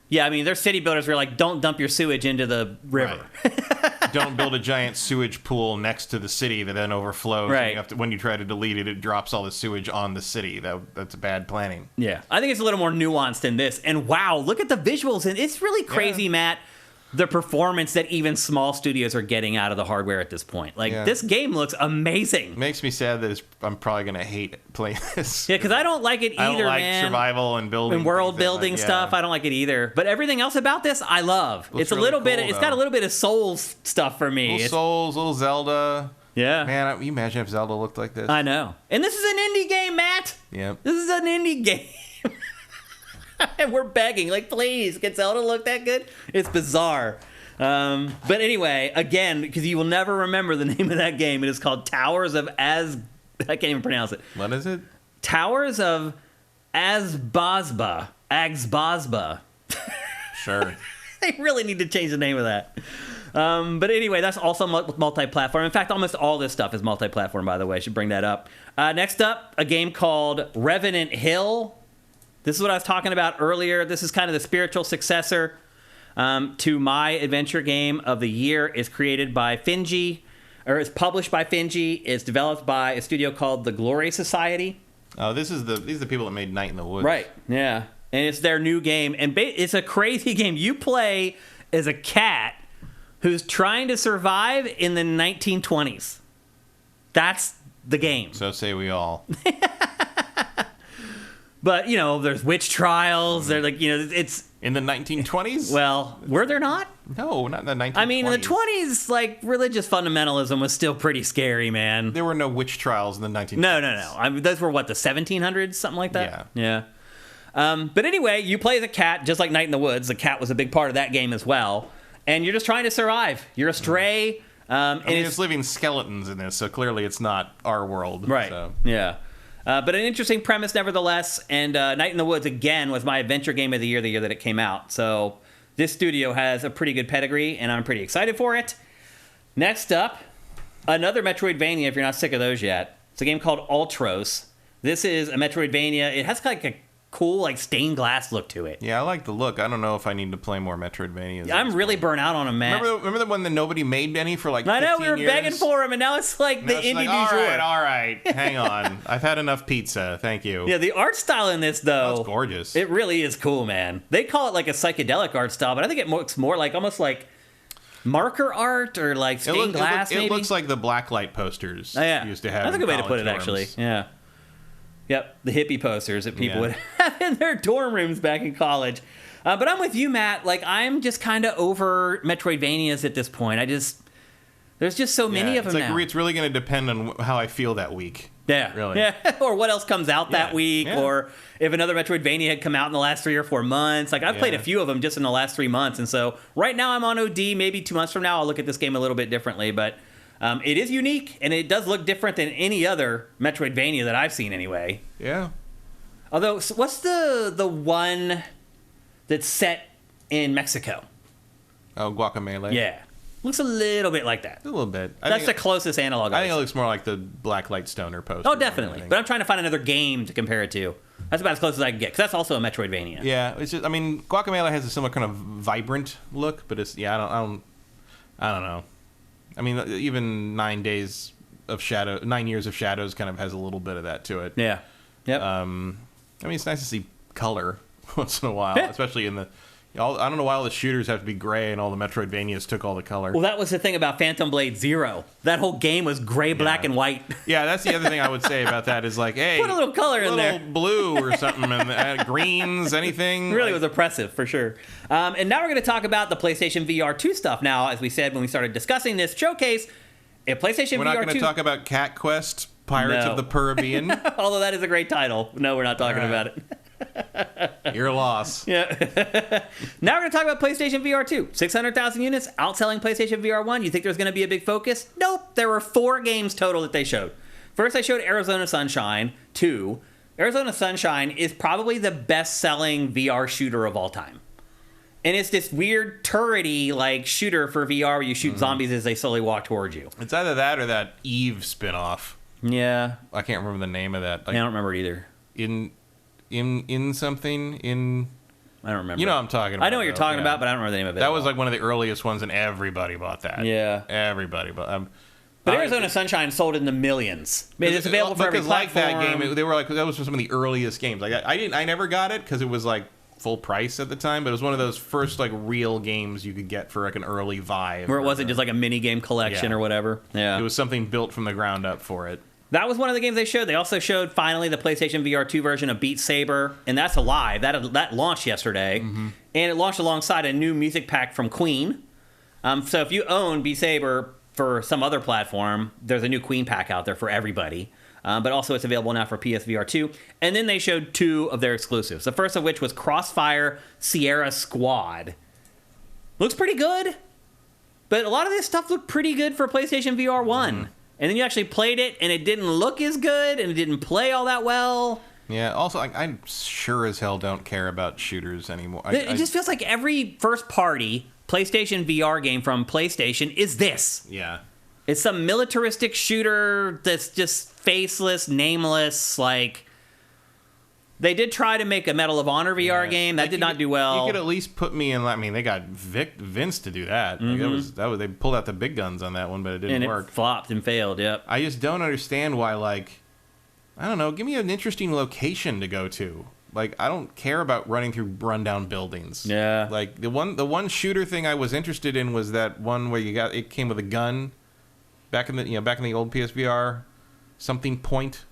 Yeah, I mean, there's city builders who are like, don't dump your sewage into the river. Right. Don't build a giant sewage pool next to the city that then overflows. Right. And you have to, when you try to delete it, it drops all the sewage on the city. That's bad planning. Yeah, I think it's a little more nuanced than this. And wow, look at the visuals. And it's really crazy, Matt, the performance that even small studios are getting out of the hardware at this point. Like, this game looks amazing. Makes me sad that I'm probably going to hate playing this. Yeah, because I don't like it either, I don't like man. survival and building. And world building stuff, I don't like it either. But everything else about this, I love. It's a really little bit, cool, it's got a little bit of Souls stuff for me. Little Souls, little Zelda. Yeah. Man, you imagine if Zelda looked like this? I know. And this is an indie game, Matt. Yep. This is an indie game. And we're begging, like, please, can Zelda look that good? It's bizarre. But anyway, again, because you will never remember the name of that game, it is called Towers of I can't even pronounce it. What is it? Towers of Azbazba. Sure. They really need to change the name of that. But anyway, that's also multi-platform. In fact, almost all this stuff is multi-platform, by the way. I should bring that up. Next up, a game called Revenant Hill. This is what I was talking about earlier. This is kind of the spiritual successor to my adventure game of the year. It's created by Finji, or it's published by Finji. It's developed by a studio called The Glory Society. Oh, these are the people that made Night in the Woods. Right, yeah. And it's their new game. And it's a crazy game. You play as a cat who's trying to survive in the 1920s. That's the game. So say we all. But, you know, there's witch trials. They're like, you know, it's... In the 1920s? Well, were there not? No, not in the 1920s. I mean, in the 20s, like, religious fundamentalism was still pretty scary, man. There were no witch trials in the 1920s. No. I mean, those were, what, the 1700s? Something like that? Yeah. But anyway, you play as a cat, just like Night in the Woods. The cat was a big part of that game as well. And you're just trying to survive. You're a stray. I mean, it's living skeletons in this, so clearly it's not our world. Right, so. Yeah. But an interesting premise, nevertheless. And Night in the Woods, again, was my adventure game of the year that it came out. So this studio has a pretty good pedigree, and I'm pretty excited for it. Next up, another Metroidvania, if you're not sick of those yet. It's a game called Ultros. This is a Metroidvania. It has like a cool, like, stained glass look to it. Yeah, I like the look. I don't know if I need to play more Metroidvanias. I'm really burnt out on them, man. Remember the one that nobody made any for like 15 years? I know, we were years? begging for them, and now it's like the indie du jour. All right, hang on. I've had enough pizza, thank you. Yeah, the art style in this, though... That's gorgeous. It really is cool, man. They call it like a psychedelic art style, but I think it looks more like, almost like marker art or like stained glass, maybe? It looks like the blacklight posters used to have. That's a good way to put it, dorms. Actually. Yeah. Yep, the hippie posters that people would have in their dorm rooms back in college. But I'm with you, Matt. Like, I'm just kind of over Metroidvanias at this point. There's just so many of them now. It's really going to depend on how I feel that week. Yeah, really. Yeah, or what else comes out that week, or if another Metroidvania had come out in the last 3 or 4 months. Like, I've played a few of them just in the last 3 months, and so right now I'm on OD. Maybe 2 months from now I'll look at this game a little bit differently, but it is unique, and it does look different than any other Metroidvania that I've seen anyway. Yeah. Although, what's the one that's set in Mexico? Oh, Guacamelee. Yeah. Looks a little bit like that. A little bit. That's the closest analog. I think it looks more like the Blacklight Stoner poster. Oh, definitely. But I'm trying to find another game to compare it to. That's about as close as I can get, because that's also a Metroidvania. Yeah, it's just, I mean, Guacamelee has a similar kind of vibrant look, but it's, I don't know. I mean, even 9 Years of Shadows kind of has a little bit of that to it. Yeah. Yep. I mean, it's nice to see color once in a while, especially in I don't know why all the shooters have to be gray and all the Metroidvanias took all the color. Well, that was the thing about Phantom Blade Zero. That whole game was gray, black, and white. Yeah, that's the other thing I would say about that is like, hey, put a little color in there, blue or something, and greens, anything. It really was oppressive for sure. And now we're going to talk about the PlayStation VR2 stuff. Now, as we said when we started discussing this showcase, if PlayStation VR2, we're not going to talk about Cat Quest, Pirates of the Caribbean. Although that is a great title. No, we're not talking about it. Your loss. Yeah. Now we're going to talk about PlayStation VR 2. 600,000 units, outselling PlayStation VR 1. You think there's going to be a big focus? Nope. There were 4 games total that they showed. First, I showed Arizona Sunshine 2. Arizona Sunshine is probably the best-selling VR shooter of all time. And it's this weird turrety like shooter for VR where you shoot zombies as they slowly walk towards you. It's either that or that Eve spinoff. Yeah. I can't remember the name of that. Like, I don't remember it either. In something in I don't remember. You know what I'm talking about. I know what you're talking about, but I don't remember the name of it. That was like one of the earliest ones, and everybody bought that. Yeah, everybody. But Arizona Sunshine sold in the millions. I mean, it's available for every platform. Like that game, they were like that was some of the earliest games. Like I never got it because it was like full price at the time, but it was one of those first like real games you could get for like an early Vive, where it wasn't just like a mini game collection or whatever. Yeah, it was something built from the ground up for it. That was one of the games they showed. They also showed finally the PlayStation VR 2 version of Beat Saber, and that's alive. That launched yesterday, and it launched alongside a new music pack from Queen. So if you own Beat Saber for some other platform, there's a new Queen pack out there for everybody. But also it's available now for PSVR 2. And then they showed 2 of their exclusives. The first of which was Crossfire Sierra Squad. Looks pretty good, but a lot of this stuff looked pretty good for PlayStation VR 1. And then you actually played it, and it didn't look as good, and it didn't play all that well. Yeah, also, I sure as hell don't care about shooters anymore. It just feels like every first-party PlayStation VR game from PlayStation is this. Yeah. It's some militaristic shooter that's just faceless, nameless, like... They did try to make a Medal of Honor VR game. That did not do well. You could at least put me in... I mean, they got Vince to do that. Like, that was they pulled out the big guns on that one, but it didn't work. And it flopped and failed, yep. I just don't understand why, like... I don't know. Give me an interesting location to go to. Like, I don't care about running through rundown buildings. Yeah. Like, the one shooter thing I was interested in was that one where it came with a gun. Back in the old PSVR. Something point.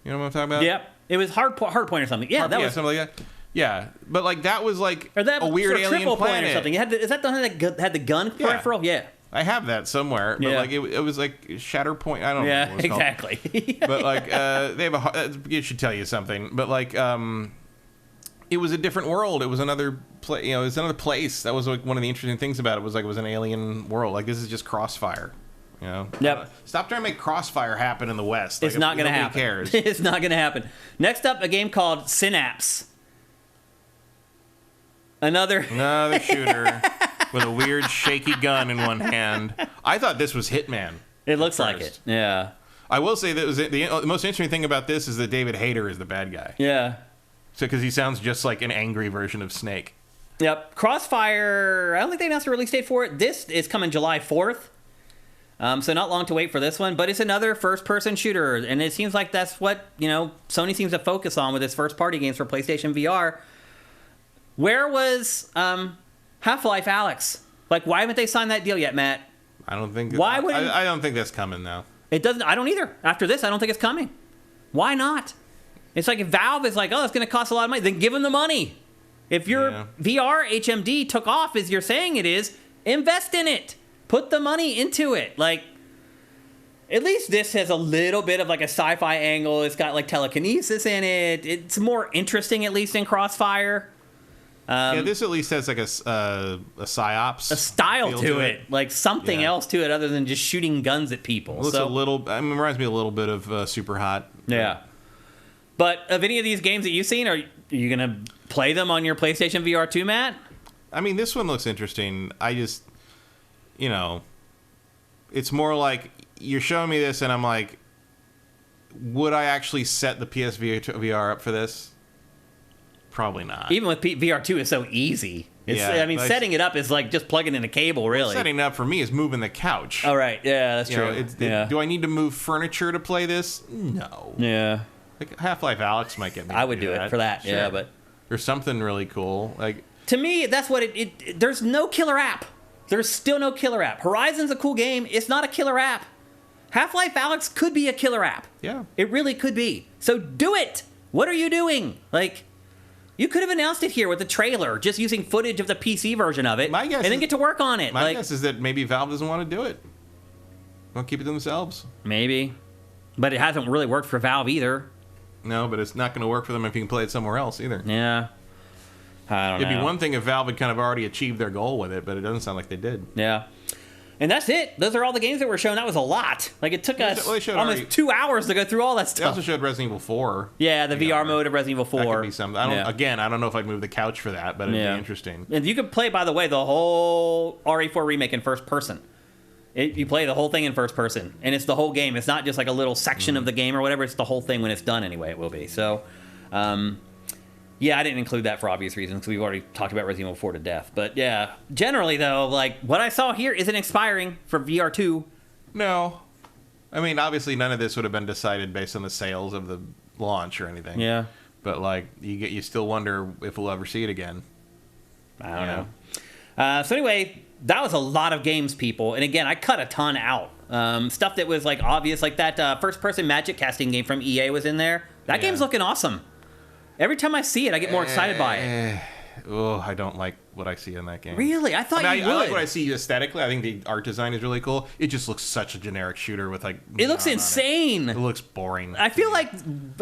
You know what I'm talking about? Yep. It was hard point or something. Yeah, that was something like that. Yeah, but like that was like or that a weird sort of alien planet point or something. Is that the one that had the gun peripheral? Yeah, I have that somewhere. But like it was like Shatterpoint. I don't know. What it's exactly. Called. But like they have it should tell you something. But like it was a different world. It was another place. You know, it was another place. That was like one of the interesting things about it was like it was an alien world. Like this is just Crossfire. You know? Yep. Stop trying to make Crossfire happen in the West. Like, it's not going to happen. Cares. It's not going to happen. Next up, a game called Synapse. Another shooter with a weird shaky gun in one hand. I thought this was Hitman. It looks like it. Yeah. I will say that the most interesting thing about this is that David Hayter is the bad guy. Yeah. So because he sounds just like an angry version of Snake. Yep. Crossfire. I don't think they announced a release date for it. This is coming July 4th. So not long to wait for this one, but it's another first-person shooter, and it seems like that's what, Sony seems to focus on with its first-party games for PlayStation VR. Where was Half-Life Alyx? Like, why haven't they signed that deal yet, Matt? I don't think... Why wouldn't... I don't think that's coming now. It doesn't... I don't either. After this, I don't think it's coming. Why not? It's like if Valve is like, oh, it's going to cost a lot of money, then give them the money. If your VR HMD took off as you're saying it is, invest in it. Put the money into it. Like, at least this has a little bit of like a sci-fi angle. It's got like telekinesis in it. It's more interesting, at least in Crossfire. This at least has like a psyops, a style to it, like something else to it other than just shooting guns at people. Well, it's a little. It reminds me a little bit of Super Hot. Yeah. But of any of these games that you've seen, are you gonna play them on your PlayStation VR 2, Matt? I mean, this one looks interesting. I just. It's more like you're showing me this and I'm like, would I actually set the PSVR up for this? Probably not. Even with VR 2 is so easy. Setting it up is like just plugging in a cable, really. Setting it up for me is moving the couch. Oh, right. Yeah, that's true. Do I need to move furniture to play this? No. Yeah. Like Half-Life Alyx might get me. I would do it for that, sure. yeah, but... Or something really cool. Like... To me, that's what there's no killer app. There's still no killer app. Horizon's a cool game. It's not a killer app. Half-Life Alyx could be a killer app. Yeah. It really could be. So do it. What are you doing? Like, you could have announced it here with the trailer, just using footage of the PC version of it, and then get to work on it. My guess is that maybe Valve doesn't want to do it. They'll keep it to themselves. Maybe. But it hasn't really worked for Valve either. No, but it's not going to work for them if you can play it somewhere else either. Yeah. I don't know. It'd be one thing if Valve had kind of already achieved their goal with it, but it doesn't sound like they did. Yeah. And that's it. Those are all the games that were shown. That was a lot. Like, it took us almost 2 hours to go through all that stuff. They also showed Resident Evil 4. Yeah, the VR mode of Resident Evil 4. That could be something. Again, I don't know if I'd move the couch for that, but it'd be interesting. And you could play, by the way, the whole RE4 remake in first person. You play the whole thing in first person, and it's the whole game. It's not just like a little section of the game or whatever. It's the whole thing when it's done anyway, it will be. So, yeah, I didn't include that for obvious reasons because we've already talked about Resident Evil 4 to death. But yeah, generally though, like what I saw here isn't expiring for VR2. No. I mean, obviously none of this would have been decided based on the sales of the launch or anything. Yeah. But like you still wonder if we'll ever see it again. I don't know. So anyway, that was a lot of games, people. And again, I cut a ton out. Stuff that was like obvious, like that first-person magic casting game from EA was in there. That game's looking awesome. Every time I see it, I get more excited by it. Oh, I don't like what I see in that game. Really? I thought you would. I like what I see aesthetically. I think the art design is really cool. It just looks such a generic shooter with like... It looks insane. It looks boring. I feel like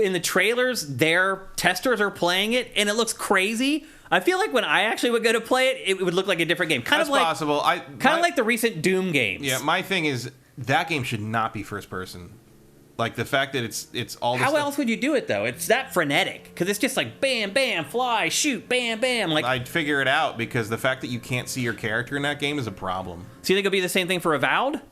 in the trailers, their testers are playing it, and it looks crazy. I feel like when I actually would go to play it, it would look like a different game. That's possible. Kind of like the recent Doom games. Yeah, my thing is that game should not be first person. Like the fact that it's all this How stuff. else would you do it though? It's that frenetic because it's just like bam, bam, fly, shoot, bam, bam. Like I'd figure it out because the fact that you can't see your character in that game is a problem. So you think it'll be the same thing for Avowed?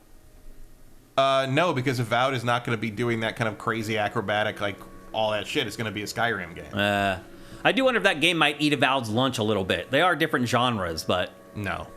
No, because Avowed is not going to be doing that kind of crazy acrobatic like all that shit. It's going to be a Skyrim game. I do wonder if that game might eat Avowed's lunch a little bit. They are different genres, but no.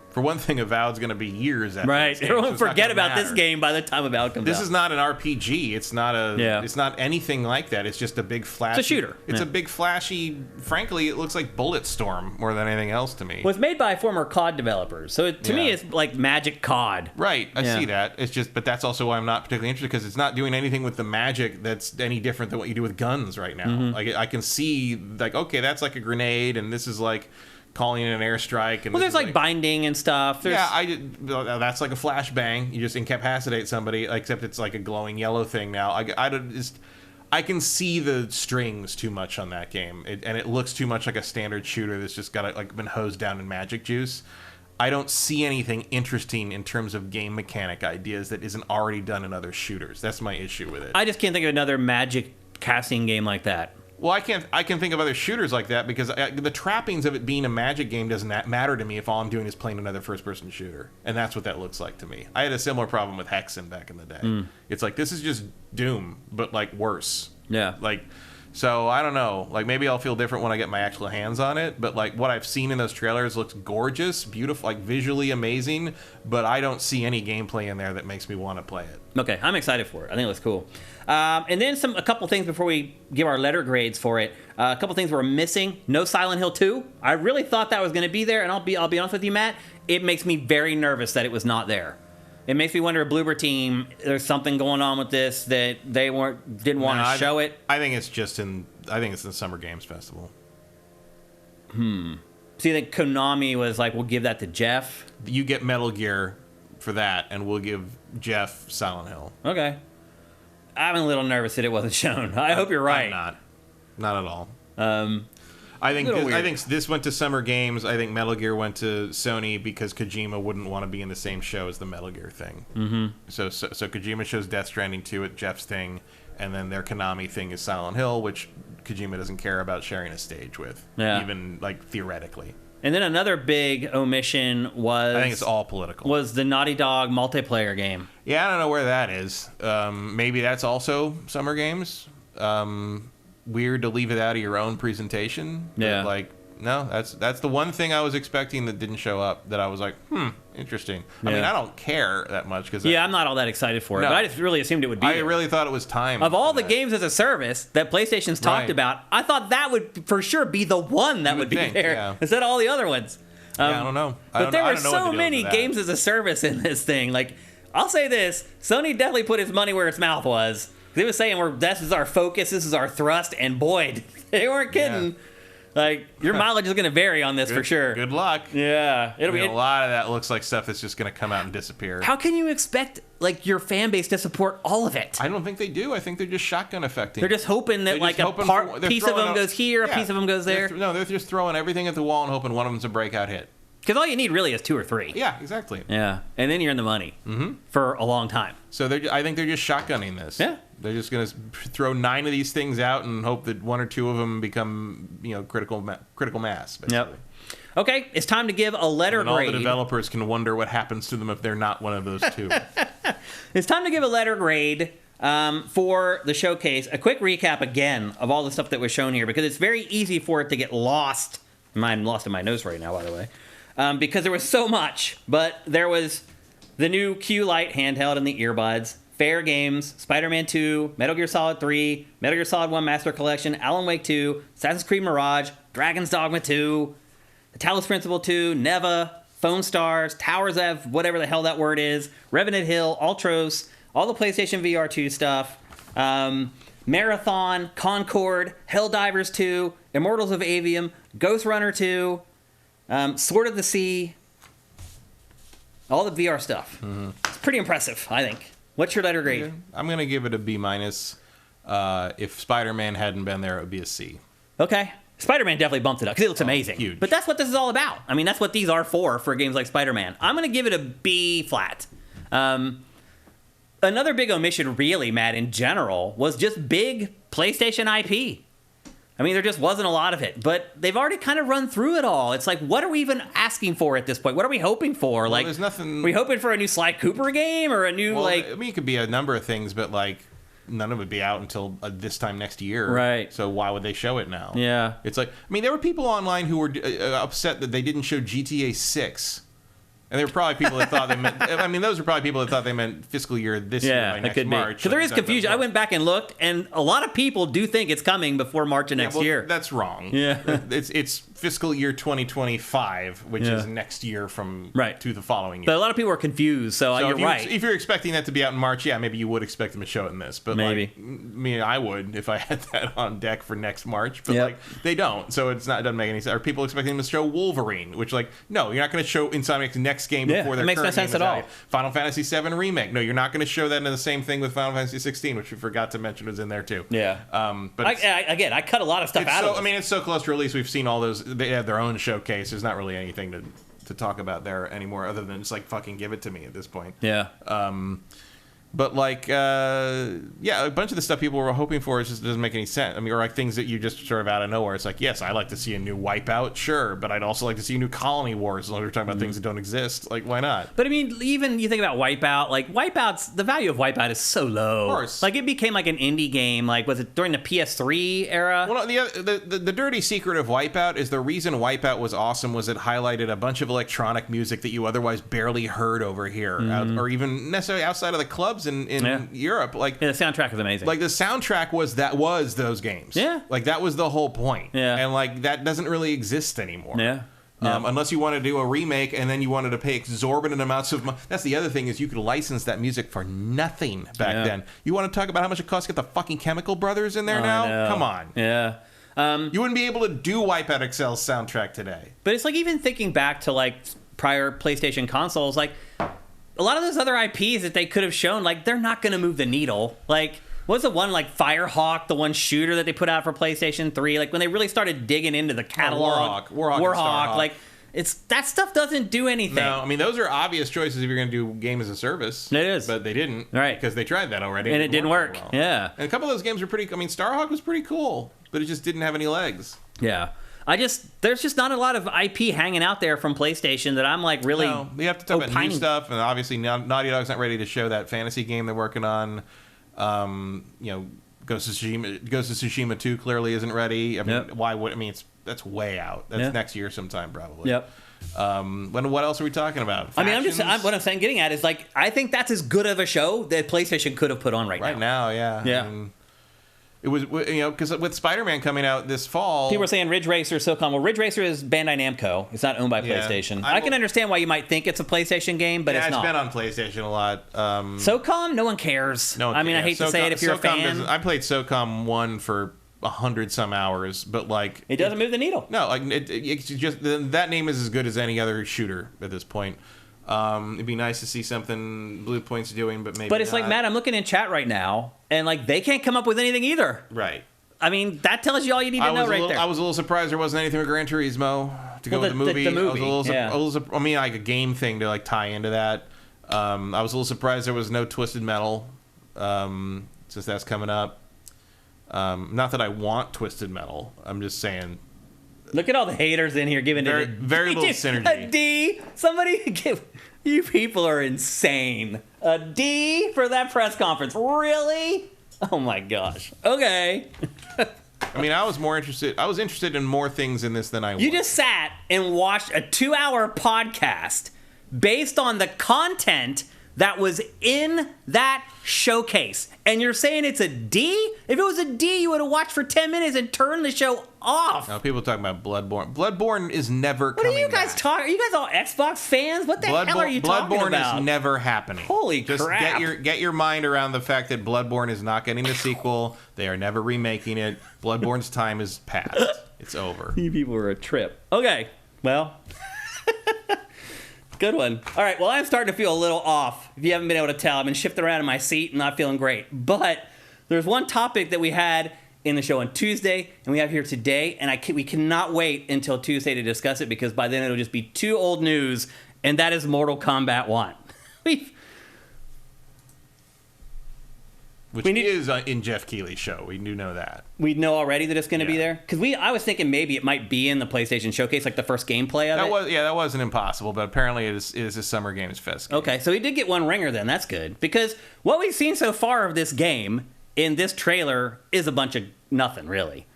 For one thing, Avowed's going to be years after right. Everyone forget about this game by the time Avowed comes out. This is not an RPG. It's not It's not anything like that. It's just a big flashy. It's a shooter. It's a big flashy. Frankly, it looks like Bulletstorm more than anything else to me. Well, it's made by former COD developers, so to me, it's like Magic COD. Right. I see that. It's just, but that's also why I'm not particularly interested because it's not doing anything with the magic that's any different than what you do with guns right now. Like I can see, like, okay, that's like a grenade, and this is like calling in an airstrike. And well, there's like binding and stuff. That's like a flashbang. You just incapacitate somebody, except it's like a glowing yellow thing now. I can see the strings too much on that game, and it looks too much like a standard shooter that's just got like been hosed down in magic juice. I don't see anything interesting in terms of game mechanic ideas that isn't already done in other shooters. That's my issue with it. I just can't think of another magic casting game like that. Well, I can think of other shooters like that because the trappings of it being a magic game doesn't matter to me if all I'm doing is playing another first-person shooter, and that's what that looks like to me. I had a similar problem with Hexen back in the day. It's like this is just Doom, but like worse. Yeah. Like, so I don't know. Like maybe I'll feel different when I get my actual hands on it. But like what I've seen in those trailers looks gorgeous, beautiful, like visually amazing. But I don't see any gameplay in there that makes me want to play it. Okay, I'm excited for it. I think it looks cool. And then a couple things before we give our letter grades for it. A couple things we're missing. No Silent Hill 2. I really thought that was going to be there, and I'll be honest with you, Matt. It makes me very nervous that it was not there. It makes me wonder if Bloober Team, there's something going on with this that they didn't want to show it. I think it's the Summer Games Festival. So you think Konami was like, we'll give that to Jeff? You get Metal Gear for that, and we'll give Jeff Silent Hill. Okay. I'm a little nervous that it wasn't shown. I hope you're right. I'm not at all. I think this went to Summer Games. I think Metal Gear went to Sony because Kojima wouldn't want to be in the same show as the Metal Gear thing. So Kojima shows Death Stranding 2 at Jeff's thing, and then their Konami thing is Silent Hill, which Kojima doesn't care about sharing a stage with, even like theoretically. And then another big omission was... I think it's all political. Was the Naughty Dog multiplayer game. Yeah, I don't know where that is. Maybe that's also Summer Games. Weird to leave it out of your own presentation. Yeah. But, like, No, that's the one thing I was expecting that didn't show up. That I was like, interesting. I mean, I don't care that much because I'm not all that excited for it. No. But I just really assumed it would be. I really thought it was time. Of all the games as a service that PlayStation's talked about, I thought that would for sure be the one that would be there instead of all the other ones. I don't know. But there were so many games as a service in this thing. Like, I'll say this: Sony definitely put its money where its mouth was. They were saying, "This is our focus. This is our thrust," and boy, they weren't kidding. Yeah. Like, your mileage is going to vary on this for sure. Good luck. Yeah. A lot of that looks like stuff that's just going to come out and disappear. How can you expect, like, your fan base to support all of it? I don't think they do. I think they're just shotgun affecting. They're just hoping that, like, a piece of them goes here, a piece of them goes there. They're just throwing everything at the wall and hoping one of them's a breakout hit. Because all you need really is 2 or 3. Yeah, exactly. Yeah. And then you're in the money for a long time. So I think they're just shotgunning this. Yeah. They're just going to throw 9 of these things out and hope that 1 or 2 of them become, critical mass, basically. Yep. Okay, it's time to give a letter grade. All the developers can wonder what happens to them if they're not one of those 2. It's time to give a letter grade for the showcase. A quick recap again of all the stuff that was shown here, because it's very easy for it to get lost. I'm lost in my notes right now, by the way. Because there was so much. But there was the new Q Lite handheld and the earbuds. Fair Games, Spider-Man 2, Metal Gear Solid 3, Metal Gear Solid 1 Master Collection, Alan Wake 2, Assassin's Creed Mirage, Dragon's Dogma 2, The Talos Principle 2, Neva, Phone Stars, Towers of whatever the hell that word is, Revenant Hill, Ultros, all the PlayStation VR2 stuff, Marathon, Concord, Helldivers 2, Immortals of Avium, Ghostrunner 2, Sword of the Sea, all the VR stuff. It's pretty impressive, I think. What's your letter grade? I'm going to give it a B-. If Spider-Man hadn't been there, it would be a C. Okay. Spider-Man definitely bumped it up because it looks amazing. Huge. But that's what this is all about. I mean, that's what these are for games like Spider-Man. I'm going to give it a B flat. Another big omission, really, Matt, in general, was just big PlayStation IP. I mean, there just wasn't a lot of it, but they've already kind of run through it all. It's like, what are we even asking for at this point? What are we hoping for? Well, like, there's nothing. Are we hoping for a new Sly Cooper game or a new I mean, it could be a number of things, but like, none of it would be out until this time next year. Right. So why would they show it now? Yeah. It's like, I mean, there were people online who were upset that they didn't show GTA 6. And there were probably people that thought they meant. I mean, those are probably people that thought they meant fiscal year this year by next March. Because there is confusion. I went back and looked, and a lot of people do think it's coming before March of next year. That's wrong. Yeah, it's fiscal year 2025, which is next year from to the following year. But a lot of people are confused. So you're right. If you're expecting that to be out in March, maybe you would expect them to show it in this. But maybe, I would if I had that on deck for next March. But they don't. So it doesn't make any sense. Are people expecting them to show Wolverine? Which no, you're not going to show Insomniac's next game before their makes no sense at all. Final Fantasy VII Remake. No, you're not going to show that in the same thing with Final Fantasy 16, which we forgot to mention was in there too. Yeah. But I cut a lot of stuff out of it. I mean, it's so close to release. We've seen all those. They have their own showcase. There's not really anything to talk about there anymore, other than just like fucking give it to me at this point. Yeah. But like, a bunch of the stuff people were hoping for just doesn't make any sense. I mean, or like things that you just sort of out of nowhere. It's like, yes, I like to see a new Wipeout, sure, but I'd also like to see a new Colony Wars. As long as we're talking about things that don't exist, like, why not? But I mean, even you think about Wipeout, like the value of Wipeout is so low. Of course, like it became like an indie game. Like, was it during the PS3 era? Well, the dirty secret of Wipeout is the reason Wipeout was awesome was it highlighted a bunch of electronic music that you otherwise barely heard over here, or even necessarily outside of the clubs in Europe. Like, the soundtrack is amazing. Like, the soundtrack was those games. Yeah. Like, that was the whole point. Yeah. And like, that doesn't really exist anymore. Yeah. Unless you want to do a remake and then you wanted to pay exorbitant amounts of money. That's the other thing, is you could license that music for nothing back then. You want to talk about how much it costs to get the fucking Chemical Brothers in there now? Come on. Yeah. You wouldn't be able to do Wipeout XL's soundtrack today. But it's like, even thinking back to like prior PlayStation consoles, like a lot of those other IPs that they could have shown, like, they're not going to move the needle. Like, what's the one, like Firehawk, the one shooter that they put out for PlayStation 3? Like, when they really started digging into the catalog. Warhawk. Like, that stuff doesn't do anything. No, I mean, those are obvious choices if you're going to do game as a service. It is. But they didn't. Right. Because they tried that already. And it didn't work. Well. Yeah. And a couple of those games were pretty... I mean, Starhawk was pretty cool, but it just didn't have any legs. Yeah. There's just not a lot of IP hanging out there from PlayStation that I'm like really. No, we have to talk about new stuff, and obviously Naughty Dog's not ready to show that fantasy game they're working on. Ghost of Tsushima 2 clearly isn't ready. I mean, why would? I mean, it's that's way out. That's next year sometime probably. Yep. What else are we talking about? Factions? What I'm saying, getting at is like, I think that's as good of a show that PlayStation could have put on right now. Right now, yeah. Yeah. I mean, it was, because with Spider-Man coming out this fall, people were saying Ridge Racer, SOCOM. Well, Ridge Racer is Bandai Namco. It's not owned by PlayStation. I can understand why you might think it's a PlayStation game, but it's not. It's been on PlayStation a lot. SOCOM, no one cares. No one I mean, cares. I hate to say it if you're a fan. I played SOCOM 1 for 100 some hours, but like it doesn't move the needle. No, like it's just that name is as good as any other shooter at this point. It'd be nice to see something Blue Point's doing, but maybe. But it's not. like, Matt, I'm looking in chat right now, and like they can't come up with anything either. Right. I mean, that tells you all you need to know right there. I was a little surprised there wasn't anything with Gran Turismo to go with the movie. The movie. I mean, like a game thing to like tie into that. I was a little surprised there was no Twisted Metal, since that's coming up. Not that I want Twisted Metal. I'm just saying. Look at all the haters in here giving very, it very little synergy. A D. Somebody give. You people are insane. A D for that press conference. Really? Oh my gosh. Okay. I mean, I was interested in more things in this than I was. You just sat and watched a 2-hour podcast based on the content that was in that showcase. And you're saying it's a D? If it was a D, you would have watched for 10 minutes and turned the show off. No, people talking about Bloodborne. Bloodborne is never coming What are you guys talking? Are you guys all Xbox fans? What the hell are you talking about? Bloodborne is never happening. Holy Just crap. Get your mind around the fact that Bloodborne is not getting the sequel. They are never remaking it. Bloodborne's time is past. It's over. You people were a trip. Okay, well... Good one. All right, well, I'm starting to feel a little off. If you haven't been able to tell, I've been shifting around in my seat and not feeling great. But there's one topic that we had in the show on Tuesday, and we have here today, and we cannot wait until Tuesday to discuss it, because by then it'll just be too old news, and that is Mortal Kombat 1. Which is in Jeff Keighley's show. We do know that. We know already that it's going to be there? Because I was thinking maybe it might be in the PlayStation Showcase, like the first gameplay of it. That wasn't impossible, but apparently it is a Summer Games Fest game. Okay, so he did get one ringer then. That's good. Because what we've seen so far of this game in this trailer is a bunch of nothing, really.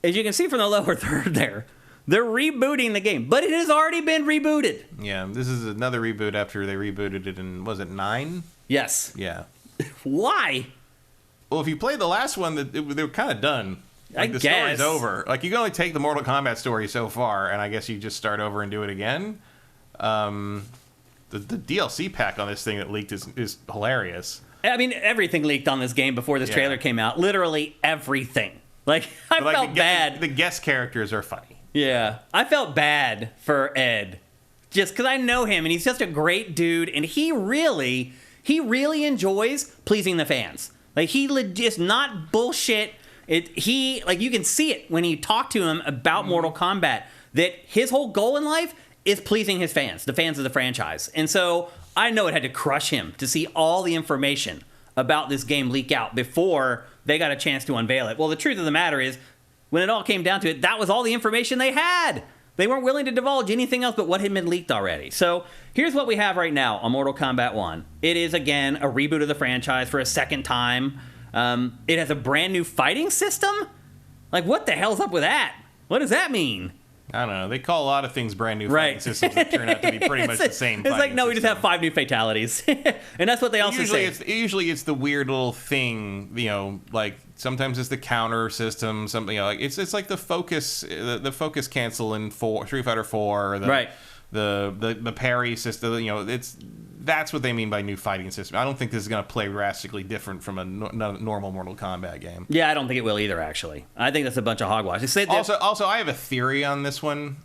As you can see from the lower third there, they're rebooting the game. But it has already been rebooted. Yeah, this is another reboot after they rebooted it in, was it 9? Yes. Yeah. Why? Well, if you played the last one, they were kind of done. Like, the story's over. Like, you can only take the Mortal Kombat story so far, and I guess you just start over and do it again. The DLC pack on this thing that leaked is hilarious. I mean, everything leaked on this game before this trailer came out. Literally everything. Like, I felt bad. The guest characters are funny. Yeah. I felt bad for Ed. Just because I know him, and he's just a great dude, and he really enjoys pleasing the fans. Like, he just not bullshit. You can see it when you talk to him about Mortal Kombat, that his whole goal in life is pleasing his fans, the fans of the franchise. And so I know it had to crush him to see all the information about this game leak out before they got a chance to unveil it. Well, the truth of the matter is, when it all came down to it, that was all the information they had. They weren't willing to divulge anything else but what had been leaked already. So here's what we have right now on Mortal Kombat 1. It is, again, a reboot of the franchise for a second time. It has a brand new fighting system? Like, what the hell's up with that? What does that mean? I don't know. They call a lot of things brand new fighting systems that turn out to be pretty much the same. It's like, no, we just have 5 new fatalities. And that's what they also say. Usually it's the weird little thing, like sometimes it's the counter system, something like it's like the focus cancel in Street Fighter 4, the parry system, that's what they mean by new fighting system. I don't think this is going to play drastically different from a normal Mortal Kombat game. Yeah, I don't think it will either, actually. I think that's a bunch of hogwash. Also, I have a theory on this one,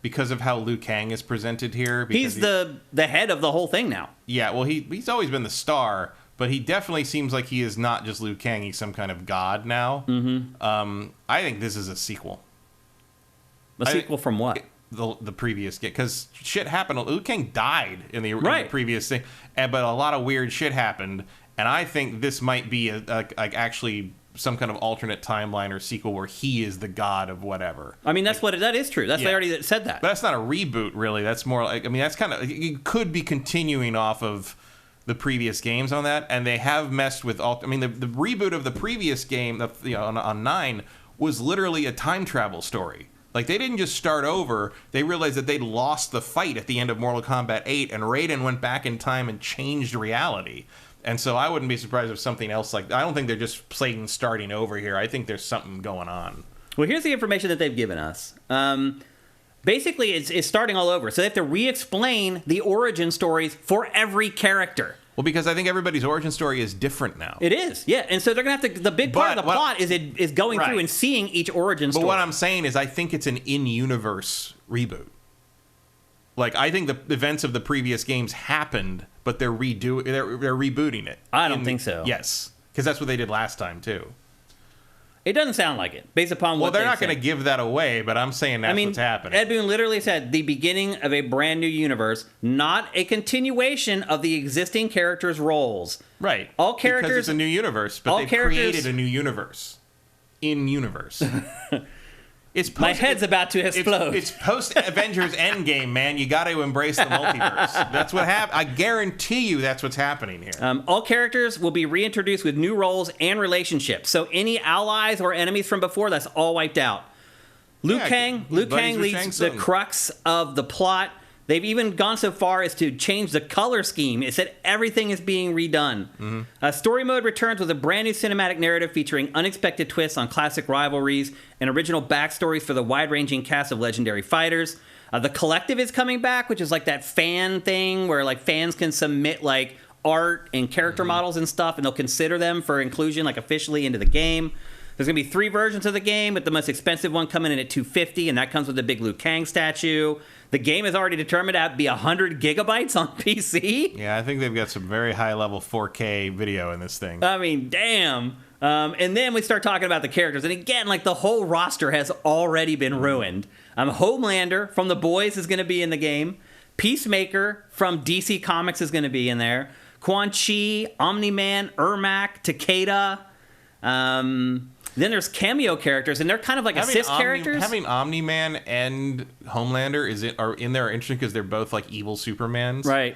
because of how Liu Kang is presented here. He's the head of the whole thing now. Yeah, well, he's always been the star, but he definitely seems like he is not just Liu Kang. He's some kind of god now. Mm-hmm. I think this is a sequel. A sequel from what? The previous game, because shit happened. Liu Kang died in the previous thing, but a lot of weird shit happened, and I think this might be actually some kind of alternate timeline or sequel where he is the god of whatever. I mean, that is true. They already said that. But that's not a reboot, really. That's more like, that's kind of, it could be continuing off of the previous games on that, and they have messed with the reboot of the previous game, on 9. was literally a time travel story. Like, they didn't just start over. They realized that they'd lost the fight at the end of Mortal Kombat 8, and Raiden went back in time and changed reality. And so I wouldn't be surprised if something else like... I don't think they're just plain starting over here. I think there's something going on. Well, here's the information that they've given us. Basically, it's starting all over. So they have to re-explain the origin stories for every character. Well, because I think everybody's origin story is different now. It is, yeah. And so they're going to have to... The big part of the plot is going through and seeing each origin story. But what I'm saying is I think it's an in-universe reboot. Like, I think the events of the previous games happened, but they're rebooting it. I don't think so. Yes. Because that's what they did last time, too. It doesn't sound like it, based upon what they're not going to give that away, but I'm saying that's what's happening. Ed Boon literally said, the beginning of a brand new universe, not a continuation of the existing characters' roles. Right. All characters... Because it's a new universe, but they've created a new universe. In-universe. My head's about to explode. It's post-Avengers Endgame, man. You got to embrace the multiverse. That's what happened. I guarantee you that's what's happening here. All characters will be reintroduced with new roles and relationships. So any allies or enemies from before, that's all wiped out. Liu Kang leads the crux of the plot. They've even gone so far as to change the color scheme. It said everything is being redone. Mm-hmm. Story mode returns with a brand new cinematic narrative featuring unexpected twists on classic rivalries and original backstories for the wide-ranging cast of legendary fighters. The Collective is coming back, which is like that fan thing where like fans can submit like art and character models and stuff, and they'll consider them for inclusion like officially into the game. There's going to be 3 versions of the game, with the most expensive one coming in at $250, and that comes with the big Liu Kang statue. The game is already determined to be 100 gigabytes on PC. Yeah, I think they've got some very high-level 4K video in this thing. I mean, damn. And then we start talking about the characters. And again, like the whole roster has already been ruined. Homelander from The Boys is going to be in the game. Peacemaker from DC Comics is going to be in there. Quan Chi, Omni-Man, Ermac, Takeda. Then there's cameo characters, and they're kind of like assist characters. Having Omni-Man and Homelander are in there interesting because they're both like evil Supermans. Right.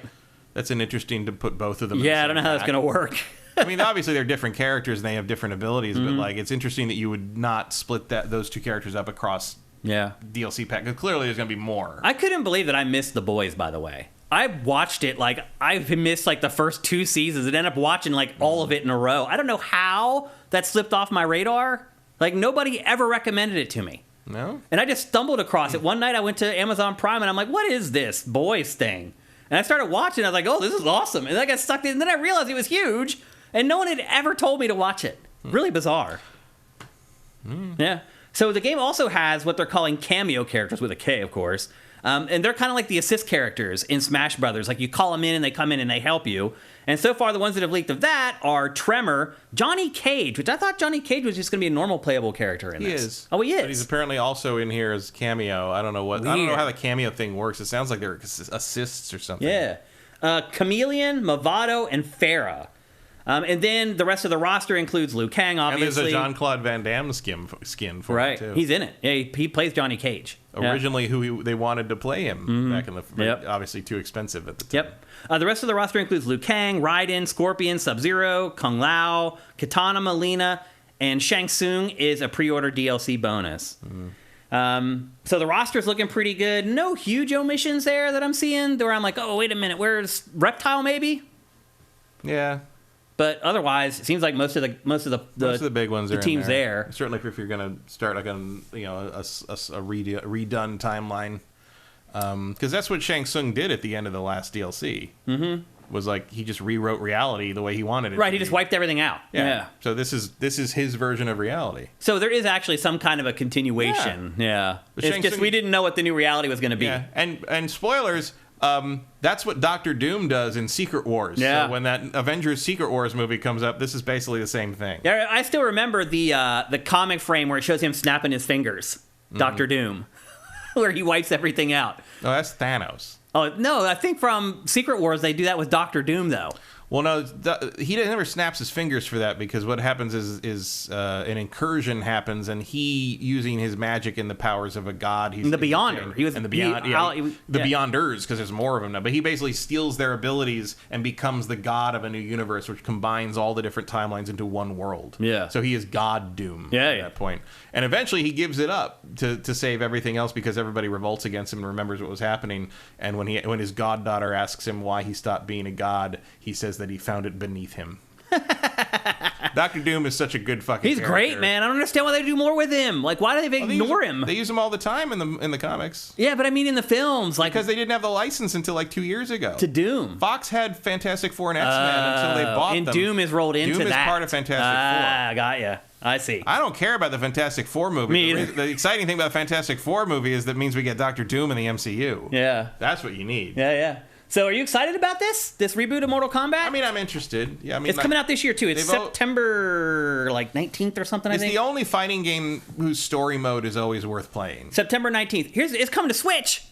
That's an interesting to put both of them. Yeah, I don't know how that's going to work. I mean, obviously they're different characters and they have different abilities, but like it's interesting that you would not split those 2 characters up across DLC pack. Because clearly there's going to be more. I couldn't believe that I missed The Boys, by the way. I watched it, like, I've missed, like, the first 2 seasons and ended up watching, like, all of it in a row. I don't know how that slipped off my radar. Like, nobody ever recommended it to me. No? And I just stumbled across it. One night I went to Amazon Prime, and I'm like, what is this Boys thing? And I started watching, I was like, oh, this is awesome. And then I got sucked in, and then I realized it was huge, and no one had ever told me to watch it. Really bizarre. Yeah. So the game also has what they're calling cameo characters, with a K, of course. And they're kind of like the assist characters in Smash Brothers. Like, you call them in, and they come in, and they help you. And so far, the ones that have leaked of that are Tremor, Johnny Cage, which I thought Johnny Cage was just going to be a normal playable character in this. He is. Oh, he is. But he's apparently also in here as cameo. I don't know how the cameo thing works. It sounds like they're assists or something. Yeah. Chameleon, Movado, and Farah. And then the rest of the roster includes Liu Kang, obviously. And there's a Jean-Claude Van Damme skin for him, too. He's in it. Yeah, he plays Johnny Cage. Originally, they wanted to play him back in the... Obviously, too expensive at the time. Yep. The rest of the roster includes Liu Kang, Raiden, Scorpion, Sub-Zero, Kung Lao, Katana Melina, and Shang Tsung is a pre-order DLC bonus. So the roster's looking pretty good. No huge omissions there that I'm seeing, where I'm like, oh, wait a minute, where's Reptile, maybe? Yeah. But otherwise, it seems like most of the big ones are the teams there. Certainly, if you're going to start like a redone timeline, because that's what Shang Tsung did at the end of the last DLC. Was like he just rewrote reality the way he wanted it. Right, he just wiped everything out. Yeah. So this is his version of reality. So there is actually some kind of a continuation. Yeah. It's just we didn't know what the new reality was going to be. Yeah. And spoilers. That's what Dr. Doom does in Secret Wars. Yeah. So when that Avengers Secret Wars movie comes up, this is basically the same thing. Yeah, I still remember the comic frame where it shows him snapping his fingers, Dr. Doom, where he wipes everything out. Oh, that's Thanos. Oh, no, I think from Secret Wars they do that with Dr. Doom, though. Well, no, he never snaps his fingers for that, because what happens is an incursion happens, and he, using his magic and the powers of a god, he's the Beyonder. He was the Beyonders, because there's more of them now. But he basically steals their abilities and becomes the god of a new universe, which combines all the different timelines into one world. Yeah. So he is God Doom at that point. And eventually he gives it up to save everything else, because everybody revolts against him and remembers what was happening. And when his goddaughter asks him why he stopped being a god, he says that he found it beneath him. Dr. Doom is such a good fucking He's character. great, man. I don't understand why they do more with him. Like, why do they ignore him? They use him all the time in the comics. Yeah, but I mean in the films. Like, because they didn't have the license until like 2 years ago. To Doom. Fox had Fantastic Four and X-Men until they bought them. And Doom is rolled into that. Doom is part of Fantastic Four. Ah, got ya. I see. I don't care about the Fantastic Four movie. Me either. The exciting thing about the Fantastic Four movie is that means we get Dr. Doom in the MCU. Yeah. That's what you need. Yeah. So are you excited about this reboot of Mortal Kombat? I mean, I'm interested. Yeah, I mean, it's coming out this year too. It's September 19th or something. I think it's the only fighting game whose story mode is always worth playing. September 19th. It's coming to Switch,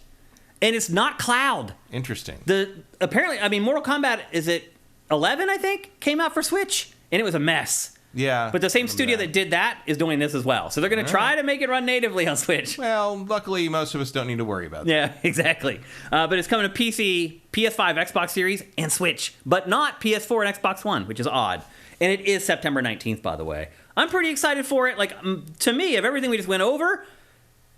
and it's not cloud. Interesting. Mortal Kombat, is it 11? I think came out for Switch, and it was a mess. Yeah. But the same studio that did that is doing this as well. So they're going to try to make it run natively on Switch. Well, luckily, most of us don't need to worry about that. Yeah, exactly. But it's coming to PC, PS5, Xbox Series, and Switch. But not PS4 and Xbox One, which is odd. And it is September 19th, by the way. I'm pretty excited for it. Like, to me, of everything we just went over,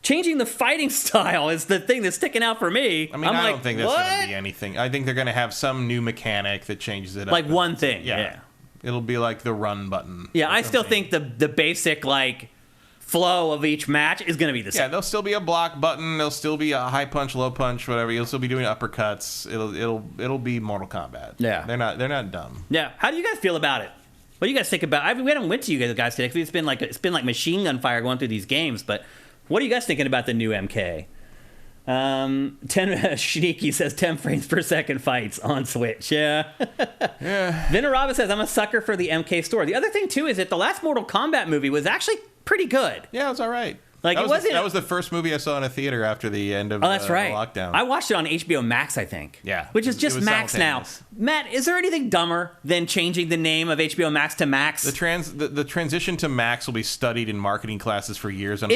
changing the fighting style is the thing that's sticking out for me. I mean, I don't think that's going to be anything. I think they're going to have some new mechanic that changes it up. Like one thing, yeah. It'll be like the run button. Yeah, I still think the basic, like, flow of each match is going to be the same. Yeah, there'll still be a block button. There'll still be a high punch, low punch, whatever. You'll still be doing uppercuts. It'll be Mortal Kombat. Yeah. They're not dumb. Yeah. How do you guys feel about it? What do you guys think about it? We haven't went to you guys today, because it's been like machine gun fire going through these games, but what are you guys thinking about the new MK? 10 Shiniki says 10 frames per second fights on Switch. Yeah. Vinarava says, I'm a sucker for the MK store. The other thing too is that the last Mortal Kombat movie was actually pretty good. Yeah, it was all right. Like, that was the first movie I saw in a theater after the end of that's right. lockdown. I watched it on HBO Max, I think. Yeah. Which is just Max now. Matt, is there anything dumber than changing the name of HBO Max to Max? The transition to Max will be studied in marketing classes for years on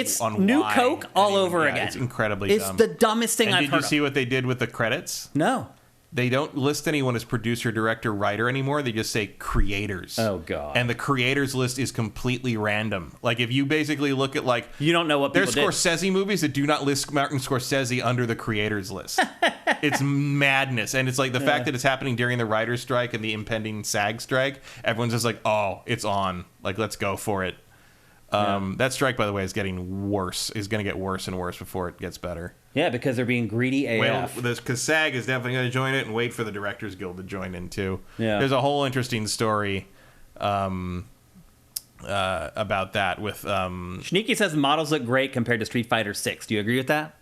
new why Coke all over again. It's incredibly dumb. It's the dumbest thing I've heard of. Did you see what they did with the credits? No. They don't list anyone as producer, director, writer anymore. They just say creators. Oh, God. And the creators list is completely random. Like, if you basically look at, like... You don't know what people did. There's Scorsese movies that do not list Martin Scorsese under the creators list. It's madness. And it's like the fact that it's happening during the writer's strike and the impending SAG strike, everyone's just like, oh, it's on. Like, let's go for it. That strike, by the way, is getting worse. Is going to get worse and worse before it gets better. Yeah, because they're being greedy AF. Well, because SAG is definitely going to join it, and wait for the Directors Guild to join in too. Yeah. There's a whole interesting story about that with... Shniki says models look great compared to Street Fighter 6. Do you agree with that?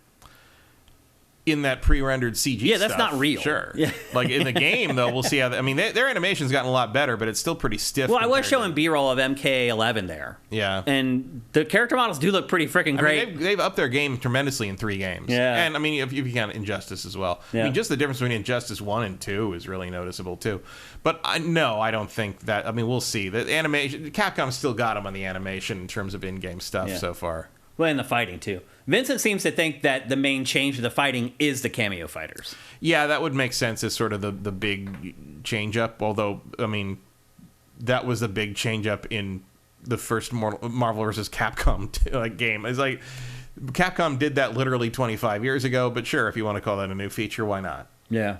In that pre-rendered CG Yeah, that's stuff, not real. Sure. Yeah. Like, in the game, though, we'll see how... I mean, their animation's gotten a lot better, but it's still pretty stiff. Well, I was showing B-roll of MK11 there. Yeah. And the character models do look pretty freaking great. I mean, they've upped their game tremendously in 3 games. Yeah. And, I mean, if you count Injustice as well. Yeah. I mean, just the difference between Injustice 1 and 2 is really noticeable, too. But, no, I don't think that... I mean, we'll see. The animation... Capcom's still got them on the animation in terms of in-game stuff so far. Well, and the fighting, too. Vincent seems to think that the main change to the fighting is the cameo fighters. Yeah, that would make sense as sort of the big change-up. Although, I mean, that was a big change-up in the first Marvel vs. Capcom game. It's like, Capcom did that literally 25 years ago. But sure, if you want to call that a new feature, why not? Yeah.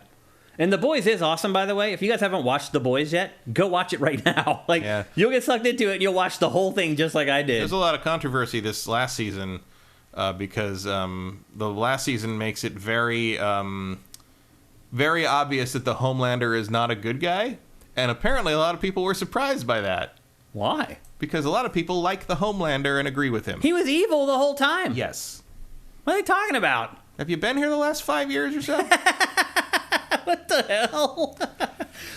And The Boys is awesome, by the way. If you guys haven't watched The Boys yet, go watch it right now. You'll get sucked into it and you'll watch the whole thing just like I did. There's a lot of controversy this last season because the last season makes it very, very obvious that the Homelander is not a good guy. And apparently a lot of people were surprised by that. Why? Because a lot of people like the Homelander and agree with him. He was evil the whole time. Yes. What are they talking about? Have you been here the last 5 years or so? What the hell?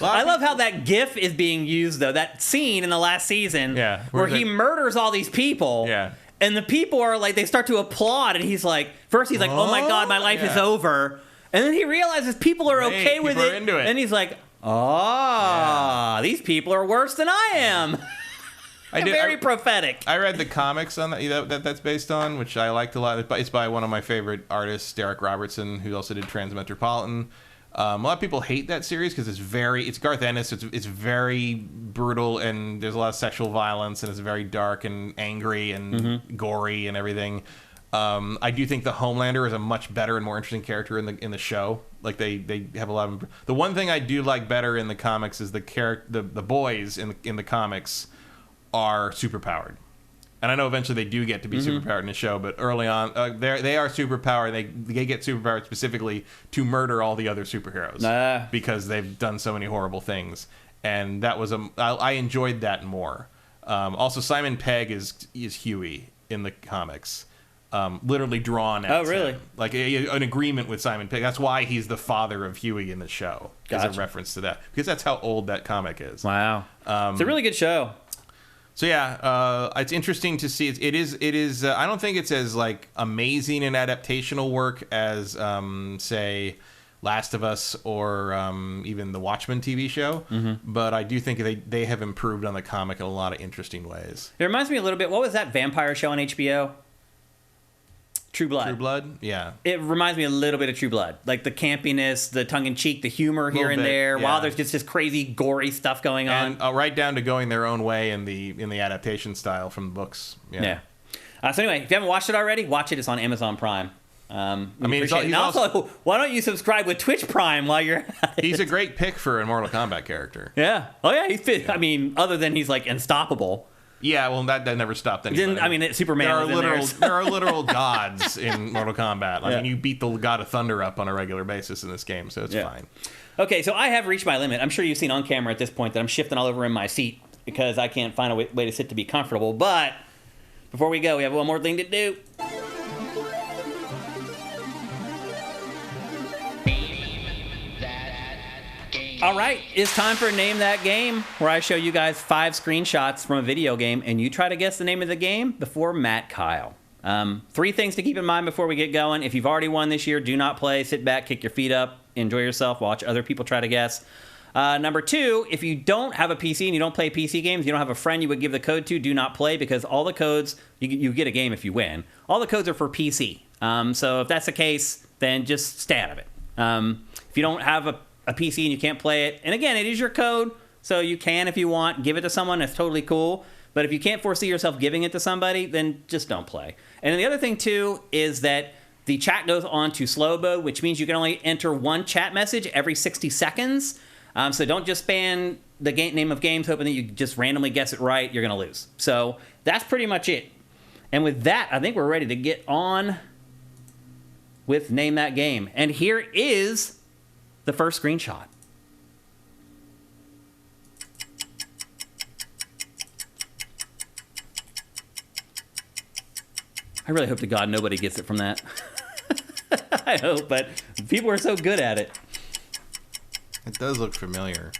I love how that GIF is being used, though. That scene in the last season where he murders all these people. Yeah. And the people are like, they start to applaud. And he's like, first he's like, oh my God, my life is over. And then he realizes people are okay with it. Into it. And he's like, Oh, these people are worse than I am. Very prophetic. I read the comics on that's based on, which I liked a lot. It's by one of my favorite artists, Derek Robertson, who also did Transmetropolitan. A lot of people hate that series because it's Garth Ennis. It's very brutal, and there's a lot of sexual violence, and it's very dark and angry and gory and everything. I do think the Homelander is a much better and more interesting character in the show. Like they have a lot of. The one thing I do like better in the comics is the boys in the comics are superpowered, and I know eventually they do get to be superpowered in the show, but early on they are superpowered. They get superpowered specifically to murder all the other superheroes because they've done so many horrible things, and that was I enjoyed that more. Also, Simon Pegg is Huey in the comics. Literally drawn as really? him. Like an agreement with Simon Pegg. That's why he's the father of Huey in the show. As a reference to that, because that's how old that comic is. Wow, it's a really good show. So yeah, it's interesting to see. It is. I don't think it's as like amazing in adaptational work as say Last of Us or even the Watchmen TV show. But I do think they have improved on the comic in a lot of interesting ways. It reminds me a little bit. What was that vampire show on HBO? True Blood. True Blood, yeah. It reminds me a little bit of True Blood. Like the campiness, the tongue-in-cheek, the humor here and there, while there's just this crazy, gory stuff going on. And right down to going their own way in the adaptation style from the books. Yeah. So anyway, if you haven't watched it already, watch it. It's on Amazon Prime. He's also, why don't you subscribe with Twitch Prime while you're at it? He's a great pick for a Mortal Kombat character. Yeah. Oh, yeah, he's fit. I mean, other than he's, like, unstoppable. Yeah, well, that never stopped anybody. Superman there are literal gods in Mortal Kombat. I mean, you beat the God of Thunder up on a regular basis in this game, so it's fine. Okay, so I have reached my limit. I'm sure you've seen on camera at this point that I'm shifting all over in my seat because I can't find a way to sit to be comfortable. But before we go, we have one more thing to do. All right, it's time for Name That Game, where I show you guys 5 screenshots from a video game, and you try to guess the name of the game before Matt Kyle. 3 things to keep in mind before we get going. If you've already won this year, do not play. Sit back, kick your feet up, enjoy yourself, watch other people try to guess. Number 2, if you don't have a PC and you don't play PC games, you don't have a friend you would give the code to, do not play, because all the codes, you get a game if you win. All the codes are for PC. So if that's the case, then just stay out of it. If you don't have a PC and you can't play it, and again, it is your code, so you can, if you want, give it to someone. That's totally cool. But if you can't foresee yourself giving it to somebody, then just don't play. And then the other thing, too, is that the chat goes on to slow mode, which means you can only enter one chat message every 60 seconds. So don't just spam the name of games hoping that you just randomly guess it right. You're going to lose. So that's pretty much it. And with that, I think we're ready to get on with Name That Game. And here is the first screenshot. I really hope to God nobody gets it from that. I hope, but people are so good at it. It does look familiar.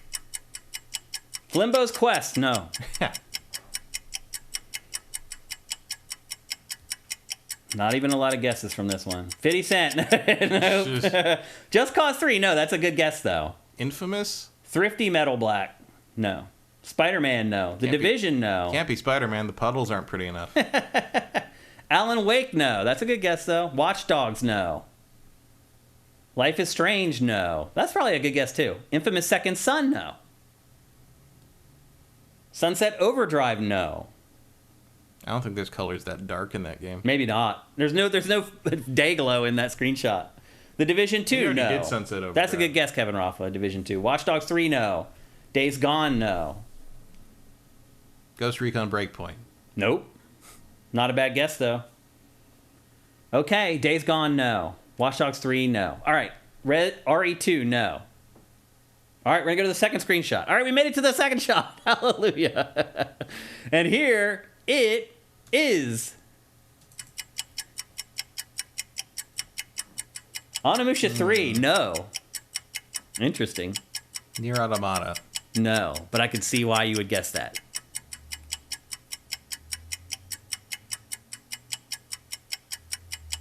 Limbo's Quest, no. Not even a lot of guesses from this one. 50 Cent. Nope. Just Cause 3. No, that's a good guess, though. Infamous? Thrifty Metal Black. No. Spider-Man, no. The Division, no. Can't be Spider-Man. The puddles aren't pretty enough. Alan Wake, no. That's a good guess, though. Watch Dogs, no. Life is Strange, no. That's probably a good guess, too. Infamous Second Son, no. Sunset Overdrive, no. I don't think there's colors that dark in that game. Maybe not. There's no day glow in that screenshot. The Division 2, no. Did Sunset Overdrive. That's a good guess, Kevin Rafa. Division 2. Watch Dogs 3, no. Days Gone, no. Ghost Recon Breakpoint. Nope. Not a bad guess, though. Okay, Days Gone, no. Watch Dogs 3, no. All right, RE2, no. All right, we're going to go to the second screenshot. All right, we made it to the second shot. Hallelujah. And here it is. Onimusha 3, no. Interesting. Nier Automata. No, but I could see why you would guess that.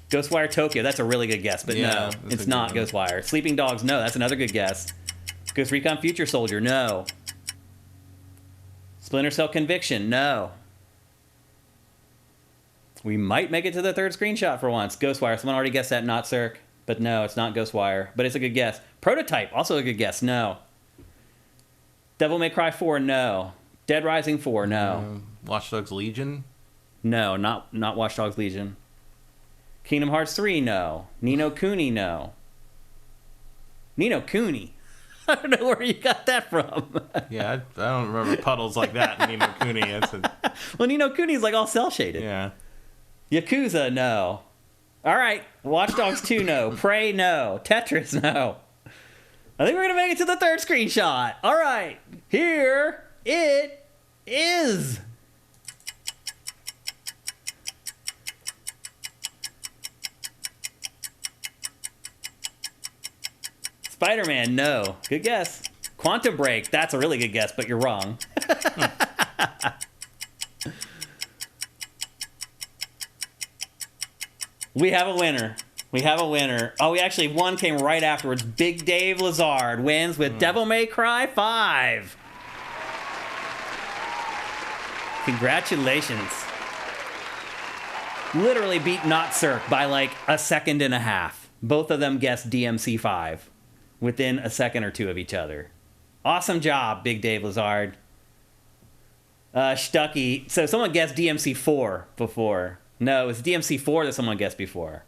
Ghostwire Tokyo, that's a really good guess, but no, it's not Ghostwire. Sleeping Dogs, no, that's another good guess. Ghost Recon Future Soldier, no. Splinter Cell Conviction, no. We might make it to the third screenshot for once. Ghostwire, someone already guessed that, not Cirque. But no, it's not Ghostwire. But it's a good guess. Prototype, also a good guess, no. Devil May Cry 4, no. Dead Rising 4, no. Watch Dogs Legion? No, not Watch Dogs Legion. Kingdom Hearts 3, no. Ni no Kuni, no. Ni no Kuni? I don't know where you got that from. Yeah, I don't remember puddles like that in Ni no Kuni. Well, Ni no Kuni is like all cel-shaded. Yeah. Yakuza, no. All right, Watch Dogs 2, no. Prey, no. Tetris, no. I think we're going to make it to the third screenshot. All right, here it is. Spider-Man, no. Good guess. Quantum Break, that's a really good guess, but you're wrong. We have a winner. We have a winner. Oh, one came right afterwards. Big Dave Lazard wins with Devil May Cry 5. Congratulations. Literally beat Not Cirque by like a second and a half. Both of them guessed DMC 5 within a second or two of each other. Awesome job, Big Dave Lazard. Stucky. So someone guessed DMC 4 before. No, it was DMC 4 that someone guessed before.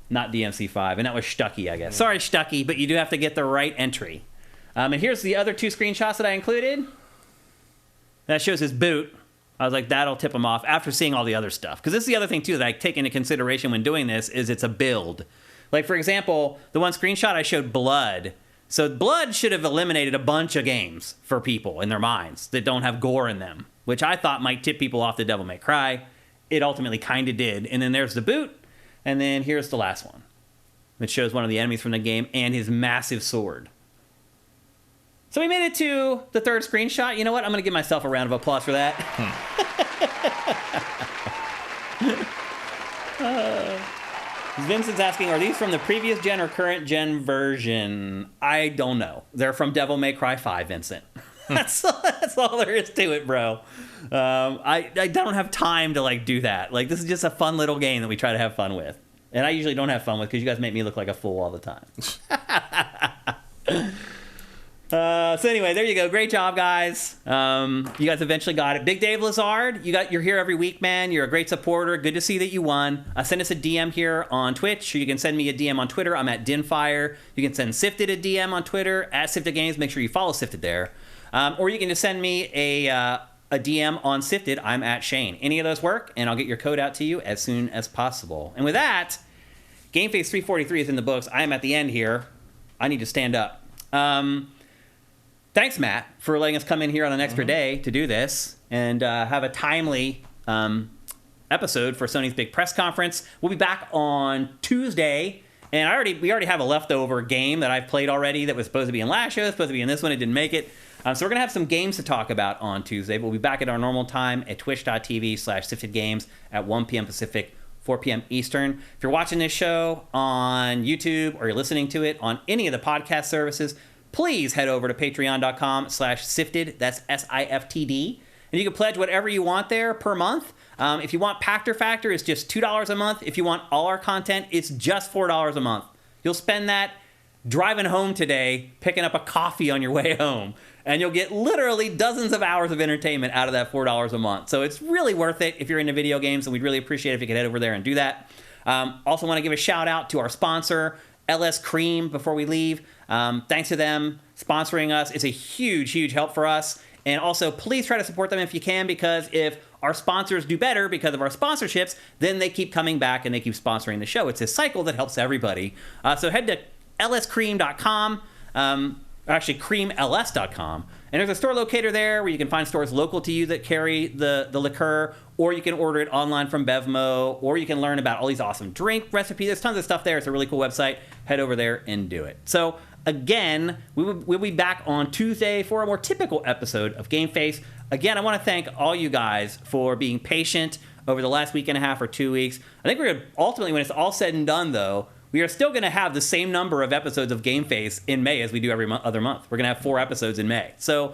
Not DMC 5. And that was Stucky, I guess. Sorry, Stucky, but you do have to get the right entry. And here's the other two screenshots that I included. That shows his boot. I was like, that'll tip him off after seeing all the other stuff. Because this is the other thing, too, that I take into consideration when doing this, is it's a build. Like, for example, the one screenshot I showed Blood. So Blood should have eliminated a bunch of games for people in their minds that don't have gore in them, which I thought might tip people off to Devil May Cry. It ultimately kind of did. And then there's the boot. And then here's the last one. It shows one of the enemies from the game and his massive sword. So we made it to the third screenshot. You know what? I'm going to give myself a round of applause for that. Vincent's asking, are these from the previous gen or current gen version? I don't know. They're from Devil May Cry 5, Vincent. That's all there is to it, bro. I don't have time to like do that. Like, this is just a fun little game that we try to have fun with. And I usually don't have fun with because you guys make me look like a fool all the time. So anyway, there you go. Great job, guys. You guys eventually got it. Big Dave Lazard, you're here every week, man. You're a great supporter. Good to see that you won. Send us a DM here on Twitch. Or you can send me a DM on Twitter. I'm at Dinfire. You can send Sifted a DM on Twitter, at Sifted Games. Make sure you follow Sifted there. Or you can just send me a DM on Sifted. I'm at Shane. Any of those work, and I'll get your code out to you as soon as possible. And with that, GameFace 343 is in the books. I am at the end here. I need to stand up. Thanks, Matt, for letting us come in here on an extra day to do this and have a timely episode for Sony's big press conference. We'll be back on Tuesday. And we already have a leftover game that I've played already that was supposed to be in last show, supposed to be in this one. It didn't make it. So we're going to have some games to talk about on Tuesday. We'll be back at our normal time at twitch.tv/siftedgames at 1 p.m. Pacific, 4 p.m. Eastern. If you're watching this show on YouTube or you're listening to it on any of the podcast services, please head over to patreon.com/sifted. That's SIFTD. And you can pledge whatever you want there per month. If you want Pactor Factor, it's just $2 a month. If you want all our content, it's just $4 a month. You'll spend that driving home today, picking up a coffee on your way home, and you'll get literally dozens of hours of entertainment out of that $4 a month. So it's really worth it if you're into video games, and we'd really appreciate it if you could head over there and do that. Also want to give a shout out to our sponsor, LS Cream, before we leave. Thanks to them sponsoring us. It's a huge, huge help for us. And also, please try to support them if you can, because if our sponsors do better because of our sponsorships, then they keep coming back and they keep sponsoring the show. It's a cycle that helps everybody. So head to lscream.com, actually creamls.com. And there's a store locator there where you can find stores local to you that carry the liqueur, or you can order it online from Bevmo, or you can learn about all these awesome drink recipes. There's tons of stuff there. It's a really cool website. Head over there and do it. So again, we'll be back on Tuesday for a more typical episode of GameFace. Again, I want to thank all you guys for being patient over the last week and a half or 2 weeks. I think we're going to ultimately, when it's all said and done, though, we are still going to have the same number of episodes of GameFace in May as we do every other month. We're going to have 4 episodes in May. So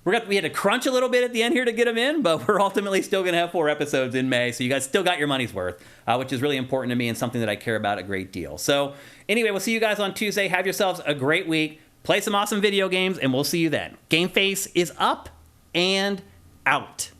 we had to crunch a little bit at the end here to get them in, but we're ultimately still going to have 4 episodes in May. So you guys still got your money's worth, which is really important to me and something that I care about a great deal. So anyway, we'll see you guys on Tuesday. Have yourselves a great week. Play some awesome video games, and we'll see you then. GameFace is up and out.